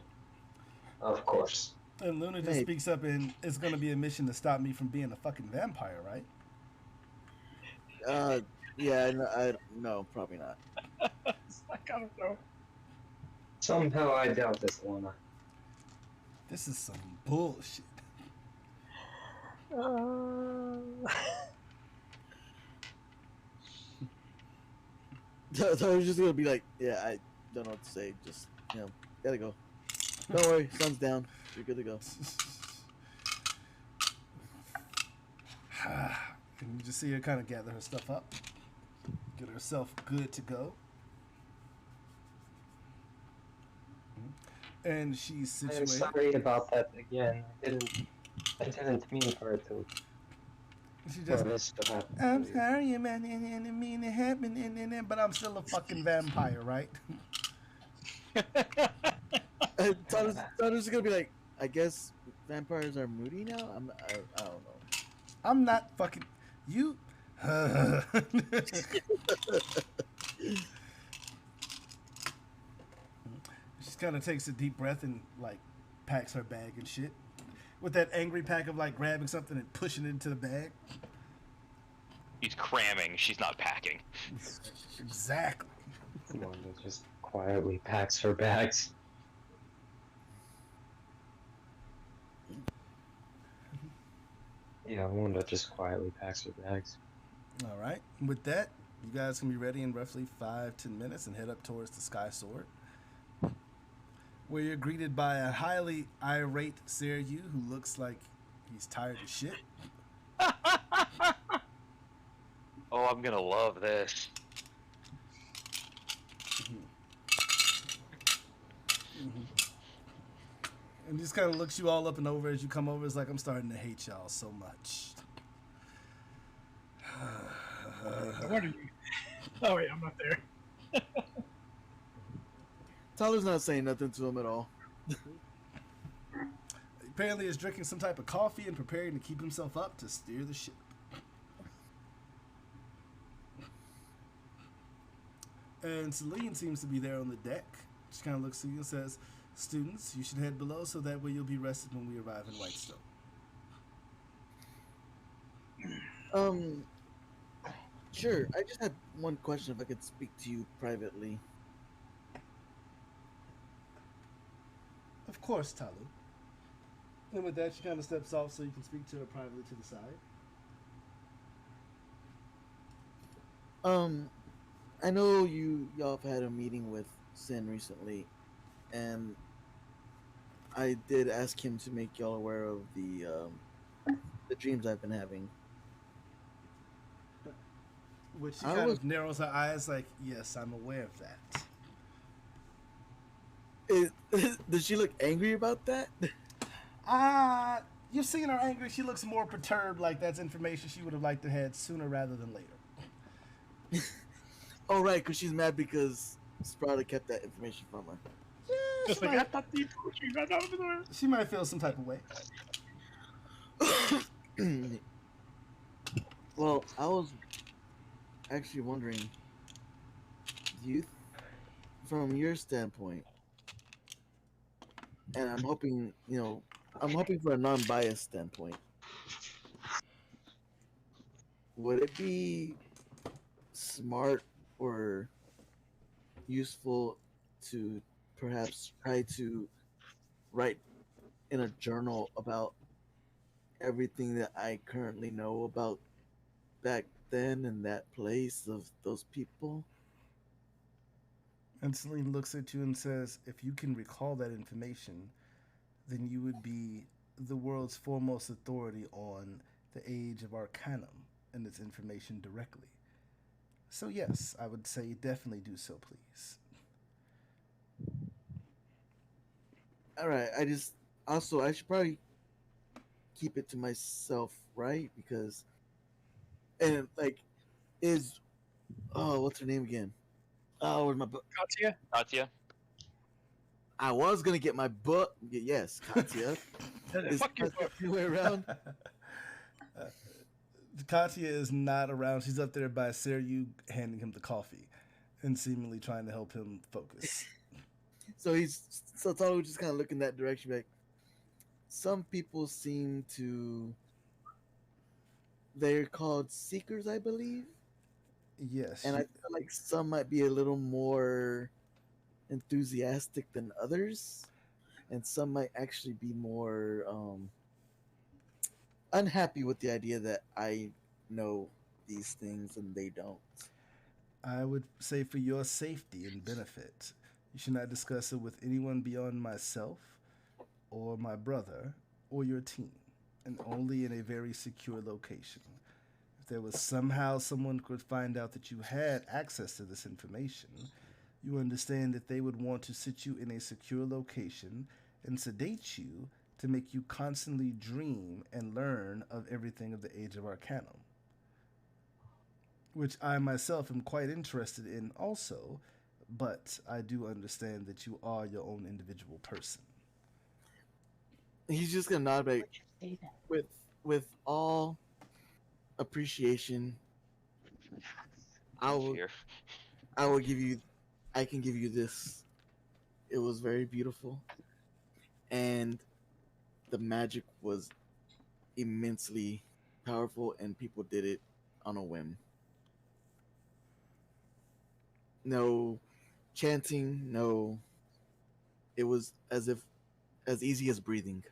Of course. And Luna just Hey. speaks up, and it's going to be a mission to stop me from being a fucking vampire, right? Yeah, no, probably not. It's like, I don't know. Somehow I doubt this, Lana. This is some bullshit. So I was just gonna be like, yeah, I don't know what to say. Just gotta go. Don't worry, sun's down. You're good to go. And you just see her kind of gather her stuff up, get herself good to go. And she's I'm situated. sorry about that again. I didn't mean for it to. She For just, this to happen. I'm to you. sorry, man, I didn't mean it happened, but I'm still a fucking vampire, right? Tyler's just gonna be like, I guess vampires are moody now. I don't know. I'm not fucking you. She kind of takes a deep breath and like packs her bag and shit with that angry pack of like grabbing something and pushing it into the bag. He's cramming. She's not packing. Exactly. Wanda just quietly packs her bags. Yeah, Wanda just quietly packs her bags. All right. With that, you guys can be ready in roughly 5-10 minutes and head up towards the Sky Sword, where you're greeted by a highly irate Seryu who looks like he's tired of shit. Oh, I'm gonna love this. And just kind of looks you all up and over as you come over. It's like, I'm starting to hate y'all so much. What are you? Oh wait, I'm not there. Tyler's not saying nothing to him at all. Apparently, he's drinking some type of coffee and preparing to keep himself up to steer the ship. And Celine seems to be there on the deck. She kind of looks at you and says, "Students, you should head below so that way you'll be rested when we arrive in Whitestone." Sure. I just had one question. If I could speak to you privately. Of course, Talu. And with that, she kind of steps off so you can speak to her privately to the side. I know y'all have had a meeting with Sin recently, and I did ask him to make y'all aware of the dreams I've been having. Which she I kind was- of narrows her eyes like, yes, I'm aware of that. Does she look angry about that? You've seen her angry. She looks more perturbed, like that's information she would have liked to have had sooner rather than later. Oh, right, because she's mad because Sprouter kept that information from her. Yeah, Just she, like, I might, thought you told you got out of there. she might feel some type of way. Well, I was actually wondering, do you, from your standpoint, and I'm hoping, I'm hoping for a non-biased standpoint, would it be smart or useful to perhaps try to write in a journal about everything that I currently know about back then and that place of those people? And Celine looks at you and says, if you can recall that information, then you would be the world's foremost authority on the age of Arcanum and its information directly. So yes, I would say definitely do so, please. All right, I should probably keep it to myself, right? Because and like is what's her name again? Oh, where's my book? Katya? Katya? I was gonna get my book. Yes, Katya. Is Fuck your Katya book. anywhere around? Katya is not around. She's up there by Seryu handing him the coffee and seemingly trying to help him focus. So Talo just kind of look in that direction, like some people seem to. They're called seekers, I believe. Yes, and I feel like some might be a little more enthusiastic than others, and some might actually be more unhappy with the idea that I know these things and they don't. I would say for your safety and benefit, you should not discuss it with anyone beyond myself or my brother or your team, and only in a very secure location. If there was somehow someone could find out that you had access to this information, you understand that they would want to sit you in a secure location and sedate you to make you constantly dream and learn of everything of the Age of Arcanum, which I myself am quite interested in also, but I do understand that you are your own individual person. He's just gonna nod like with with all appreciation. I will Fear. I will give you I can give you this. It was very beautiful, and the magic was immensely powerful, and people did it on a whim. No chanting, no. It was as easy as breathing.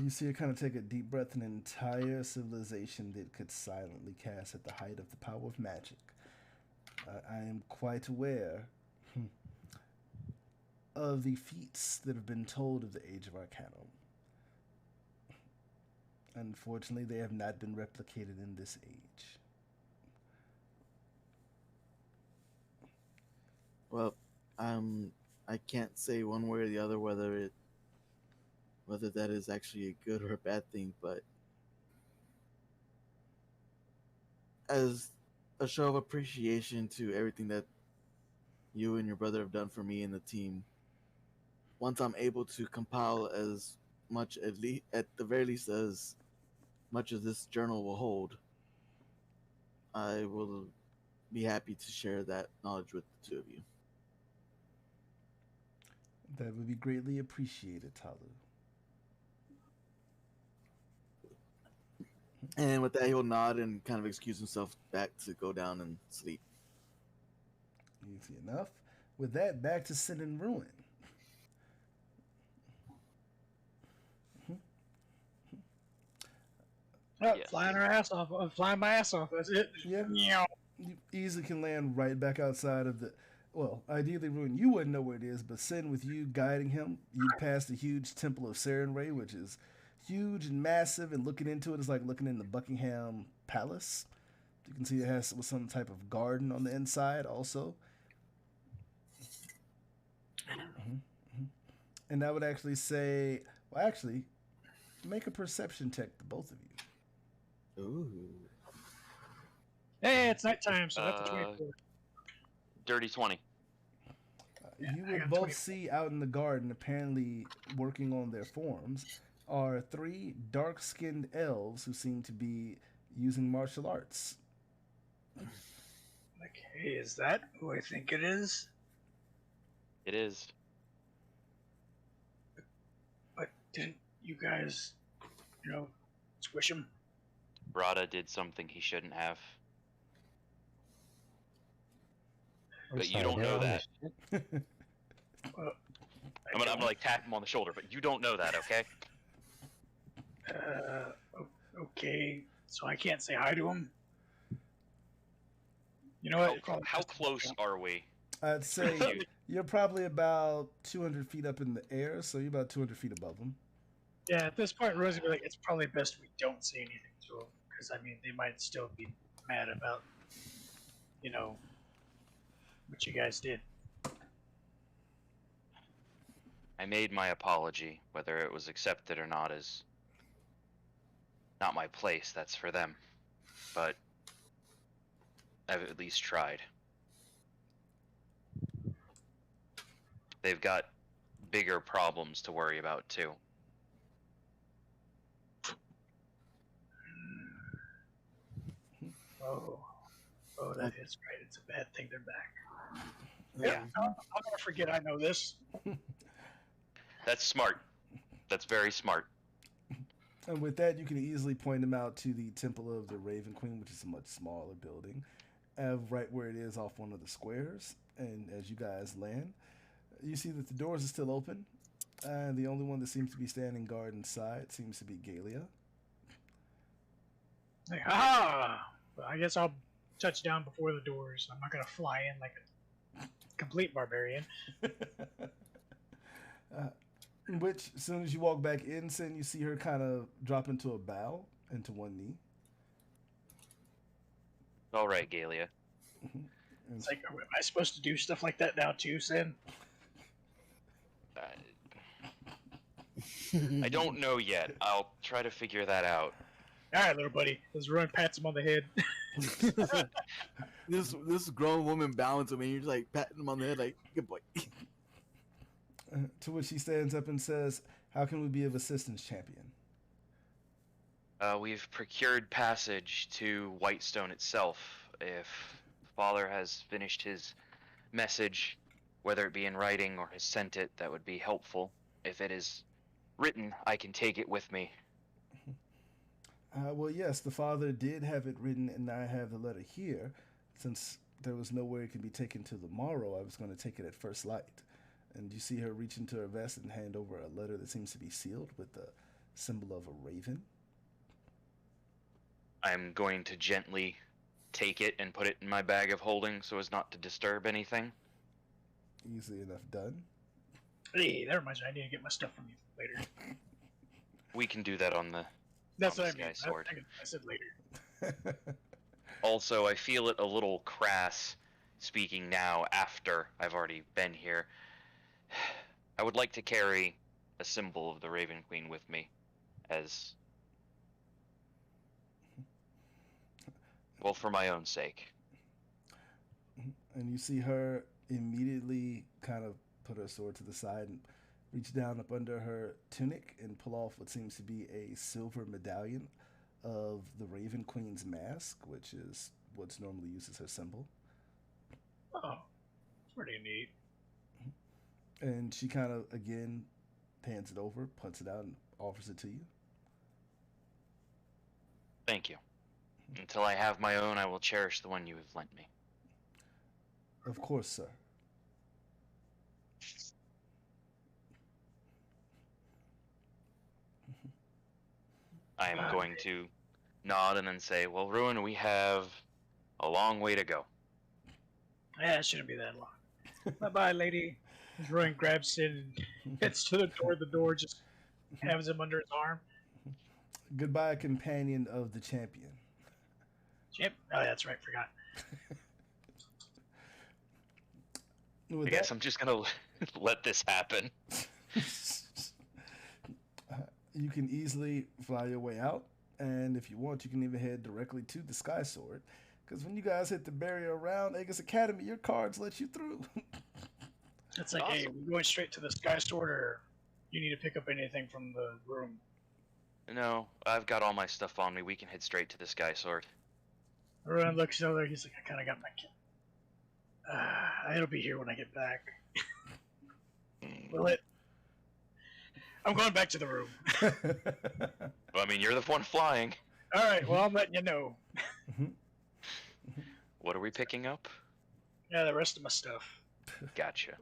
You see her kind of take a deep breath. An entire civilization that could silently cast at the height of the power of magic. I am quite aware of the feats that have been told of the Age of Arcanum. Unfortunately, they have not been replicated in this age. Well, I can't say one way or the other whether that is actually a good or a bad thing, but as a show of appreciation to everything that you and your brother have done for me and the team, once I'm able to compile as much at the very least as much as this journal will hold, I will be happy to share that knowledge with the two of you. That would be greatly appreciated, Talu. And with that, he'll nod and kind of excuse himself back to go down and sleep. Easy enough. With that, back to Sin and Ruin. Yes. Flying our ass off. Flying my ass off. That's it. Yeah. Meow. You easily can land right back outside of the. Well, ideally, Ruin, you wouldn't know where it is, but Sin, with you guiding him, you pass the huge Temple of Sarenrae, which is huge and massive, and looking into it is like looking in the Buckingham Palace. You can see it has some type of garden on the inside, also. And I would actually say, well, actually, make a perception check, the both of you. Ooh. Hey, it's nighttime, so that's a 24. Dirty 20. You I would got both 24. see out in the garden, apparently working on their forms, are three dark skinned elves who seem to be using martial arts. Like, hey, is that who I think it is? It is. But didn't you guys, squish him? Rada did something he shouldn't have. But you don't know that. Well, I'm gonna like tap him on the shoulder, but you don't know that, okay? Okay, so I can't say hi to him. You know what? How close are we? I'd say you're probably about 200 feet up in the air, so you're about 200 feet above them. Yeah, at this point, Rosie would be like, it's probably best we don't say anything to them, because, I mean, they might still be mad about, what you guys did. I made my apology. Whether it was accepted or not is not my place. That's for them. But I've at least tried. They've got bigger problems to worry about, too. Oh, that is right. It's a bad thing they're back. Yeah. I'm gonna forget I know this. That's smart. That's very smart. And with that, you can easily point them out to the Temple of the Raven Queen, which is a much smaller building, right where it is off one of the squares. And as you guys land, you see that the doors are still open, and the only one that seems to be standing guard inside seems to be Galia. Like, ah! Well, I guess I'll touch down before the doors. I'm not gonna fly in like a complete barbarian. Which, as soon as you walk back in, Sin, you see her kind of drop into a bow, into one knee. All right, Galia. It's like, am I supposed to do stuff like that now too, Sin? I don't know yet. I'll try to figure that out. All right, little buddy. Let's run, pats him on the head. This grown woman bowing to me, and you're just like patting him on the head, like, good boy. To which he stands up and says, "How can we be of assistance, champion?" We've procured passage to Whitestone itself. If Father has finished his message, whether it be in writing or has sent it, that would be helpful. If it is written, I can take it with me. Well, yes, the father did have it written, and I have the letter here. Since there was nowhere it can be taken to the morrow, I was going to take it at first light. And you see her reach into her vest and hand over a letter that seems to be sealed with the symbol of a raven. I'm going to gently take it and put it in my bag of holding so as not to disturb anything. Easily enough done. Hey, that reminds me. I need to get my stuff from you later. We can do that on the That's on what the I mean. Sky Sword. I said later. Also, I feel it a little crass speaking now after I've already been here. I would like to carry a symbol of the Raven Queen with me as well for my own sake. And you see her immediately kind of put her sword to the side and reach down up under her tunic and pull off what seems to be a silver medallion of the Raven Queen's mask, which is what's normally used as her symbol. Oh, pretty neat. And she kind of, again, hands it over, puts it out, and offers it to you. Thank you. Until I have my own, I will cherish the one you have lent me. Of course, sir. I am going to nod and then say, well, Ruin, we have a long way to go. Yeah, it shouldn't be that long. Bye-bye, lady. Ruin grabs Sid and heads to the door. The door just has him under his arm. Goodbye, companion of the champion. Champ? Oh, that's right. Forgot. With I guess I'm just going to let this happen. You can easily fly your way out, and if you want, you can even head directly to the Sky Sword, because when you guys hit the barrier around Aegis Academy, your cards let you through. It's like, hey, we're going straight to the Sky Sword, or you need to pick up anything from the room? No, I've got all my stuff on me. We can head straight to the Sky Sword. Ruin looks over there. He's like, I kind of got my kid. It'll be here when I get back. Will it? I'm going back to the room. I mean, you're the one flying. All right, well, I'm letting you know. What are we picking up? Yeah, the rest of my stuff. Gotcha.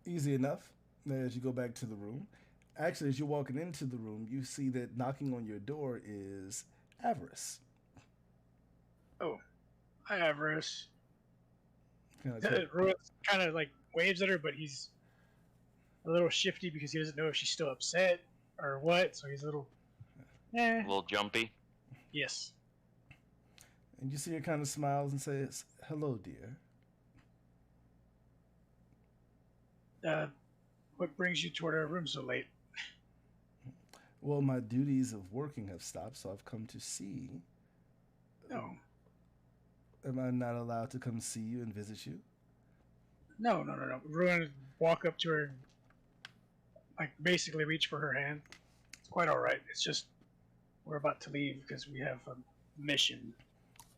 Easy enough. As you go back to the room. Actually, as you're walking into the room, you see that knocking on your door is Avarice. Oh, hi, Avarice. Kinda Ruin kind of like waves at her, but he's a little shifty because he doesn't know if she's still upset or what, so he's a little... A little jumpy. Yes. And you see her kind of smiles and says, "Hello, dear." What brings you toward our room so late? Well, my duties of working have stopped, so I've come to see. No. Am I not allowed to come see you and visit you? No. Ruin walk up to her and like basically reach for her hand. It's quite alright. It's just we're about to leave because we have a mission.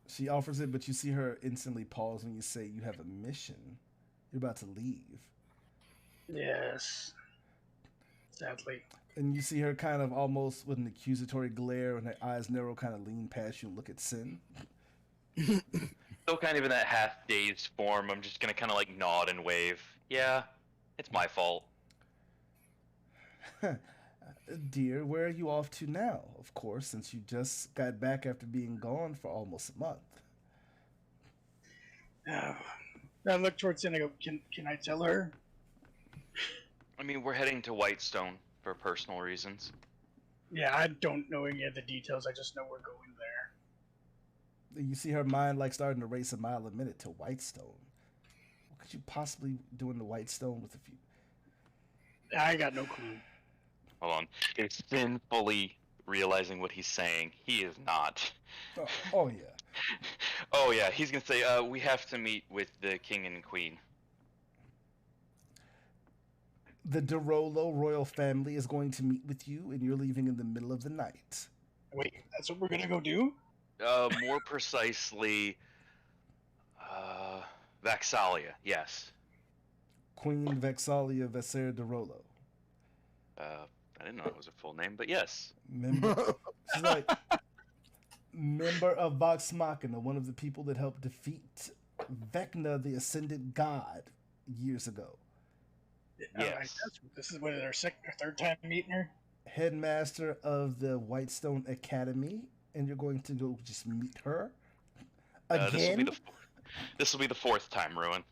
She offers it, but you see her instantly pause when you say you have a mission. You're about to leave. Yes. Sadly. And you see her kind of almost with an accusatory glare and her eyes narrow, kind of lean past you and look at Sin. Still kind of in that half dazed form. I'm just gonna kind of like nod and wave. Yeah, it's my fault. Dear, where are you off to now? Of course, since you just got back after being gone for almost a month. I look towards Sin and I go, can I tell her? I mean, we're heading to Whitestone for personal reasons. Yeah, I don't know any of the details. I just know we're going there. You see her mind like starting to race a mile a minute to Whitestone. What could you possibly do in the Whitestone with a few? I got no clue. Hold on. Is Finn fully realizing what he's saying? He is not. Oh yeah. Oh yeah, he's gonna say, we have to meet with the king and queen. The DeRollo royal family is going to meet with you, and you're leaving in the middle of the night. Wait, that's what we're gonna go do? More precisely, Vaxalia, yes. Queen Vexalia Vesser DeRollo. I didn't know it was a full name, but yes. She's like, member of Vox Machina, one of the people that helped defeat Vecna, the Ascended God, years ago. Yes. This is what, our third time meeting her? Headmaster of the Whitestone Academy, and you're going to go just meet her again? This will be the fourth time, Ruin.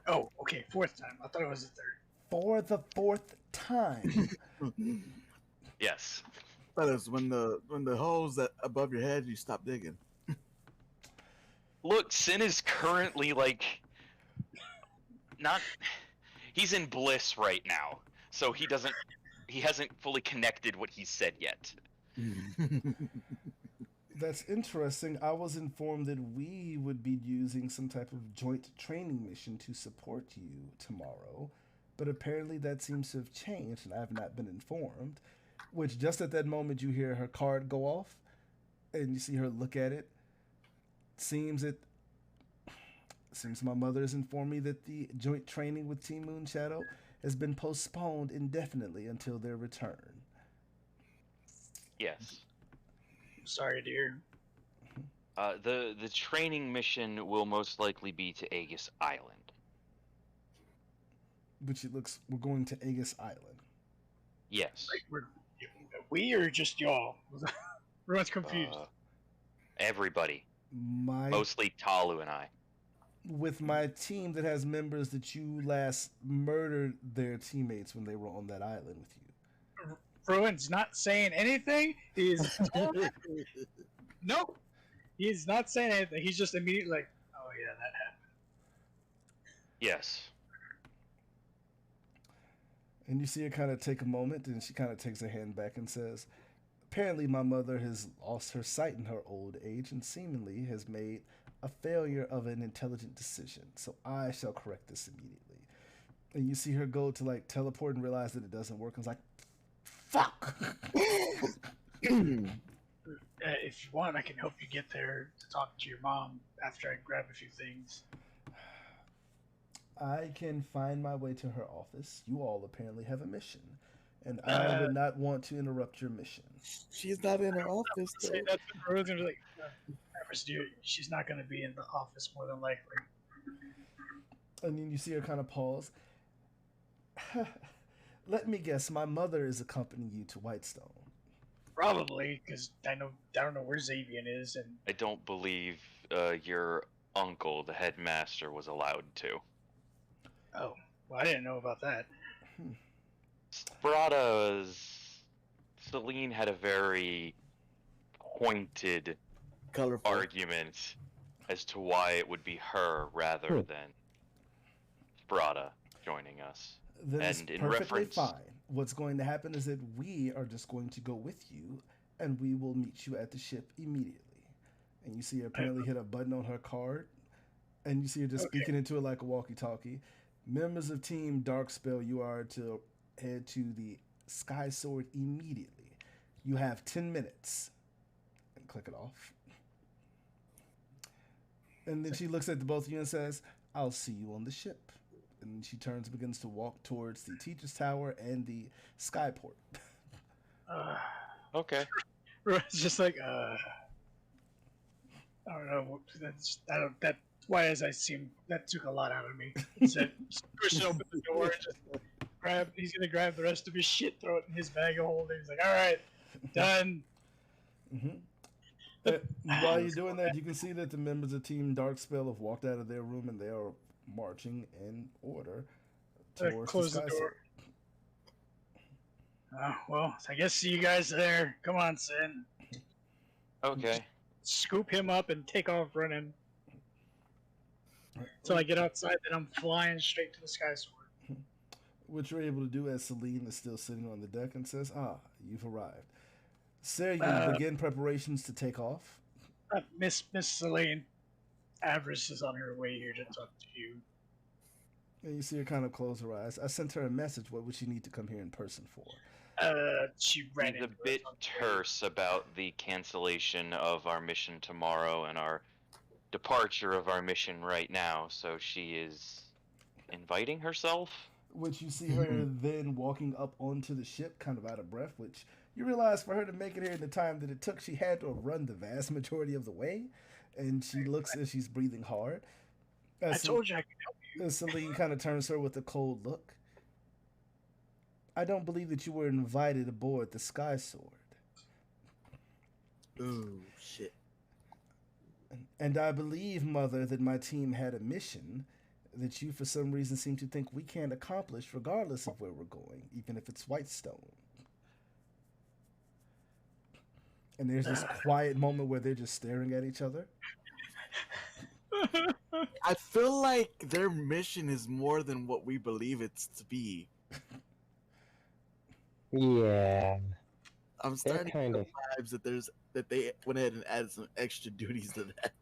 Oh, okay, fourth time. I thought it was the third. For the fourth time. Yes. That is when the holes that above your head, you stop digging. Look, Sin is currently like not. He's in bliss right now, so he hasn't fully connected what he said yet. That's interesting. I was informed that we would be using some type of joint training mission to support you tomorrow, but apparently that seems to have changed, and I have not been informed. Which just at that moment you hear her card go off, and you see her look at it. Seems my mother has informed me that the joint training with Team Moonshadow has been postponed indefinitely until their return. Yes. Sorry, dear. The training mission will most likely be to Aegis Island. Which it looks we're going to Aegis Island. Yes. Like we or just y'all? Everyone's confused. Everybody. Mostly Talu and I. With my team that has members that you last murdered their teammates when they were on that island with you. Rowan's not saying anything. Nope. He's not saying anything. He's just immediately like, oh yeah, that happened. Yes. And you see her kind of take a moment, and she kind of takes her hand back and says, apparently my mother has lost her sight in her old age and seemingly has made a failure of an intelligent decision. So I shall correct this immediately. And you see her go to like teleport and realize that it doesn't work. And it's like, fuck. If you want, I can help you get there to talk to your mom after I grab a few things. I can find my way to her office. You all apparently have a mission. And I would not want to interrupt your mission. She's not in her office, though. Say that's what Rose was like. She's not going to be in the office more than likely. And then you see her kind of pause. Let me guess, my mother is accompanying you to Whitestone. Probably, because I don't know where Xavier is, and I don't believe your uncle, the headmaster, was allowed to. Oh, well, I didn't know about that. Celine had a very pointed, colorful argument as to why it would be her rather than Sprada joining us. Then and it's in perfectly reference, fine. What's going to happen is that we are just going to go with you, and we will meet you at the ship immediately. And you see her apparently hit a button on her card, and you see her just speaking into it like a walkie-talkie. Members of Team Darkspell, you are to head to the Sky Sword immediately. You have 10 minutes. And click it off. And then she looks at the both of you and says, I'll see you on the ship. and she turns and begins to walk towards the teacher's tower and the skyport. Okay. It's just like, I don't know. That why as I seem that took a lot out of me. He said, push open the door, just grab. He's gonna grab the rest of his shit, throw it in his bag of holding. He's like, all right, done. While you're doing that, you can see that the members of Team Darkspell have walked out of their room and they are marching in order towards Close the door. Well, I guess see you guys there. Come on, Sin. Okay. Scoop him up and take off running. Until I get outside, then I'm flying straight to the Sky Sword. What you're able to do as Celine is still sitting on the deck and says, you've arrived. Sarah, you begin preparations to take off. Miss Celine, Avarice is on her way here to talk to you. And you see her kind of close her eyes. I sent her a message. What would she need to come here in person for? She ran She's a bit terse about the cancellation of our mission tomorrow and our departure of our mission right now, so she is inviting herself. Which you see her then walking up onto the ship, kind of out of breath, which you realize for her to make it here in the time that it took, she had to have run the vast majority of the way, and she looks as she's breathing hard. I told you I could help you. Celine kind of turns to her with a cold look. I don't believe that you were invited aboard the Sky Sword. Ooh, shit. And I believe, Mother, that my team had a mission that you, for some reason, seem to think we can't accomplish regardless of where we're going, even if it's Whitestone. And there's this quiet moment where they're just staring at each other. I feel like their mission is more than what we believe it's to be. Yeah. I'm starting to get vibes that they went ahead and added some extra duties to that.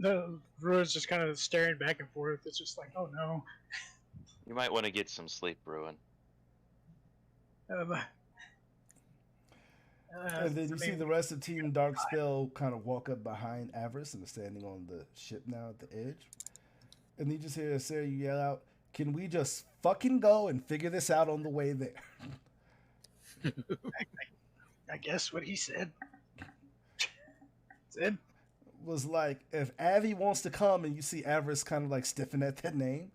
The Ruin's just kind of staring back and forth. It's just like, oh no. You might want to get some sleep, Ruin. And then you see the rest of Team Darkspell kind of walk up behind Avarice and are standing on the ship now at the edge. And you just hear Sarah yell out, "Can we just fucking go and figure this out on the way there?" I guess what he said. Said was like, if Avi wants to come, and you see Avarice kind of like stiffen at that name.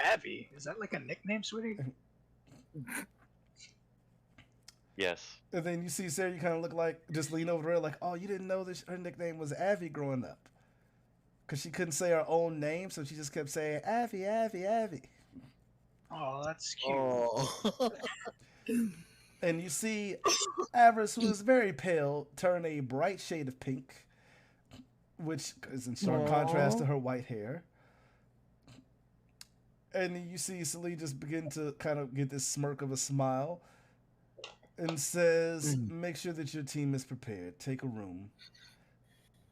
Avi? Is that like a nickname, sweetie? Yes. And then you see Sarah, you kind of look like, just lean over to her like, oh, you didn't know this, her nickname was Avi growing up. Because she couldn't say her own name, so she just kept saying, Avi, Avi, Avi. Oh, that's cute. Oh. And you see Avarice, who is very pale, turn a bright shade of pink, which is in stark contrast to her white hair. And you see Celine just begin to kind of get this smirk of a smile and says, make sure that your team is prepared. Take a room.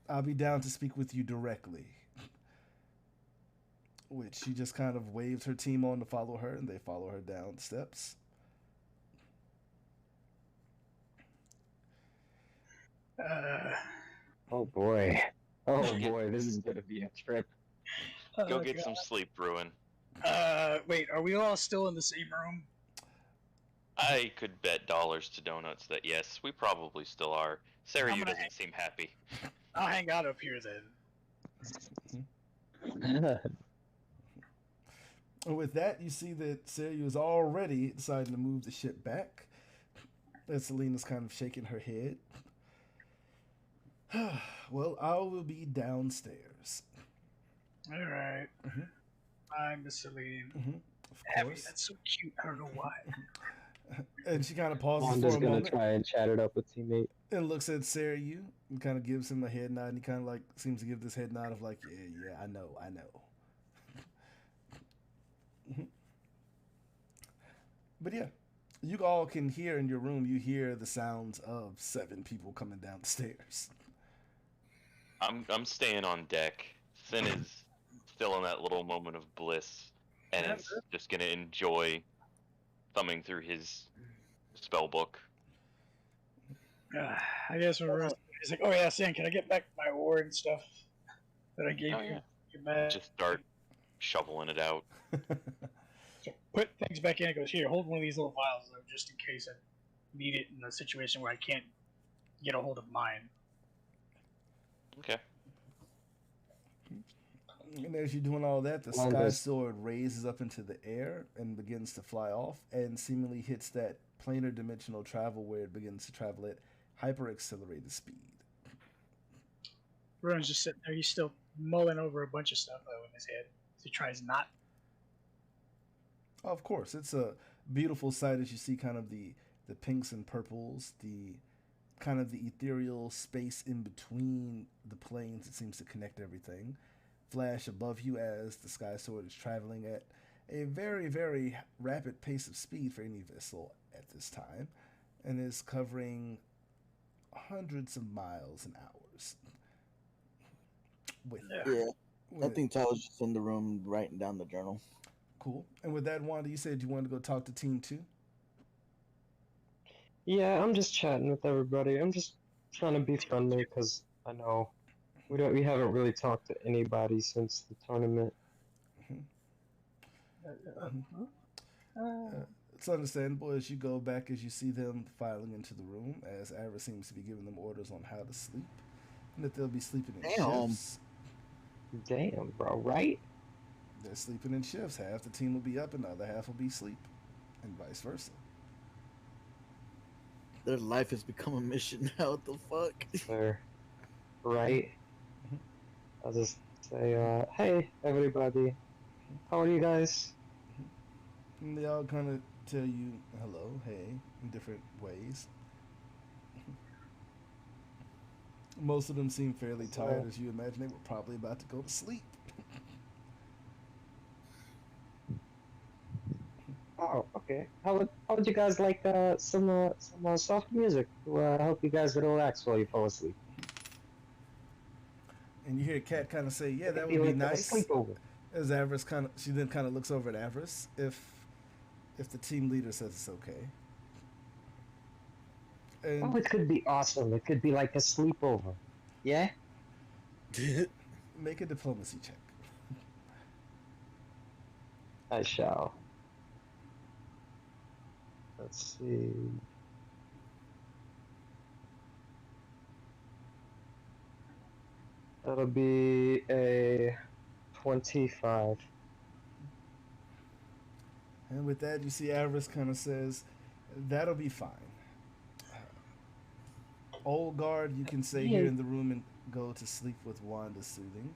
I'll be down to speak with you directly. Which she just kind of waves her team on to follow her, and they follow her down the steps. Oh boy. Oh boy, this is gonna be a trip. Go get some sleep, Ruin. Wait, are we all still in the same room? I could bet dollars to donuts that yes, we probably still are. Sarah, you doesn't seem happy. I'll hang out up here then. With that, you see that Sarah is already deciding to move the ship back. And Selena's kind of shaking her head. Well, I will be downstairs. All right. I'm Miss Celine. Of course. That's so cute. I don't know why. And she kind of pauses Wanda's for a gonna moment. try and chat it up with teammate. And looks at Sarah and kind of gives him a head nod. And he kind of like seems to give this head nod of like, yeah, I know. But yeah, you all can hear in your room. You hear the sounds of 7 people coming down the stairs. I'm staying on deck. Finn is still in that little moment of bliss, and is just gonna enjoy thumbing through his spell book. I guess we're He's like, "Oh yeah, Sam, can I get back my ore and stuff that I gave Oh you? yeah. Your bag?" Just start shoveling it out. So put things back in. It goes, "Here, hold one of these little vials though, just in case I need it in a situation where I can't get a hold of mine." Okay. And as you're doing all that, the Well, sky there's sword raises up into the air and begins to fly off and seemingly hits that planar dimensional travel where it begins to travel at hyper accelerated speed. Ron's just sitting there. He's still mulling over a bunch of stuff though in his head. So he tries not. Of course, it's a beautiful sight as you see kind of the pinks and purples, the kind of the ethereal space in between the planes that seems to connect everything. Flash above you as the sky sword is traveling at a very, very rapid pace of speed for any vessel at this time and is covering hundreds of miles an hours. With, Yeah. Yeah, I with think Tyler's just in the room writing down the journal. cool. And with that, Wanda, you said you wanted to go talk to Team 2? yeah, I'm just chatting with everybody. I'm just trying to be friendly because I know we haven't really talked to anybody since the tournament. It's understandable as you go back as you see them filing into the room as Ava seems to be giving them orders on how to sleep and that they'll be sleeping in Damn. shifts. Damn, bro, right? They're sleeping in shifts. Half the team will be up and the other half will be asleep, and vice versa. Their life has become a mission now. What the fuck? They're right. I'll just say, hey, everybody, how are you guys? And they all kind of tell you hello, hey, in different ways. Most of them seem fairly tired, as you imagine they were probably about to go to sleep. Oh, okay. How would you guys like some soft music to help you guys relax while you fall asleep? And you hear Kat kind of say, "Yeah, It that could would be be like a nice." sleepover. As Avarice she then kind of looks over at Avarice if the team leader says it's okay. Oh, And it could be awesome. It could be like a sleepover. Yeah? make a diplomacy check. I shall. Let's see. That'll be a 25. And with that, you see Avarice kind of says, "That'll be fine. Old guard, you can stay here Yeah. in the room and go to sleep with Wanda soothing.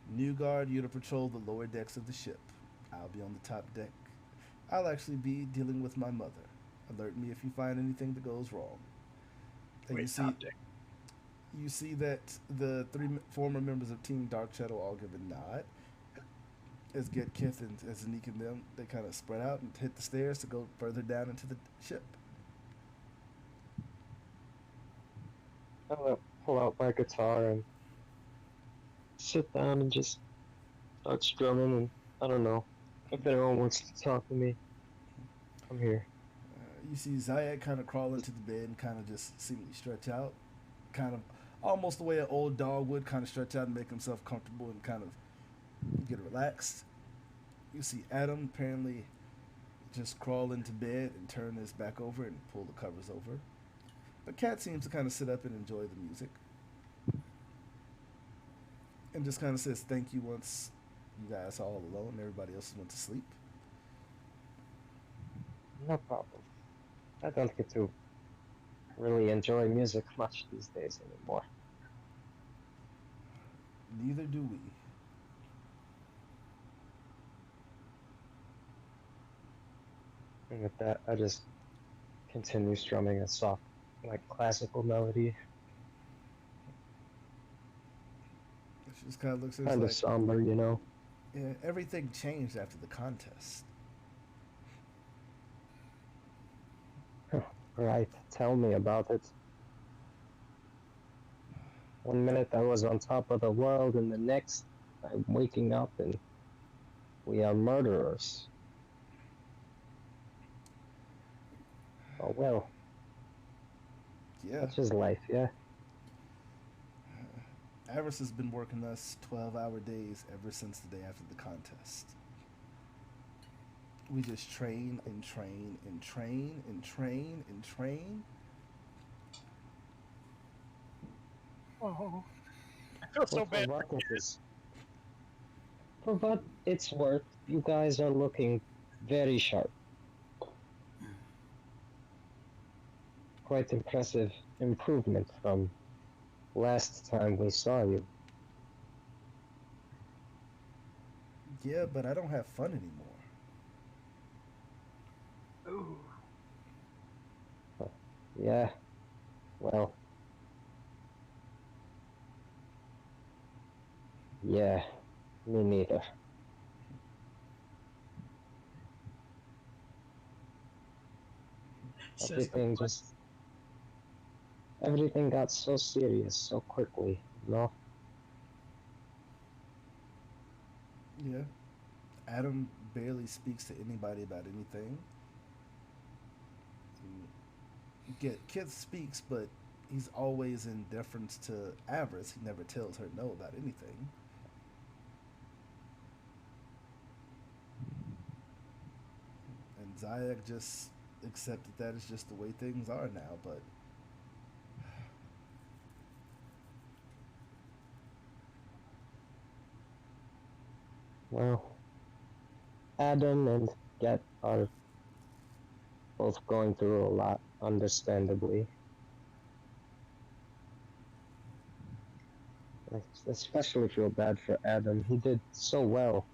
New guard, you're to patrol the lower decks of the ship. I'll be on the top deck. I'll actually be dealing with my mother. Alert me if you find anything that goes wrong." And Wait, top deck. you see that the three former members of Team Dark Shadow all give a nod. As Get Kith and as Zanique and them, they kind of spread out and hit the stairs to go further down into the ship. I'm gonna pull out my guitar and sit down and just start strumming. And I don't know if anyone wants to talk to me. I'm here. You see Zayat kind of crawl into the bed and kind of just seemingly stretch out, kind of almost the way an old dog would, kind of stretch out and make himself comfortable and kind of get relaxed. You see Adam apparently just crawl into bed and turn his back over and pull the covers over. But Kat seems to kind of sit up and enjoy the music. And just kind of says thank you once you guys are all alone and everybody else went to sleep. No problem. I don't get to really enjoy music much these days anymore. Neither do we. And with that, I just continue strumming a soft, like classical melody. She just kind of looks at us Kind of like, somber, you know. yeah, everything changed after the contest. Right, tell me about it. One minute I was on top of the world, and the next I'm waking up and we are murderers. Oh well, Yeah. that's just life, yeah. Aris has been working us 12-hour days ever since the day after the contest. We just train and train and train and train and train. Oh, I feel so But bad. for what it's worth, you guys are looking very sharp. Quite impressive improvement from last time we saw you. Yeah, but I don't have fun anymore. Ooh. Yeah, well, yeah, me neither. Says the Everything just, everything got so serious so quickly, you know? Yeah. Adam barely speaks to anybody about anything. Kith speaks, but he's always in deference to Avarice. He never tells her no about anything. And Zayak just accepted that it's just the way things are now, but Well, Adam and Get are both going through a lot, understandably. I especially feel bad for Adam. He did so well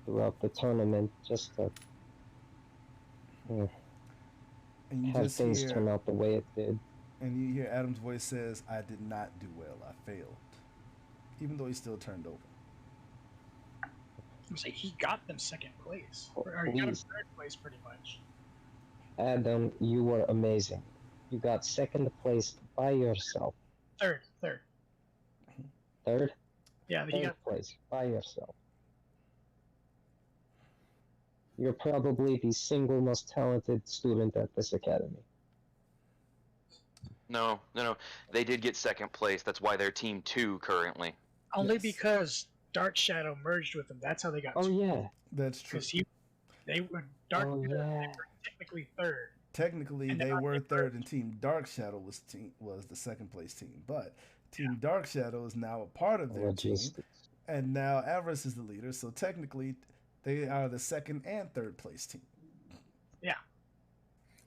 throughout the tournament just to mm, and you have just things hear turn out the way it did. and you hear Adam's voice says, "I did not do well. I failed," even though he still turned over. I'm saying he got them second place, or he got them Please, third place, pretty much. Adam, you were amazing. You got second place by yourself. Third. Third? Yeah, he Third got. place by yourself. You're probably the single most talented student at this academy. No. They did get second place. That's why they're team 2 currently. Only Yes. because Dark Shadow merged with them. That's how they got. Oh yeah. That's true. Because they were Oh they yeah. were technically third. Technically, And they now were they third, and merged. Team Dark Shadow was the second place team. But Team Dark Shadow is now a part of their team, Logistics. and now Avarice is the leader. So technically, they are the second and third place team. Yeah.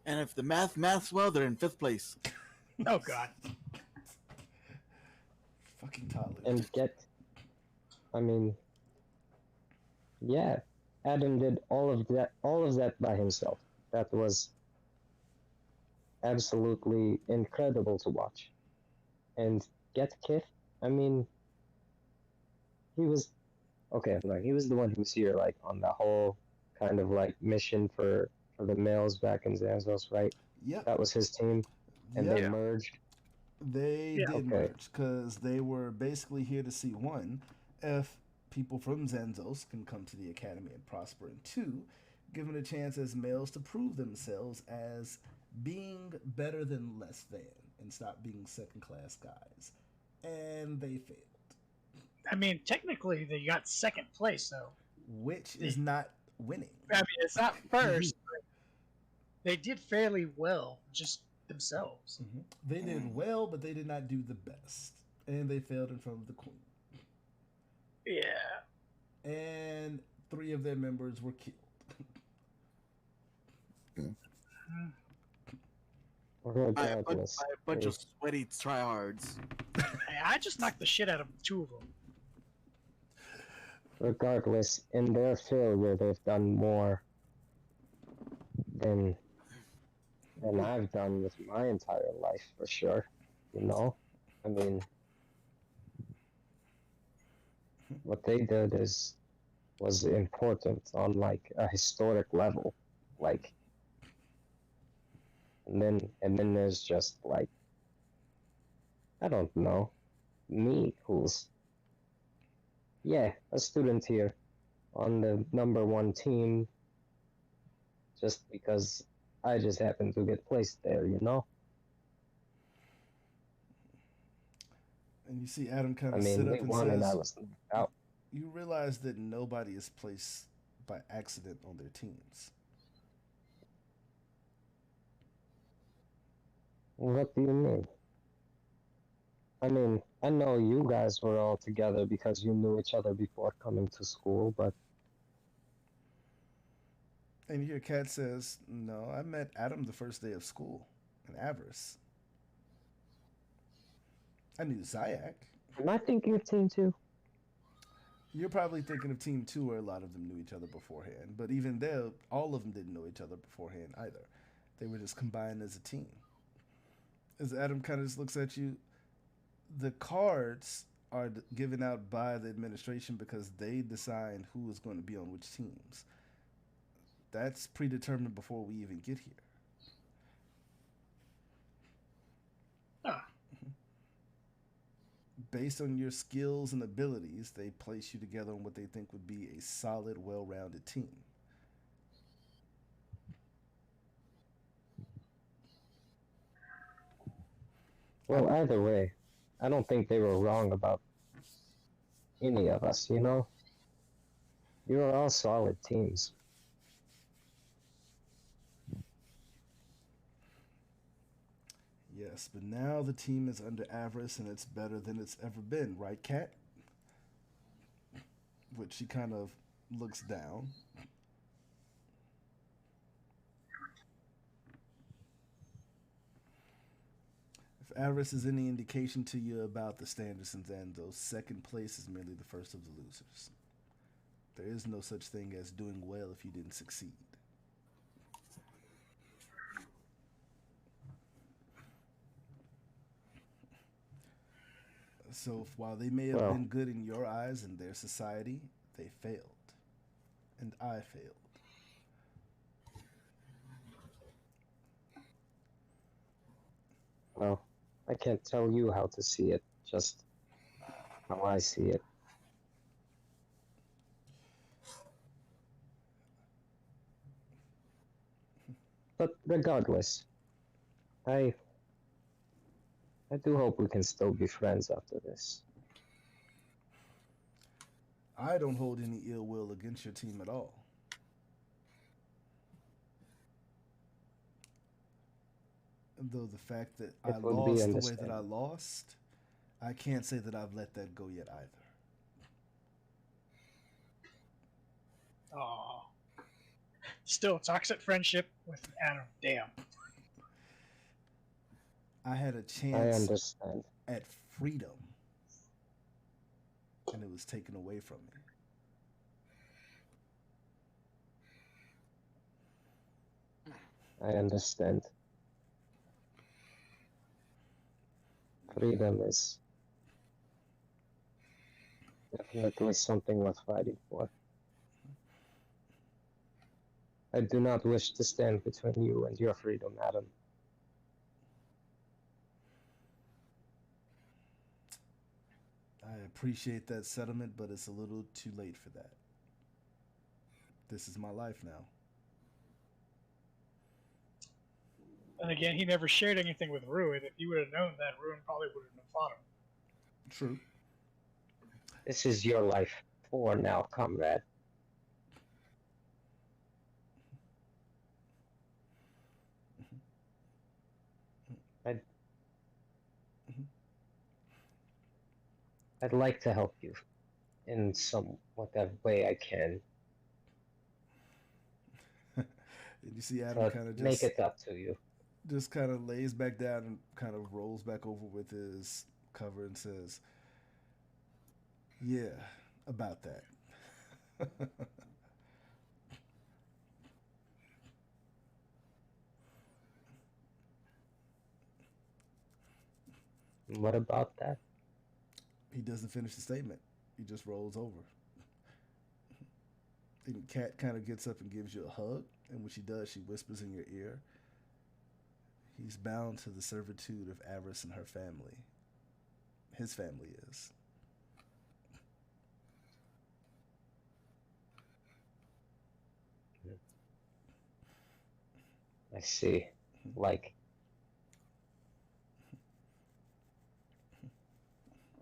And if the maths well, they're in fifth place. Oh God. Fucking Talu. And I mean, yeah, Adam did all of that by himself. That was absolutely incredible to watch. And Get Kith, I mean, he was okay. Like he was the one who was here, like on the whole kind of like mission for the males back in Zanzos, right? Yep. That was his team, and they Yep. merged. They Yeah. did Okay. merge because they were basically here to see one, if people from Zenzos can come to the academy and prosper, and two, given a chance as males to prove themselves as being better than less than and stop being second class guys. And they failed, I mean, technically they got second place, though. which is not winning. I mean, it's not first, but they did fairly well, just themselves. They did well, but they did not do the best. And they failed in front of the queen. Yeah. And 3 of their members were killed. Regardless, By a bunch of sweaty tryhards. I just knocked the shit out of 2 of them. regardless, in their failure, they've done more than I've done with my entire life, for sure. You know, I mean, what they did was important on like a historic level, like, and then there's just like I don't know, me who's a student here on the number 1 team, just because I just happened to get placed there, you know. And you see Adam kind I of sit mean, we up and won and I says, was knocked out. you realize that nobody is placed by accident on their teams. What do you mean? I mean, I know you guys were all together because you knew each other before coming to school, but And you hear Kat says, no, I met Adam the first day of school in Avarice. I knew Zayak. am I thinking of Team 2? You're probably thinking of Team 2 where a lot of them knew each other beforehand. But even there, all of them didn't know each other beforehand either. They were just combined as a team. As Adam kind of just looks at you, the cards are given out by the administration because they decide who is going to be on which teams. That's predetermined before we even get here. Ah, Based on your skills and abilities, they place you together on what they think would be a solid, well rounded team. Well, either way, I don't think they were wrong about any of us, you know? You were all solid teams. Yes, but now the team is under Avarice and it's better than it's ever been, right, Kat? Which she kind of looks down. If Avarice is any indication to you about the Standersons and those, second place is merely the first of the losers. There is no such thing as doing well if you didn't succeed. So while they may have Well, been good in your eyes and their society, they failed. And I failed. well, I can't tell you how to see it, just how I see it. But regardless, I I do hope we can still be friends after this. I don't hold any ill will against your team at all. Though the fact that I It would be lost the way that I understandable. lost, I can't say that I've let that go yet either. aw. Still, toxic friendship with Adam. Damn. I had a I chance understand. at freedom, and it was taken away from me. I understand. Freedom is definitely something worth fighting for. I do not wish to stand between you and your freedom, Adam. I appreciate that sentiment, but it's a little too late for that. This is my life now. And again, he never shared anything with Ruin. If you would have known that, Ruin probably wouldn't have fought him. True. This is your life for now, comrade. I'd, I'd like to help you in some whatever way I can. And you see Adam But kind of make it up to you. just kind of lays back down and kind of rolls back over with his cover and says, "Yeah, about that." What about that? He doesn't finish the statement. He just rolls over. And Kat kind of gets up and gives you a hug, and when she does, she whispers in your ear, "He's bound to the servitude of Avarice and her family. His family is." I see.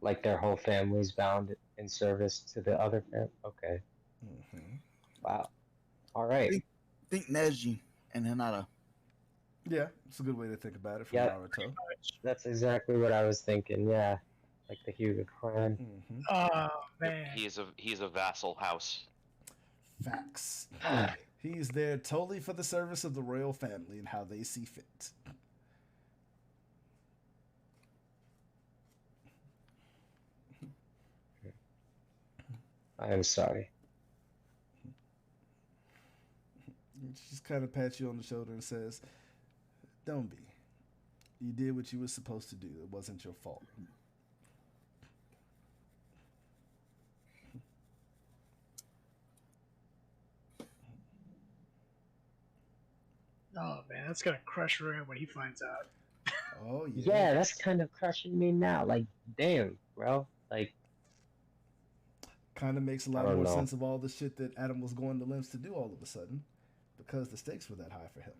Like their whole family's bound in service to the other family. Okay. Hmm. Wow. All right. Think Neji and Hinata. Yeah, it's a good way to think about it from Yep. Naruto. That's exactly what I was thinking. Yeah. Like the Hyuga clan. Hmm. Oh Yep, man. he is a vassal house. Facts. He's there totally for the service of the royal family and how they see fit. I am sorry. She just kind of pats you on the shoulder and says, "Don't be. You did what you were supposed to do. It wasn't your fault." Oh man, that's gonna crush Ruin when he finds out. Oh yeah. Yeah, that's kind of crushing me now. Like, damn, bro. Like, Kind of makes a I lot don't more know. sense of all the shit that Adam was going to lengths to do all of a sudden, because the stakes were that high for him.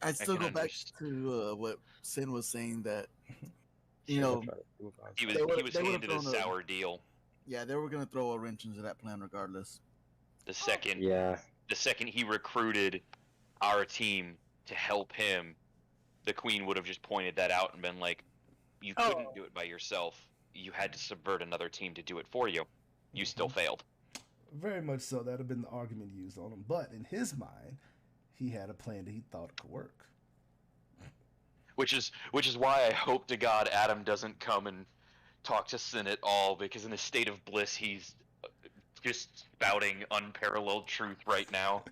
I'd still can go back underst- to what Sin was saying that you Shit, know I'm trying to move on. He was They he was would've handed a thrown a- sour deal. yeah they were gonna throw a wrench into that plan regardless. The second Yeah. the second he recruited our team to help him, the queen would have just pointed that out and been like, "You couldn't Oh. do it by yourself. You had to subvert another team to do it for you. You still Mhm. failed." Very much so. That'd have been the argument used on him. But in his mind, he had a plan that he thought could work. Which is why I hope to God Adam doesn't come and talk to Sin at all, because in a state of bliss he's just spouting unparalleled truth right now,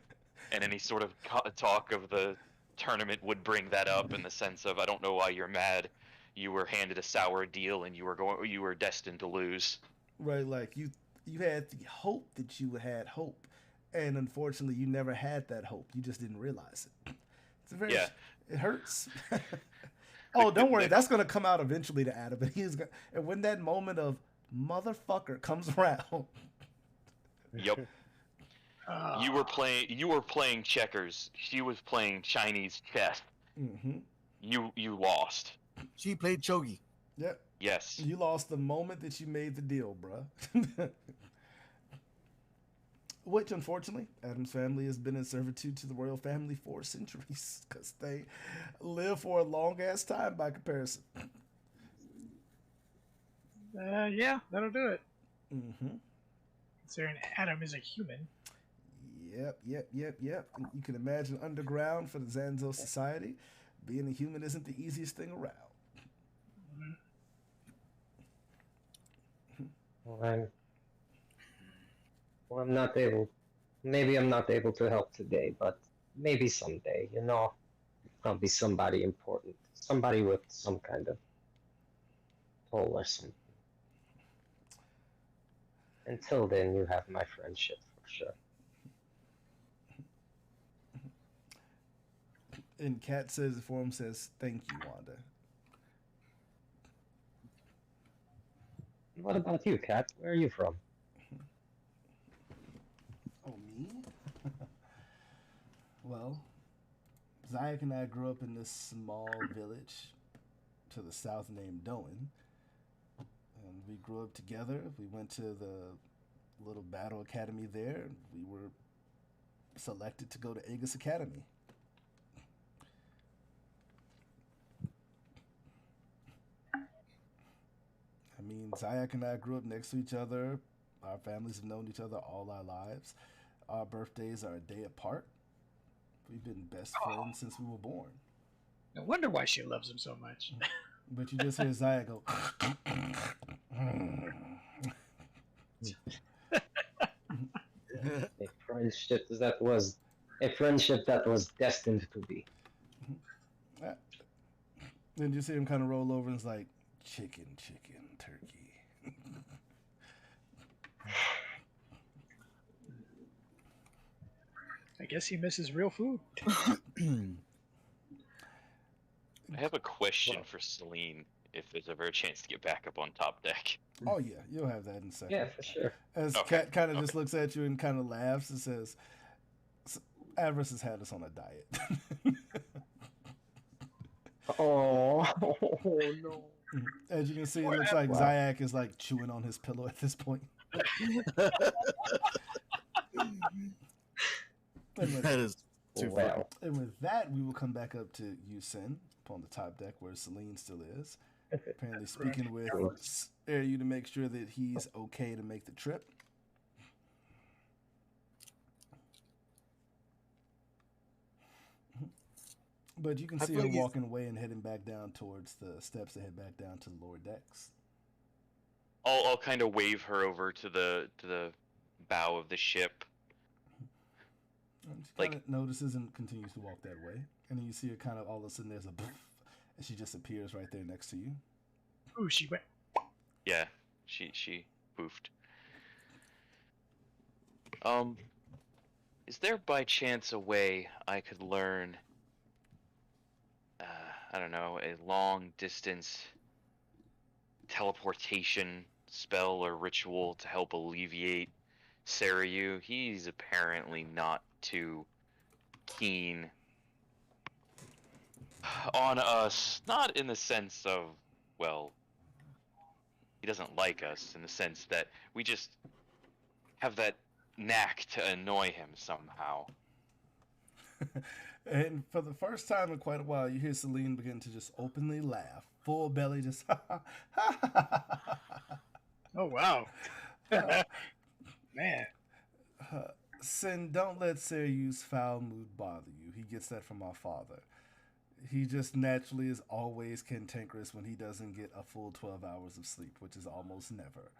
and any sort of talk of the tournament would bring that up in the sense of, I don't know why you're mad. You were handed a sour deal and you were destined to lose. Right? Like you had the hope that you had hope, and unfortunately, you never had that hope. You just didn't realize it. It's a very. Yeah. It hurts. Oh, don't worry. the- That's gonna come out eventually to Adam, and he's gonna. And when that moment of motherfucker comes around, Yep. Ah. You were playing checkers. She was playing Chinese chess. mm-hmm. You lost. She played Chogi. Yep, Yes. you lost the moment that you made the deal, bruh. Which, unfortunately, Adam's family has been in servitude to the royal family for centuries because they live for a long ass time by comparison. Yeah, that'll do it. Mm-hmm. Considering Adam is a human. Yep. And you can imagine underground for the Zanzo society. Being a human isn't the easiest thing around. Well, I'm not able. Maybe I'm not able to help today, but maybe someday, I'll be somebody important. Somebody with some kind of pull or something. Until then, you have my friendship for sure. And Kat says the forum says, "Thank you, Wanda." What about you, Kat? Where are you from? Oh, me? Well, Zayak and I grew up in this small village to the south named Doan. And we grew up together. We went to the little battle academy there. And we were selected to go to Aegis Academy. I mean, Zayak and I grew up next to each other. Our families have known each other all our lives. Our birthdays are a day apart. We've been best friends since we were born. No wonder why she loves him so much. But you just hear Zayak go. A friendship that was destined to be. Then you see him kind of roll over and it's like, chicken, turkey. I guess he misses real food. I have a question for Celine, if there's ever a chance to get back up on top deck. Oh yeah, you'll have that in a second. Yeah, for sure. As Okay, Kat kind of just looks at you and kind of laughs and says, Avarice has had us on a diet. Oh, no. As you can see, it What looks like Wow. Zayak is like chewing on his pillow at this point. That is too funny. Wow. And with that, we will come back up to Yusin upon the top deck where Celine still is. Apparently speaking with Cool. you to make sure that he's okay to make the trip. But you can I see feel her like he's- walking away and heading back down towards the steps that head back down to the lower decks. I'll kind of wave her over to the bow of the ship. And she Like- kind of notices and continues to walk that way. And then you see her kind of all of a sudden there's a poof, and she just appears right there next to you. Ooh, she went. Yeah, she poofed. Is there by chance a way I could learn, I don't know, a long distance teleportation spell or ritual to help alleviate Sarayu? He's apparently not too keen on us, not in the sense of, well, he doesn't like us in the sense that we just have that knack to annoy him somehow. And for the first time in quite a while, you hear Celine begin to just openly laugh, full belly, just Oh wow, man. Sin, don't let Sarayu's foul mood bother you. He gets that from our father. He just naturally is always cantankerous when he doesn't get a full 12 hours of sleep, which is almost never.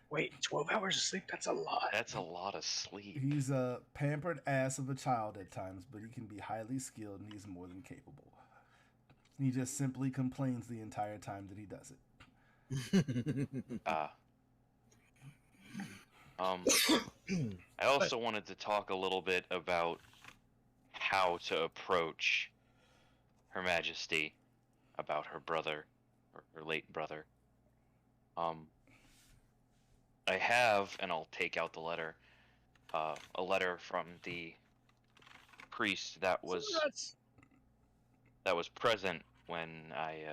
Wait, 12 hours of sleep? That's a lot. That's a lot of sleep. He's a pampered ass of a child at times, but he can be highly skilled and he's more than capable. He just simply complains the entire time that he does it. I also wanted to talk a little bit about how to approach Her Majesty about her brother, or her late brother. I have, and I'll take out the letter, a letter from the priest that was present when I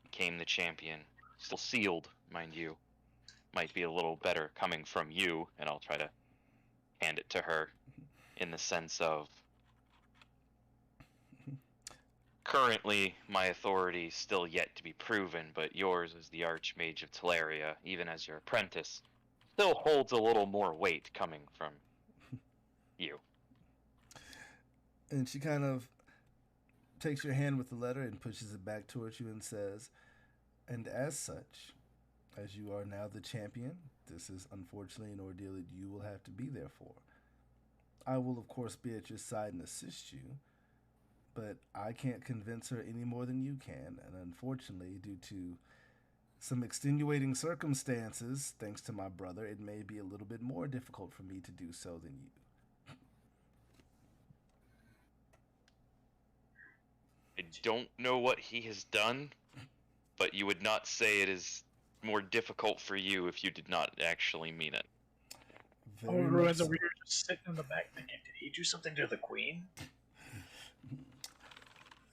became the champion. Still sealed, mind you. Might be a little better coming from you, and I'll try to hand it to her in the sense of currently my authority is still yet to be proven, but yours as the Archmage of Teleria, even as your apprentice, still holds a little more weight coming from you. And she kind of takes your hand with the letter and pushes it back towards you and says, and as such, as you are now the champion, this is unfortunately an ordeal that you will have to be there for. I will, of course, be at your side and assist you, but I can't convince her any more than you can, and unfortunately, due to some extenuating circumstances, thanks to my brother, it may be a little bit more difficult for me to do so than you. I don't know what he has done, but you would not say it is more difficult for you if you did not actually mean it. Oh, Ruins, we were just sitting in the back thinking, did he do something to the queen?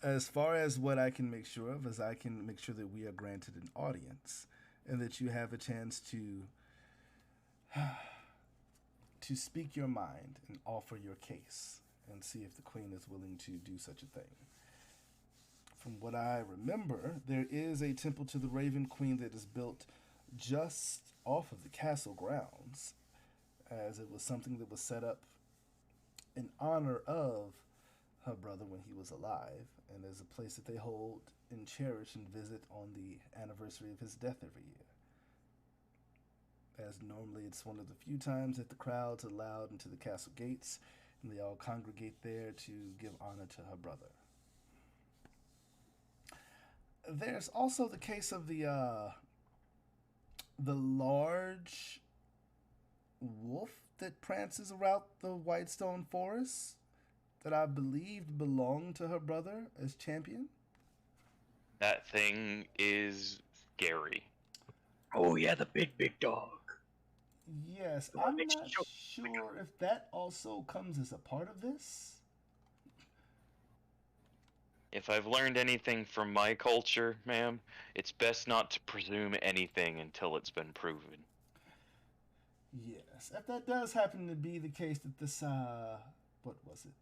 As far as what I can make sure of, is I can make sure that we are granted an audience and that you have a chance to speak your mind and offer your case and see if the queen is willing to do such a thing. From what I remember, there is a temple to the Raven Queen that is built just off of the castle grounds, as it was something that was set up in honor of her brother when he was alive, and as a place that they hold and cherish and visit on the anniversary of his death every year. As normally it's one of the few times that the crowds are allowed into the castle gates, and they all congregate there to give honor to her brother. There's also the case of the large wolf that prances around the Whitestone Forest that I believed belonged to her brother as champion. That thing is scary. Oh yeah, the big dog. Yes, The one I'm that not choked- sure if that also comes as a part of this. If I've learned anything from my culture, ma'am, it's best not to presume anything until it's been proven. Yes, if that does happen to be the case that this, what was it?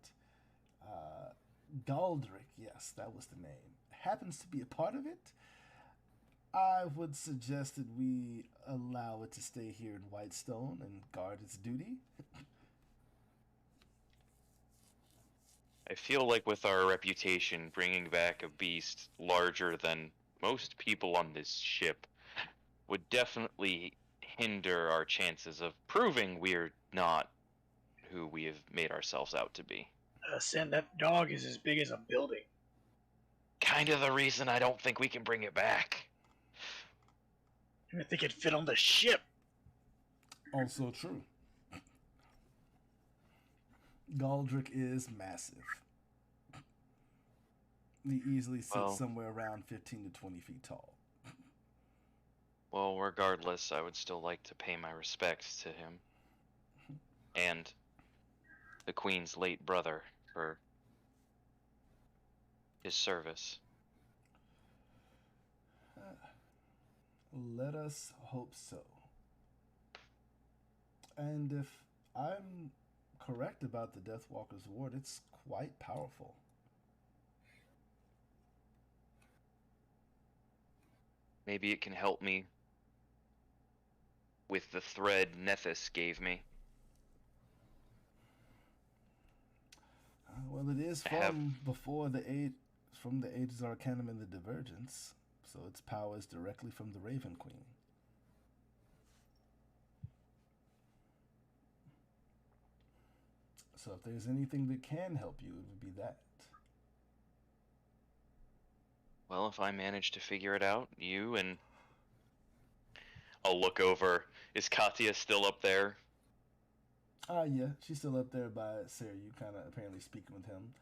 Galdric, yes, that was the name, happens to be a part of it, I would suggest that we allow it to stay here in Whitestone and guard its duty. I feel like with our reputation, bringing back a beast larger than most people on this ship would definitely hinder our chances of proving we're not who we have made ourselves out to be. Sin, that dog is as big as a building. Kind of the reason I don't think we can bring it back. I didn't think it'd fit on the ship. Also true. Galdric is massive. He easily sits somewhere around 15 to 20 feet tall. Well, regardless, I would still like to pay my respects to him. And the Queen's late brother for his service. Let us hope so. And if I'm correct about the Deathwalker's Ward, it's quite powerful. Maybe it can help me with the thread Nethys gave me. Well, it is from before the from the Aegis Arcanum and the Divergence, so its power is directly from the Raven Queen. So if there's anything that can help you, it would be that. Well, if I manage to figure it out, you and... I'll look over. Is Katya still up there? Yeah, she's still up there by Sarah. You kind of apparently speaking with him.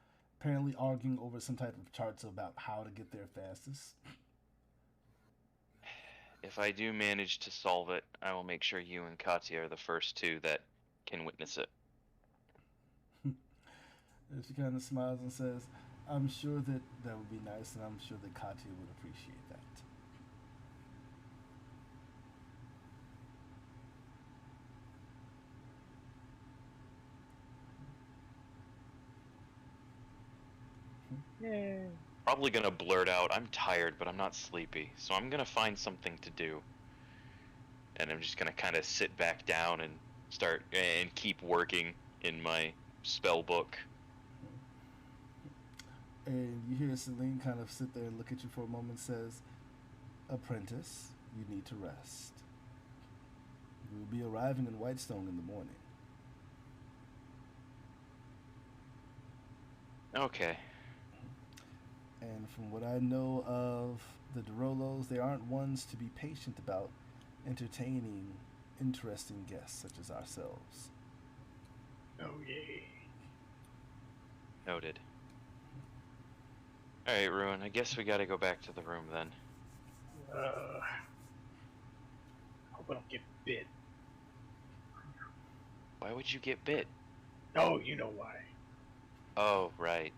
Apparently arguing over some type of charts about how to get there fastest. If I do manage to solve it, I will make sure you and Katya are the first two that can witness it. And she kind of smiles and says, I'm sure that that would be nice, and I'm sure that Katya would appreciate that. Yay. Probably gonna blurt out, I'm tired, but I'm not sleepy, so I'm gonna find something to do. And I'm just gonna kind of sit back down and start and keep working in my spell book. And you hear Celine kind of sit there and look at you for a moment and says, Apprentice, you need to rest. We will be arriving in Whitestone in the morning. Okay. And from what I know of the Derolos, they aren't ones to be patient about entertaining interesting guests such as ourselves. Oh, yay. Noted. Alright, Ruin, I guess we gotta go back to the room then. Hope I don't get bit. Why would you get bit? Oh, you know why. Oh, right.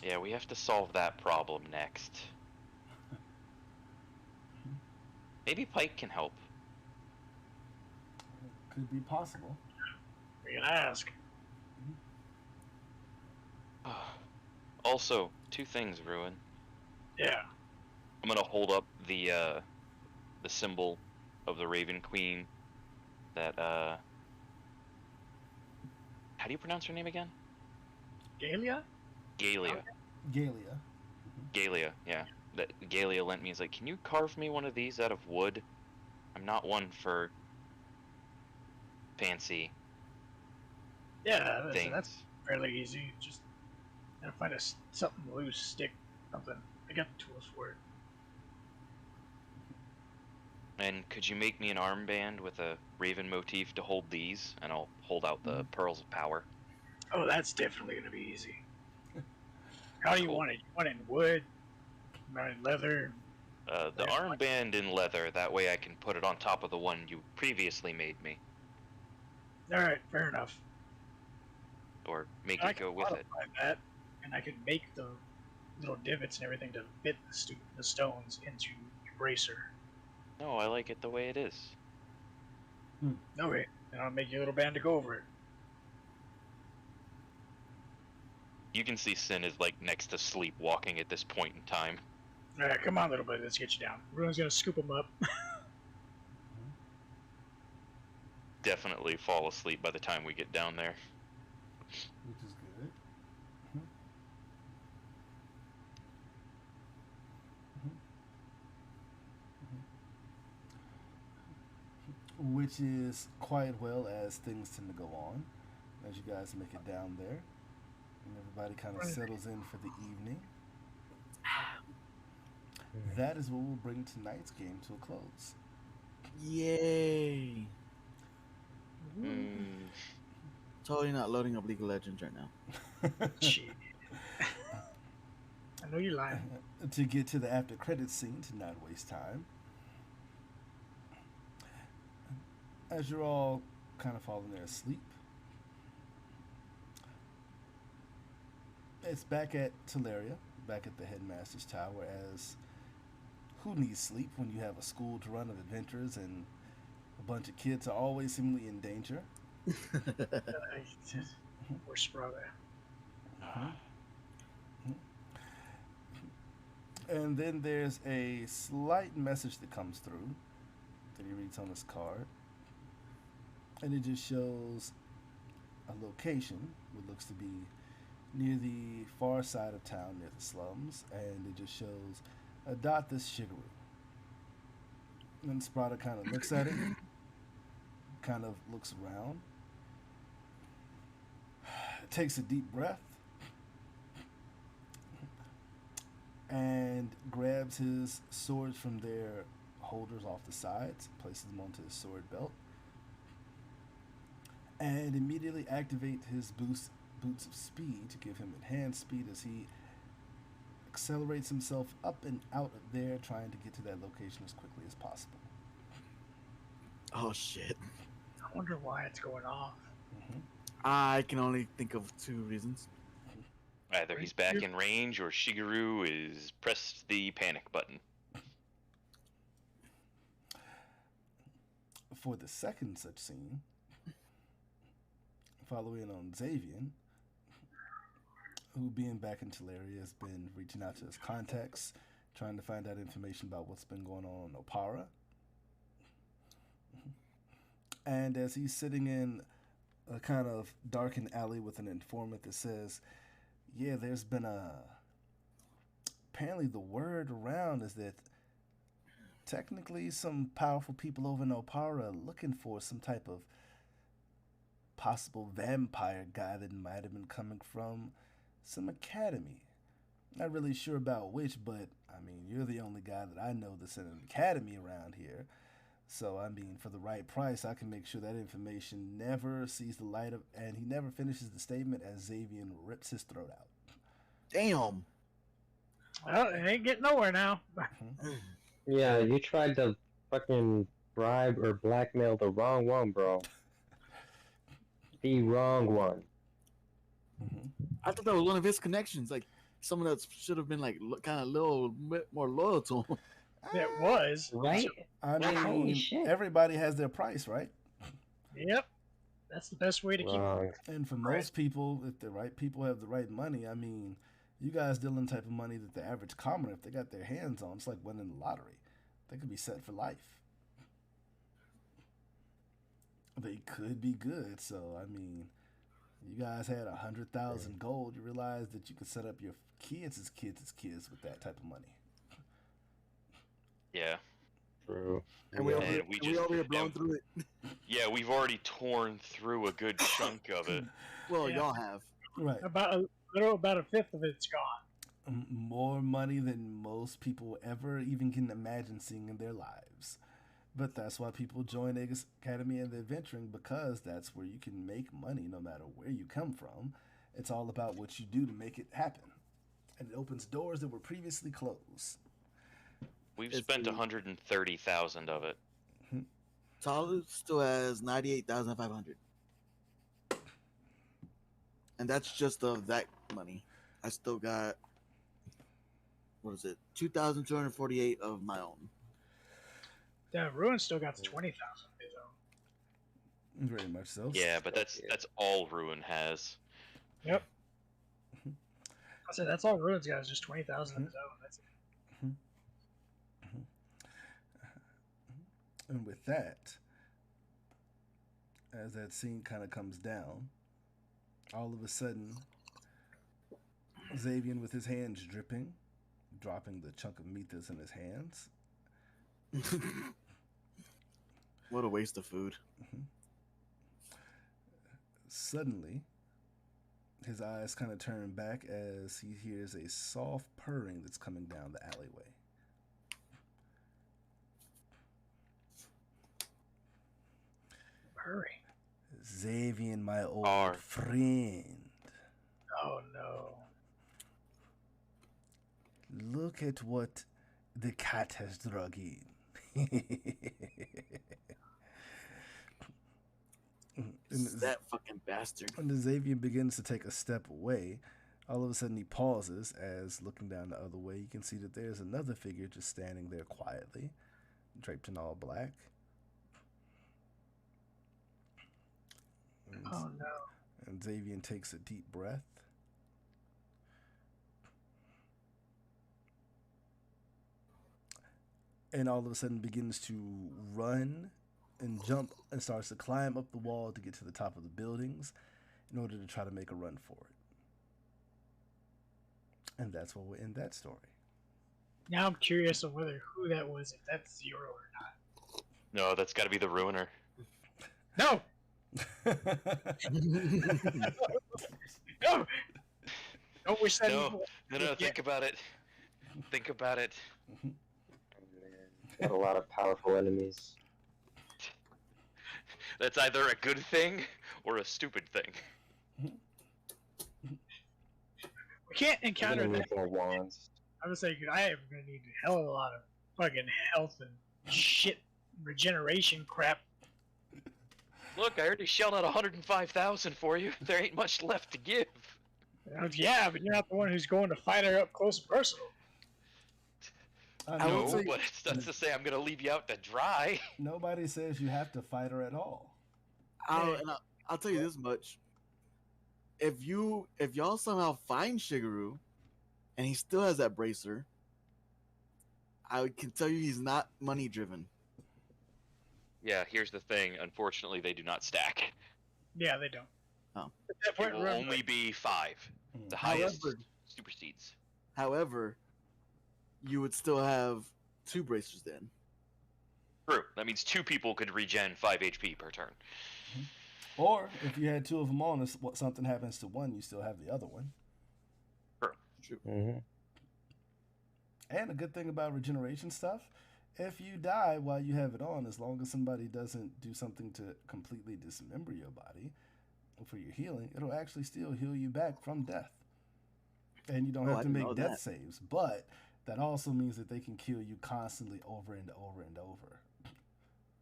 Yeah, we have to solve that problem next. Maybe Pike can help. Could be possible. We can ask. Also, two things, Ruin. Yeah. I'm gonna hold up the symbol of the Raven Queen. That how do you pronounce her name again? Galia? Galia. Galia. Galia, yeah. That Galia lent me. He's like, can you carve me one of these out of wood? I'm not one for fancy Yeah, things. that's fairly easy. Just gotta find something loose, stick, something. I got the tools for it. And could you make me an armband with a raven motif to hold these? And I'll hold out the pearls of power. Oh, that's definitely gonna be easy. How do you want it? You want it in wood? You want it in leather? The armband in leather, that way I can put it on top of the one you previously made me. Alright, fair enough. or make I it can go with it. modify that, and I can make the little divots and everything to fit the stones into your bracer. No, I like it the way it is. Okay, and I'll make you a little band to go over it. You can see Sin is like next to sleep walking at this point in time. All right, come on, little buddy, let's get you down. Everyone's gonna scoop him up. Definitely fall asleep by the time we get down there. Which is good. Which is quite well as things tend to go on as you guys make it down there. And everybody kind of settles in for the evening. That is what will bring tonight's game to a close. Yay! Mm. Totally not loading up League of Legends right now. Shit. I know you're lying. To get to the after credits scene to not waste time. As you're all kind of falling there asleep, it's back at Teleria, back at the headmaster's tower, as who needs sleep when you have a school to run of adventurers and a bunch of kids are always seemingly in danger? Poor Sprava. And then there's a slight message that comes through that he reads on his card. And it just shows a location, what looks to be near the far side of town, near the slums. And it just shows a dot that's Shigeru. And Sprada kind of looks at it, kind of looks around, takes a deep breath, and grabs his swords from their holders off the sides, places them onto his sword belt, and immediately activate his boots of speed to give him enhanced speed as he accelerates himself up and out of there, trying to get to that location as quickly as possible. Oh shit! I wonder why it's going off. I can only think of two reasons. Either he's back in range or Shigeru is pressed the panic button. For the second such scene, following on Xavier, who being back in Teleria has been reaching out to his contacts, trying to find out information about what's been going on in Opara. And as he's sitting in a kind of darkened alley with an informant that says, yeah, there's been apparently the word around is that technically some powerful people over in Opara are looking for some type of possible vampire guy that might have been coming from some academy. Not really sure about which, but I mean, you're the only guy that I know that's in an academy around here. So, I mean, for the right price, I can make sure that information never sees the light of, and he never finishes the statement as Xavier rips his throat out. Damn. Well, it ain't getting nowhere now. Yeah, you tried to fucking bribe or blackmail the wrong one, bro. The wrong one. I thought that was one of his connections, like someone that should have been like kind of a little bit more loyal to him. It was. Right? I Holy mean, shit. everybody has their price, right? Yep. That's the best way to keep it. And for most people, if the right people have the right money, I mean, you guys dealing the type of money that the average commoner, if they got their hands on, it's like winning the lottery. They could be set for life. They could be good. So, I mean, you guys had 100,000 gold. You realize that you could set up your kids with that type of money. Yeah. True. And we over here blown through it. Yeah, we've already torn through a good chunk of it. Well, y'all have. Right. About a fifth of it's gone. More money than most people ever even can imagine seeing in their lives. But that's why people join Aegis Academy and the adventuring, because that's where you can make money no matter where you come from. It's all about what you do to make it happen. And it opens doors that were previously closed. We've spent 130,000 of it. Talu still has 98,500. and that's just of that money. I still got, what is it, 2,248 of my own. Yeah, Ruin still got the 20,000 of his own. Very much so. Yeah, but that's all Ruin has. Yep. I said that's all Ruin's got is just 20,000 of his own. That's it. And with that, as that scene kind of comes down, all of a sudden, Xavier, with his hands dripping, dropping the chunk of meat that's in his hands. What a waste of food. Suddenly, his eyes kind of turn back as he hears a soft purring that's coming down the alleyway. Hurry. Xavier, my old friend. Oh no. Look at what the cat has drug in. That fucking bastard. When Xavier begins to take a step away, all of a sudden he pauses as, looking down the other way, you can see that there's another figure just standing there quietly, draped in all black. Oh no. And Xavier takes a deep breath. And all of a sudden begins to run and jump and starts to climb up the wall to get to the top of the buildings in order to try to make a run for it. And that's where we'll end that story. Now I'm curious on whether who that was, if that's Zero or not. No, that's got to be the Ruiner. No! No! Don't wish that. No, think about it. Think about it. Got a lot of powerful enemies. That's either a good thing or a stupid thing. We can't encounter that. More wands. I was saying, I am going to need a hell of a lot of fucking health and shit regeneration crap. Look, I already shelled out 105,000 for you. There ain't much left to give. Yeah, but you're not the one who's going to fight her up close and personal. No, but that's to say I'm going to leave you out to dry. Nobody says you have to fight her at all. I'll tell you this much. If y'all somehow find Shigeru and he still has that bracer, I can tell you he's not money driven. Yeah, here's the thing. Unfortunately, they do not stack. Yeah, they don't. Oh. It will only be 5. The highest supersedes. However, you would still have 2 bracers then. True. That means 2 people could regen 5 HP per turn. Or if you had 2 of them on, if something happens to one, you still have the other one. True. Mm-hmm. And a good thing about regeneration stuff, if you die while you have it on, as long as somebody doesn't do something to completely dismember your body for your healing, it'll actually still heal you back from death. And you don't have to make death saves. But that also means that they can kill you constantly over and over and over.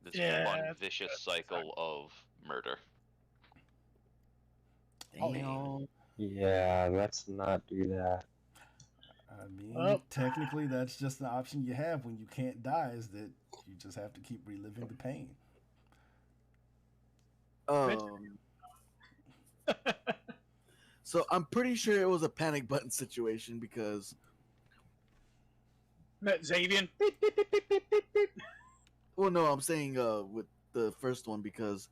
This one vicious cycle of murder. Damn. Yeah, let's not do that. I mean, technically, that's just an option you have when you can't die, is that you just have to keep reliving the pain. So I'm pretty sure it was a panic button situation because Xavier. Well, no, I'm saying with the first one because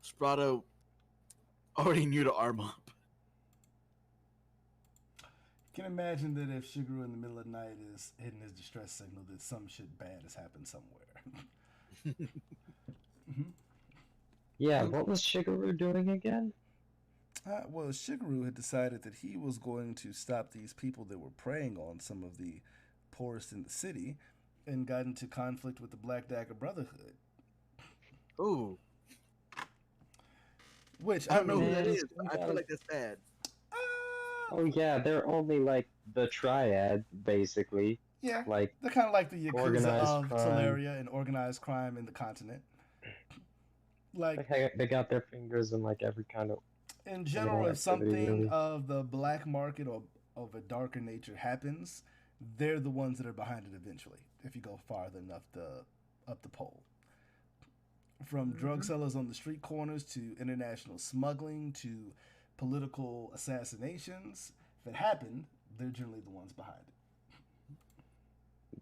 Sprado already knew to arm up. You can imagine that if Shigeru in the middle of the night is hitting his distress signal, that some shit bad has happened somewhere. Yeah, what was Shigeru doing again? Well, Shigeru had decided that he was going to stop these people that were preying on some of the poorest in the city and got into conflict with the Black Dagger Brotherhood. Ooh. Which, I don't know who that is, but I feel like that's bad. Oh yeah, they're only like the triad, basically. Yeah, like they're kind of like the Yakuza of crime. Teleria and organized crime in the continent. Like they got their fingers in like every kind of In criminal general, if activity, something really. of the black market or of a darker nature happens, they're the ones that are behind it eventually. If you go farther enough up the pole, from drug sellers on the street corners to international smuggling to political assassinations, if it happened, they're generally the ones behind it.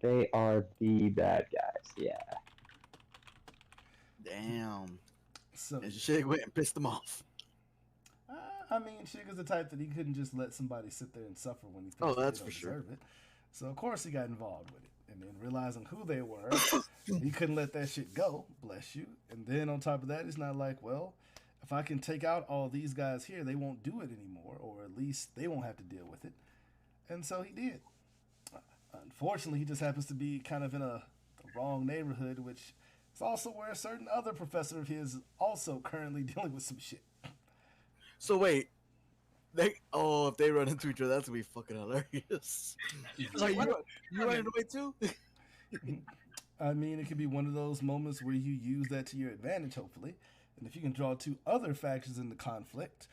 They are the bad guys. Yeah. Damn. So, And shit went and pissed them off. I mean, Sugar's the type that he couldn't just let somebody sit there and suffer when he Oh, thinks that that's they for don't sure. deserve it. So, of course, he got involved with it. And then realizing who they were, he couldn't let that shit go, bless you. And then on top of that, it's not like, well, if I can take out all these guys here, they won't do it anymore, or at least they won't have to deal with it. And so he did. Unfortunately, he just happens to be kind of in the wrong neighborhood, which is also where a certain other professor of his is also currently dealing with some shit. So wait, if they run into each other, that's gonna be fucking hilarious. It's like you running away too? I mean, it could be one of those moments where you use that to your advantage, hopefully. And if you can draw two other factions into conflict,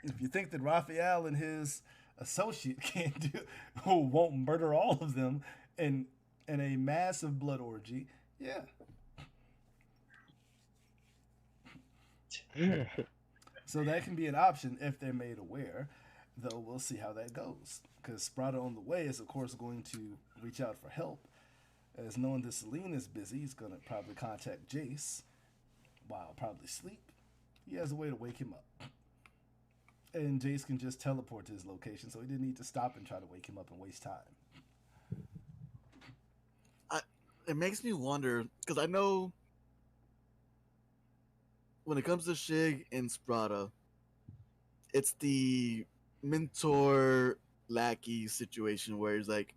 if you think that Raphael and his associate can't do, who won't murder all of them in a massive blood orgy, yeah. So that can be an option if they're made aware, though we'll see how that goes. Because Sprata on the way is, of course, going to reach out for help. As knowing that Celine is busy, he's going to probably contact Jace while probably asleep. He has a way to wake him up. And Jace can just teleport to his location, so he didn't need to stop and try to wake him up and waste time. It makes me wonder, because I know when it comes to Shig and Sprata, it's the mentor lackey situation where he's like,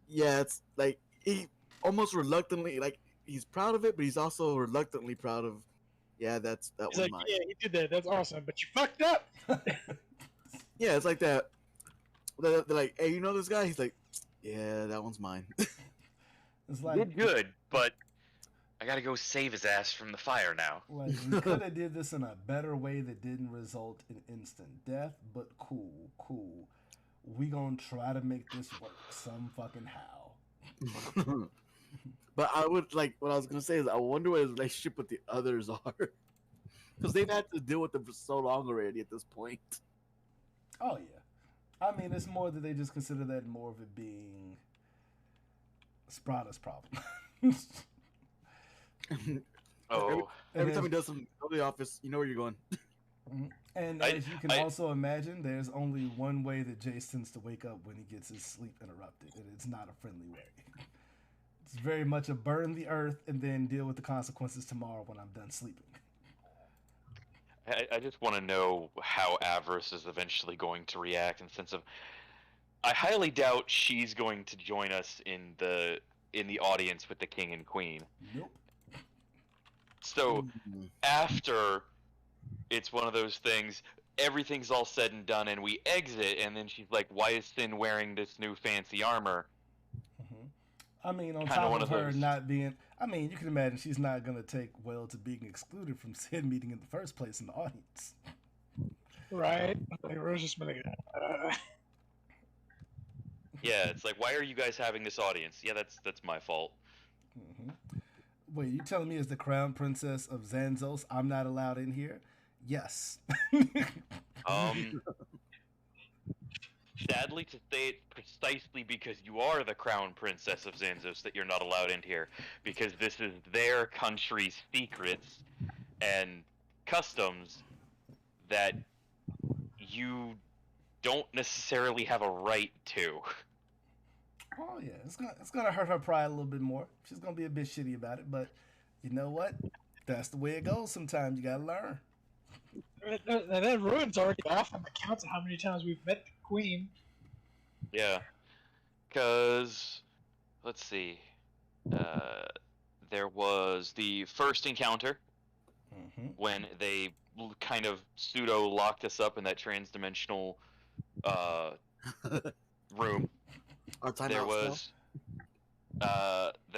yeah, it's like he almost reluctantly, like he's proud of it, but he's also reluctantly proud of, yeah, that He's was like, mine. yeah, he did that. That's awesome, but you fucked up. Yeah, it's like that. They're like, hey, you know this guy? He's like, yeah, that one's mine. It's Did like, good, but I gotta go save his ass from the fire now. we could have did this in a better way that didn't result in instant death, but cool. We gonna try to make this work some fucking how. But I would like what I was gonna say is I wonder what his relationship with the others are, because they've had to deal with them for so long already at this point. Oh yeah, I mean it's more that they just consider that more of it being Sprata's problem. Oh, Every time he does something go to the office, you know where you're going. And as you can also imagine, there's only one way that Jace tends to wake up when he gets his sleep interrupted, and it's not a friendly way. It's very much a burn the earth and then deal with the consequences tomorrow when I'm done sleeping. I just want to know how Avarice is eventually going to react in the sense of I highly doubt she's going to join us in the audience with the king and queen. Nope. So after it's one of those things, everything's all said and done, and we exit, and then she's like, "Why is Sin wearing this new fancy armor?" I mean, on Kinda top one of of her those. not being, I mean, you can imagine she's not going to take well to being excluded from Sid meeting in the first place in the audience. Right? Like, Rose just been like, Yeah, it's like, why are you guys having this audience? Yeah, that's my fault. Wait, you telling me as the crown princess of Xanzos, I'm not allowed in here? Yes. Sadly to say, it's precisely because you are the crown princess of Xanzos that you're not allowed in here, because this is their country's secrets and customs that you don't necessarily have a right to. Oh yeah, it's gonna hurt her pride a little bit more. She's gonna be a bit shitty about it, but you know what? That's the way it goes. Sometimes you gotta learn. that ruin's already off on the count of how many times we've met the queen. Yeah, because let's see, there was the first encounter when they kind of pseudo locked us up in that trans-dimensional room. There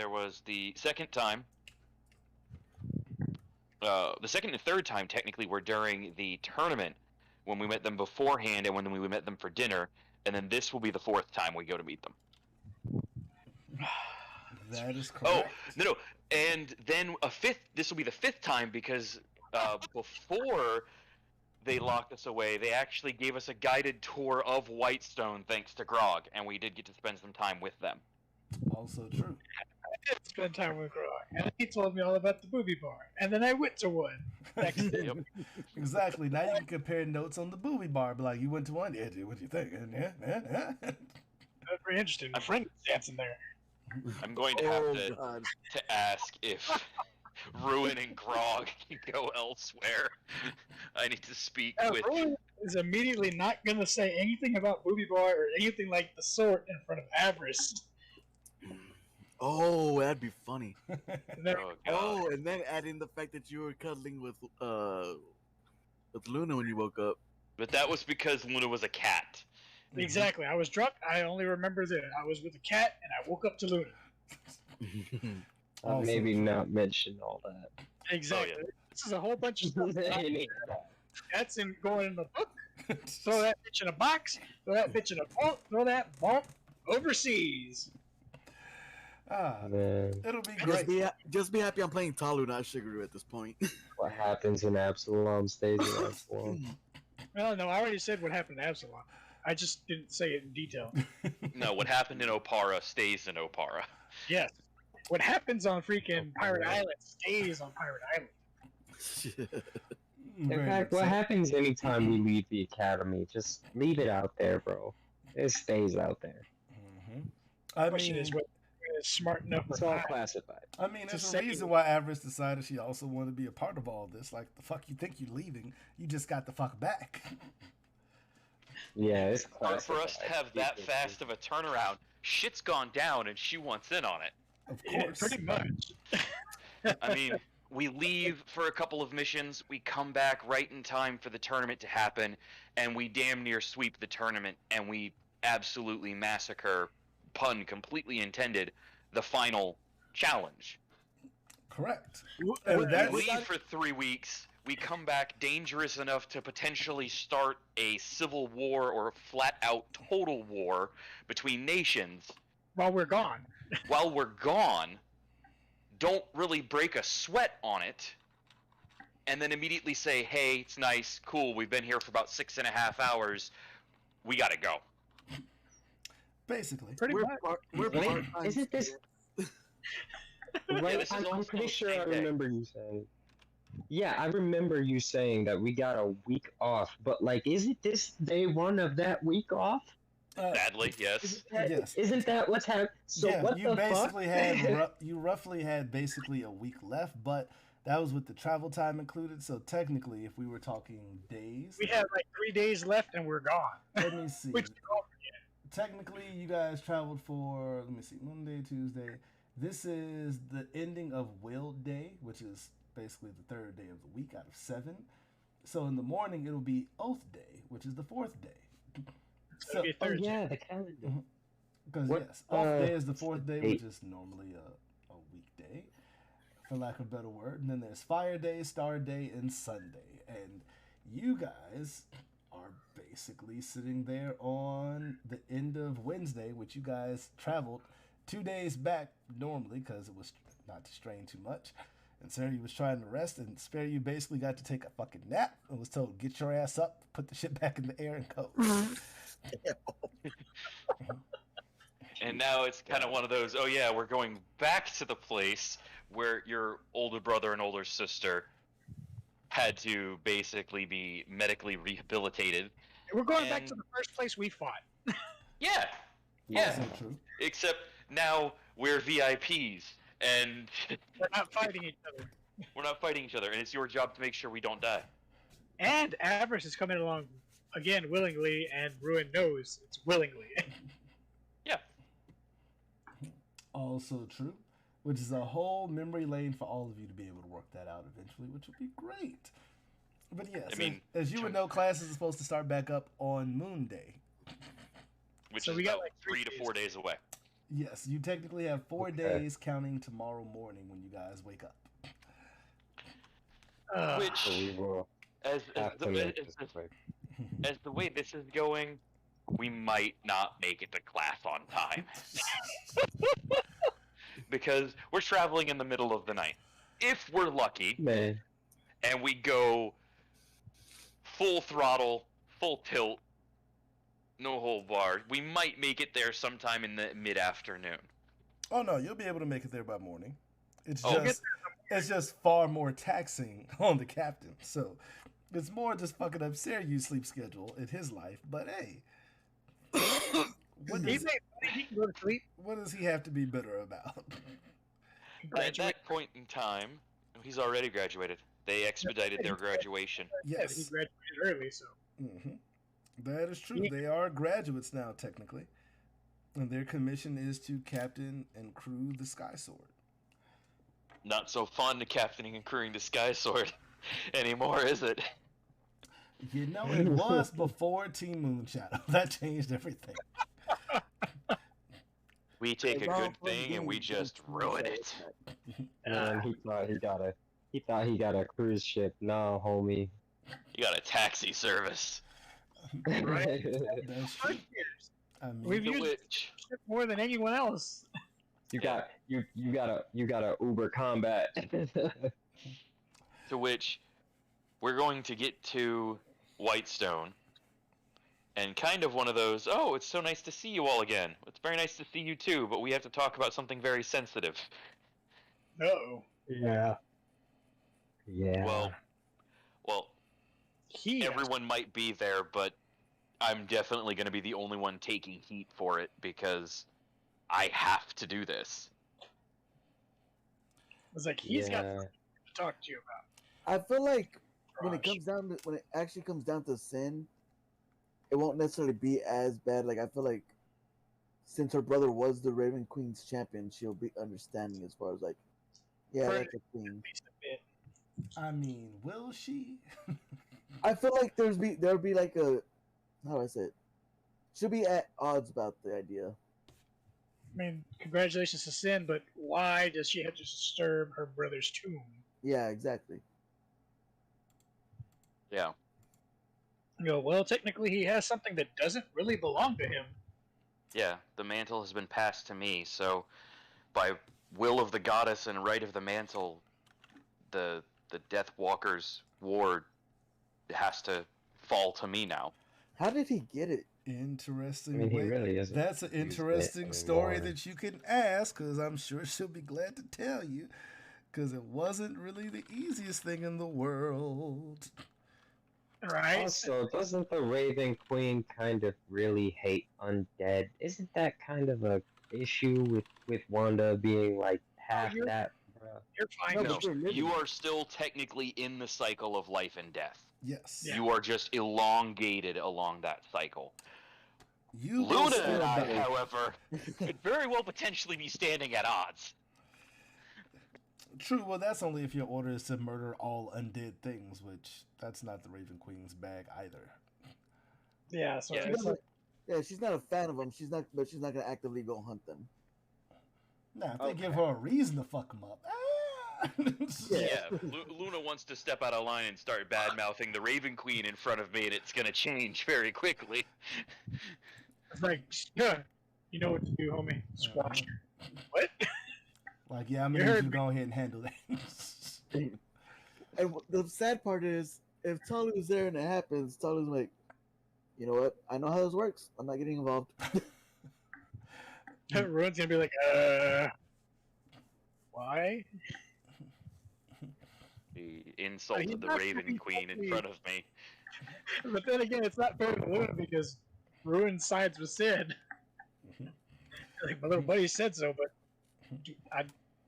was the second time The second and third time technically were during the tournament when we met them beforehand and when we met them for dinner, and then this will be the fourth time we go to meet them. That is Oh correct. no, and then a fifth. This will be the fifth time because before they locked us away, they actually gave us a guided tour of Whitestone thanks to Grog, and we did get to spend some time with them. Also true. I did spend time with Grog, and he told me all about the booby bar, and then I went to one. Next day. Yep. Exactly. Now you can compare notes on the booby bar. Be like, you went to one? Yeah, dude, what do you think? Yeah. That's very interesting. My friend was dancing there. I'm going to have God. to ask if Ruin and Grog can go elsewhere. I need to speak with. Rowan is immediately not going to say anything about booby bar or anything like the sort in front of Avarice. Oh, that'd be funny. There- Oh god. Oh, and then add in the fact that you were cuddling with Luna when you woke up. But that was because Luna was a cat. Exactly. I was drunk. I only remember that I was with a cat, and I woke up to Luna. Also Maybe true. not mention all that. Exactly. Oh, yeah. This is a whole bunch of stuff. Any- That's in going in the book. Throw that bitch in a box. Throw that bitch in a vault. Throw that vault overseas. Ah, Man, it'll be Just great. just be happy I'm playing Talu, not Shigeru at this point. what happens in Absalom stays in Absalom. Well, no, I already said what happened to Absalom. I just didn't say it in detail. No, what happened in Opara stays in Opara. Yes. What happens on freaking Pirate Island stays on Pirate Island. In Very fact, much what so. happens anytime we leave the academy? Just leave it out there, bro. It stays out there. I Question mean, is what is smart enough It's for all that. classified. I mean, to there's a say- reason why Avarice decided she also wanted to be a part of all this. Like, the fuck you think you're leaving? You just got the fuck back. Yeah, it's For classified. us to have that fast of a turnaround, shit's gone down and she wants in on it. Of Yeah, course. pretty much. I mean, we leave for a couple of missions, we come back right in time for the tournament to happen, and we damn near sweep the tournament, and we absolutely massacre, pun completely intended, the final challenge. Correct. What- And what- We that's- what- leave for 3 weeks, we come back dangerous enough to potentially start a civil war or a flat-out total war between nations. While we're gone. While we're gone, don't really break a sweat on it, and then immediately say, hey, it's nice, cool, we've been here for about 6.5 hours, we gotta go. Basically. Pretty We're much. we're Wait, part-time isn't this- students. Right, this is I'm also pretty the sure I same day. remember you saying. Yeah, I remember you saying that we got a week off, but like, isn't this day one of that week off? Sadly, yes. Yes. Isn't that what's happening? So yeah, what you the basically fuck? had you roughly had basically a week left, but that was with the travel time included. So technically, if we were talking days, We have like 3 days left and we're gone. let me see. Which Technically, you guys traveled for, let me see, Monday, Tuesday. This is the ending of Wild Day, which is basically the third day of the week out of 7. So in the morning, it'll be Oath Day, which is the 4th day. so, be a Oh Thursday. yeah, the calendar. Because What, yes, Off Day is the what's 4th the day, date? which is normally a weekday, for lack of a better word. And then there's Fire Day, Star Day, and Sunday. And you guys are basically sitting there on the end of Wednesday, which you guys traveled 2 days back normally because it was not to strain too much. And Sarah was trying to rest, and Spare You basically got to take a fucking nap and was told, get your ass up, put the shit back in the air, and go. And now it's kind of one of those, oh yeah, we're going back to the place where your older brother and older sister had to basically be medically rehabilitated. We're going back And- to the first place we fought. Yeah, yeah. Also true. Except now we're VIPs, and We're not fighting each other. we're not fighting each other, and it's your job to make sure we don't die. And Avarice is coming along again willingly, and Ruin knows it's willingly. Yeah. Also true, which is a whole memory lane for all of you to be able to work that out eventually, which would be great. But yes, I mean, as you would know, classes are supposed to start back up on Moon Day. Which So is we got, about like, 3 3 to 4 days away. Yes, you technically have 4 Okay. days counting tomorrow morning when you guys wake up. Which, So we will as have to make this quick. as the way this is going, we might not make it to class on time because we're traveling in the middle of the night. If we're lucky Man, and we go full throttle, full tilt, no hold barred, we might make it there sometime in the mid-afternoon. Oh no, you'll be able to make it there by morning. It's Oh. it's just far more taxing on the captain. So it's more just fucking up Syracuse sleep schedule in his life. But hey, He can go to sleep. what does he have to be bitter about? At that point in time, he's already graduated. They expedited their graduation. Yes, He graduated early, so. That is true. They are graduates now, technically. And their commission is to captain and crew the Sky Sword. Not so fun to captaining and crewing the Sky Sword anymore, is it? You know, it was before Team Moonshadow. That changed everything. We take a good thing and we just ruin it. man, he thought he got a cruise ship. No, homie. You got a taxi service. Right. That's true. I mean, We've The used witch. it more than anyone else. you got a Uber Combat. To which we're going to get to Whitestone. And kind of one of those, oh, it's so nice to see you all again. It's very nice to see you too, but we have to talk about something very sensitive. No. Yeah. Yeah. Well, He everyone might be there, but I'm definitely going to be the only one taking heat for it because I have to do this. was like, he's got Yeah. something to talk to you about. I feel like when it Gosh. when it actually comes down to sin, it won't necessarily be as bad. Like I feel like since her brother was the Raven Queen's champion, she'll be understanding as far as like, yeah, For that's a thing. At least a bit. I mean, will she? I feel like there'll be like a, how do I say it? She'll be at odds about the idea. I mean, congratulations to Sin, but why does she have to disturb her brother's tomb? Yeah, exactly. Yeah. You go, well, technically he has something that doesn't really belong to him. Yeah, the mantle has been passed to me, so by will of the goddess and right of the mantle, the Death Walker's ward has to fall to me now. How did he get it? Interesting. I mean, he way. really isn't. That's an used it interesting story anymore. that you can ask, because I'm sure she'll be glad to tell you, because it wasn't really the easiest thing in the world. Right? Also, doesn't the Raven Queen kind of really hate undead? Isn't that kind of a issue with Wanda being like half you're- that? Bruh? You're fine. No, No, but they're living. you are still technically in the cycle of life and death. Yes. Yeah. You are just elongated along that cycle. You will Luna still and I, die. however, could very well potentially be standing at odds. True, well, that's only if your order is to murder all undead things, which that's not the Raven Queen's bag either. Yeah, so Yeah. it's like, Yeah, she's not a fan of them. She's not gonna actively go hunt them. Now, if they give her a reason to fuck them up, Yeah, Luna wants to step out of line and start bad-mouthing the Raven Queen in front of me, and it's going to change very quickly. it's like, yeah, you know what to do, homie. Squash her. What? like, yeah, I'm You gonna need heard you to me. go ahead and handle that. And the sad part is, if Tully was there and it happens, Tully's like, you know what? I know how this works. I'm not getting involved. Ruin's gonna be like, why? He insulted he's the not Raven really Queen in totally- front of me. But then again, it's not fair to Ruin because Ruin sides with Sid. Like my little buddy said so, but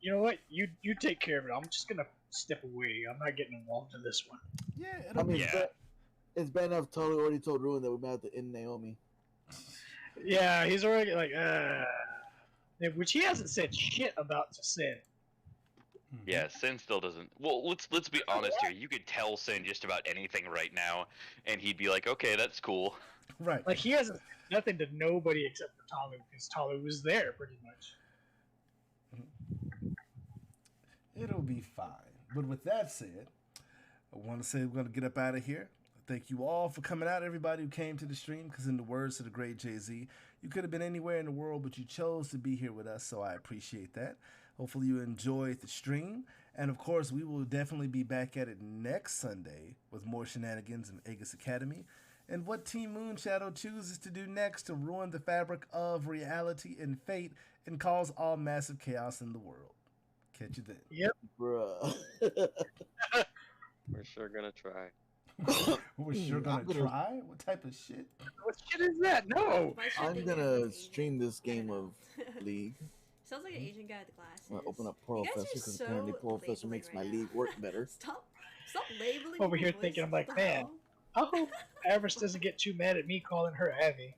you know what? You take care of it. I'm just gonna step away. I'm not getting involved in this one. Yeah, I it'll mean, be. Yeah. it's bad enough Tully already told Ruin that we might have to end Naomi. Yeah, he's already like, which he hasn't said shit about to Sid. Yeah, Sin still doesn't. Well, let's be honest here. You could tell Sin just about anything right now, and he'd be like, "Okay, that's cool." Right. Like he hasn't said nothing to nobody except for Tommy because Tommy was there pretty much. It'll be fine. But with that said, I want to say we're going to get up out of here. Thank you all for coming out, everybody who came to the stream, because in the words of the great Jay-Z, you could have been anywhere in the world, but you chose to be here with us, so I appreciate that. Hopefully you enjoyed the stream. And of course, we will definitely be back at it next Sunday with more shenanigans in Aegis Academy. And what Team Moonshadow chooses to do next to ruin the fabric of reality and fate and cause all massive chaos in the world. Catch you then. Yep. Bruh. We're sure gonna try. We're sure gonna try? What type of shit? What shit is that? No. My shit I'm thing gonna is Asian. stream this I don't game know. of League. Sounds like an Asian guy with glasses. I'm gonna open up Pearl You guys Fester are because so apparently Pearl Fester labeling makes my right league now. work better. Stop labeling. Over here people's thinking, I'm voice. like, What the man. hell? I hope Avarice doesn't get too mad at me calling her Abby.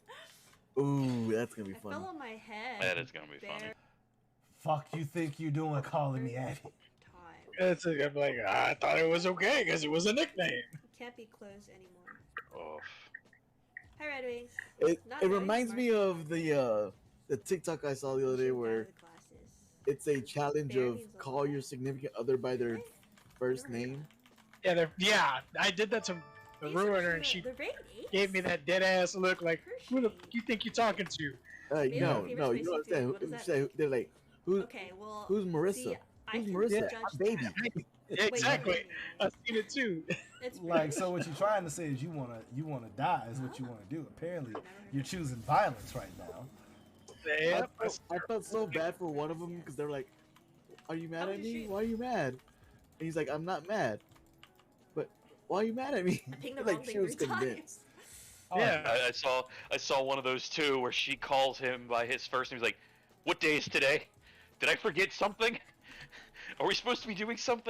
Ooh, that's gonna be I funny. fell on my head. That is gonna be funny. Bare Fuck you think you doing calling me Abby? time. It's like, I'm like, I thought it was okay because it was a nickname. You can't be closed anymore. Oh. Hi, Red Wings. It Not it very reminds me smart. of the TikTok I saw the other day Asian guy where with glasses. it's a challenge Bear of means a call lot. your significant other by their Right? first Never heard of name. Yeah, I did that to the These are ruiner, and cute. she They're rated 8. gave me that dead ass look like, who the you think you're talking to? Maybe No, famous no, you basic don't understand. food. What does that Say- mean? They're like, who's Okay, well. who's Marissa? See, I Who's can Marissa? judge My that. baby. Yeah, exactly. Wait, I've seen it too. It's Like, so what you're trying to say is you wanna die is what you wanna do. Apparently, you're choosing violence right now. Yep. I felt so bad for one of them because they're like, "Are you mad How at was me? your stream? Why are you mad?" And he's like, "I'm not mad." But why are you mad at me? I think the Like wrong she thing was 3 times. convinced. Yeah. I saw one of those too where she calls him by his first name. He's like, "What day is today? Did I forget something? Are we supposed to be doing something?"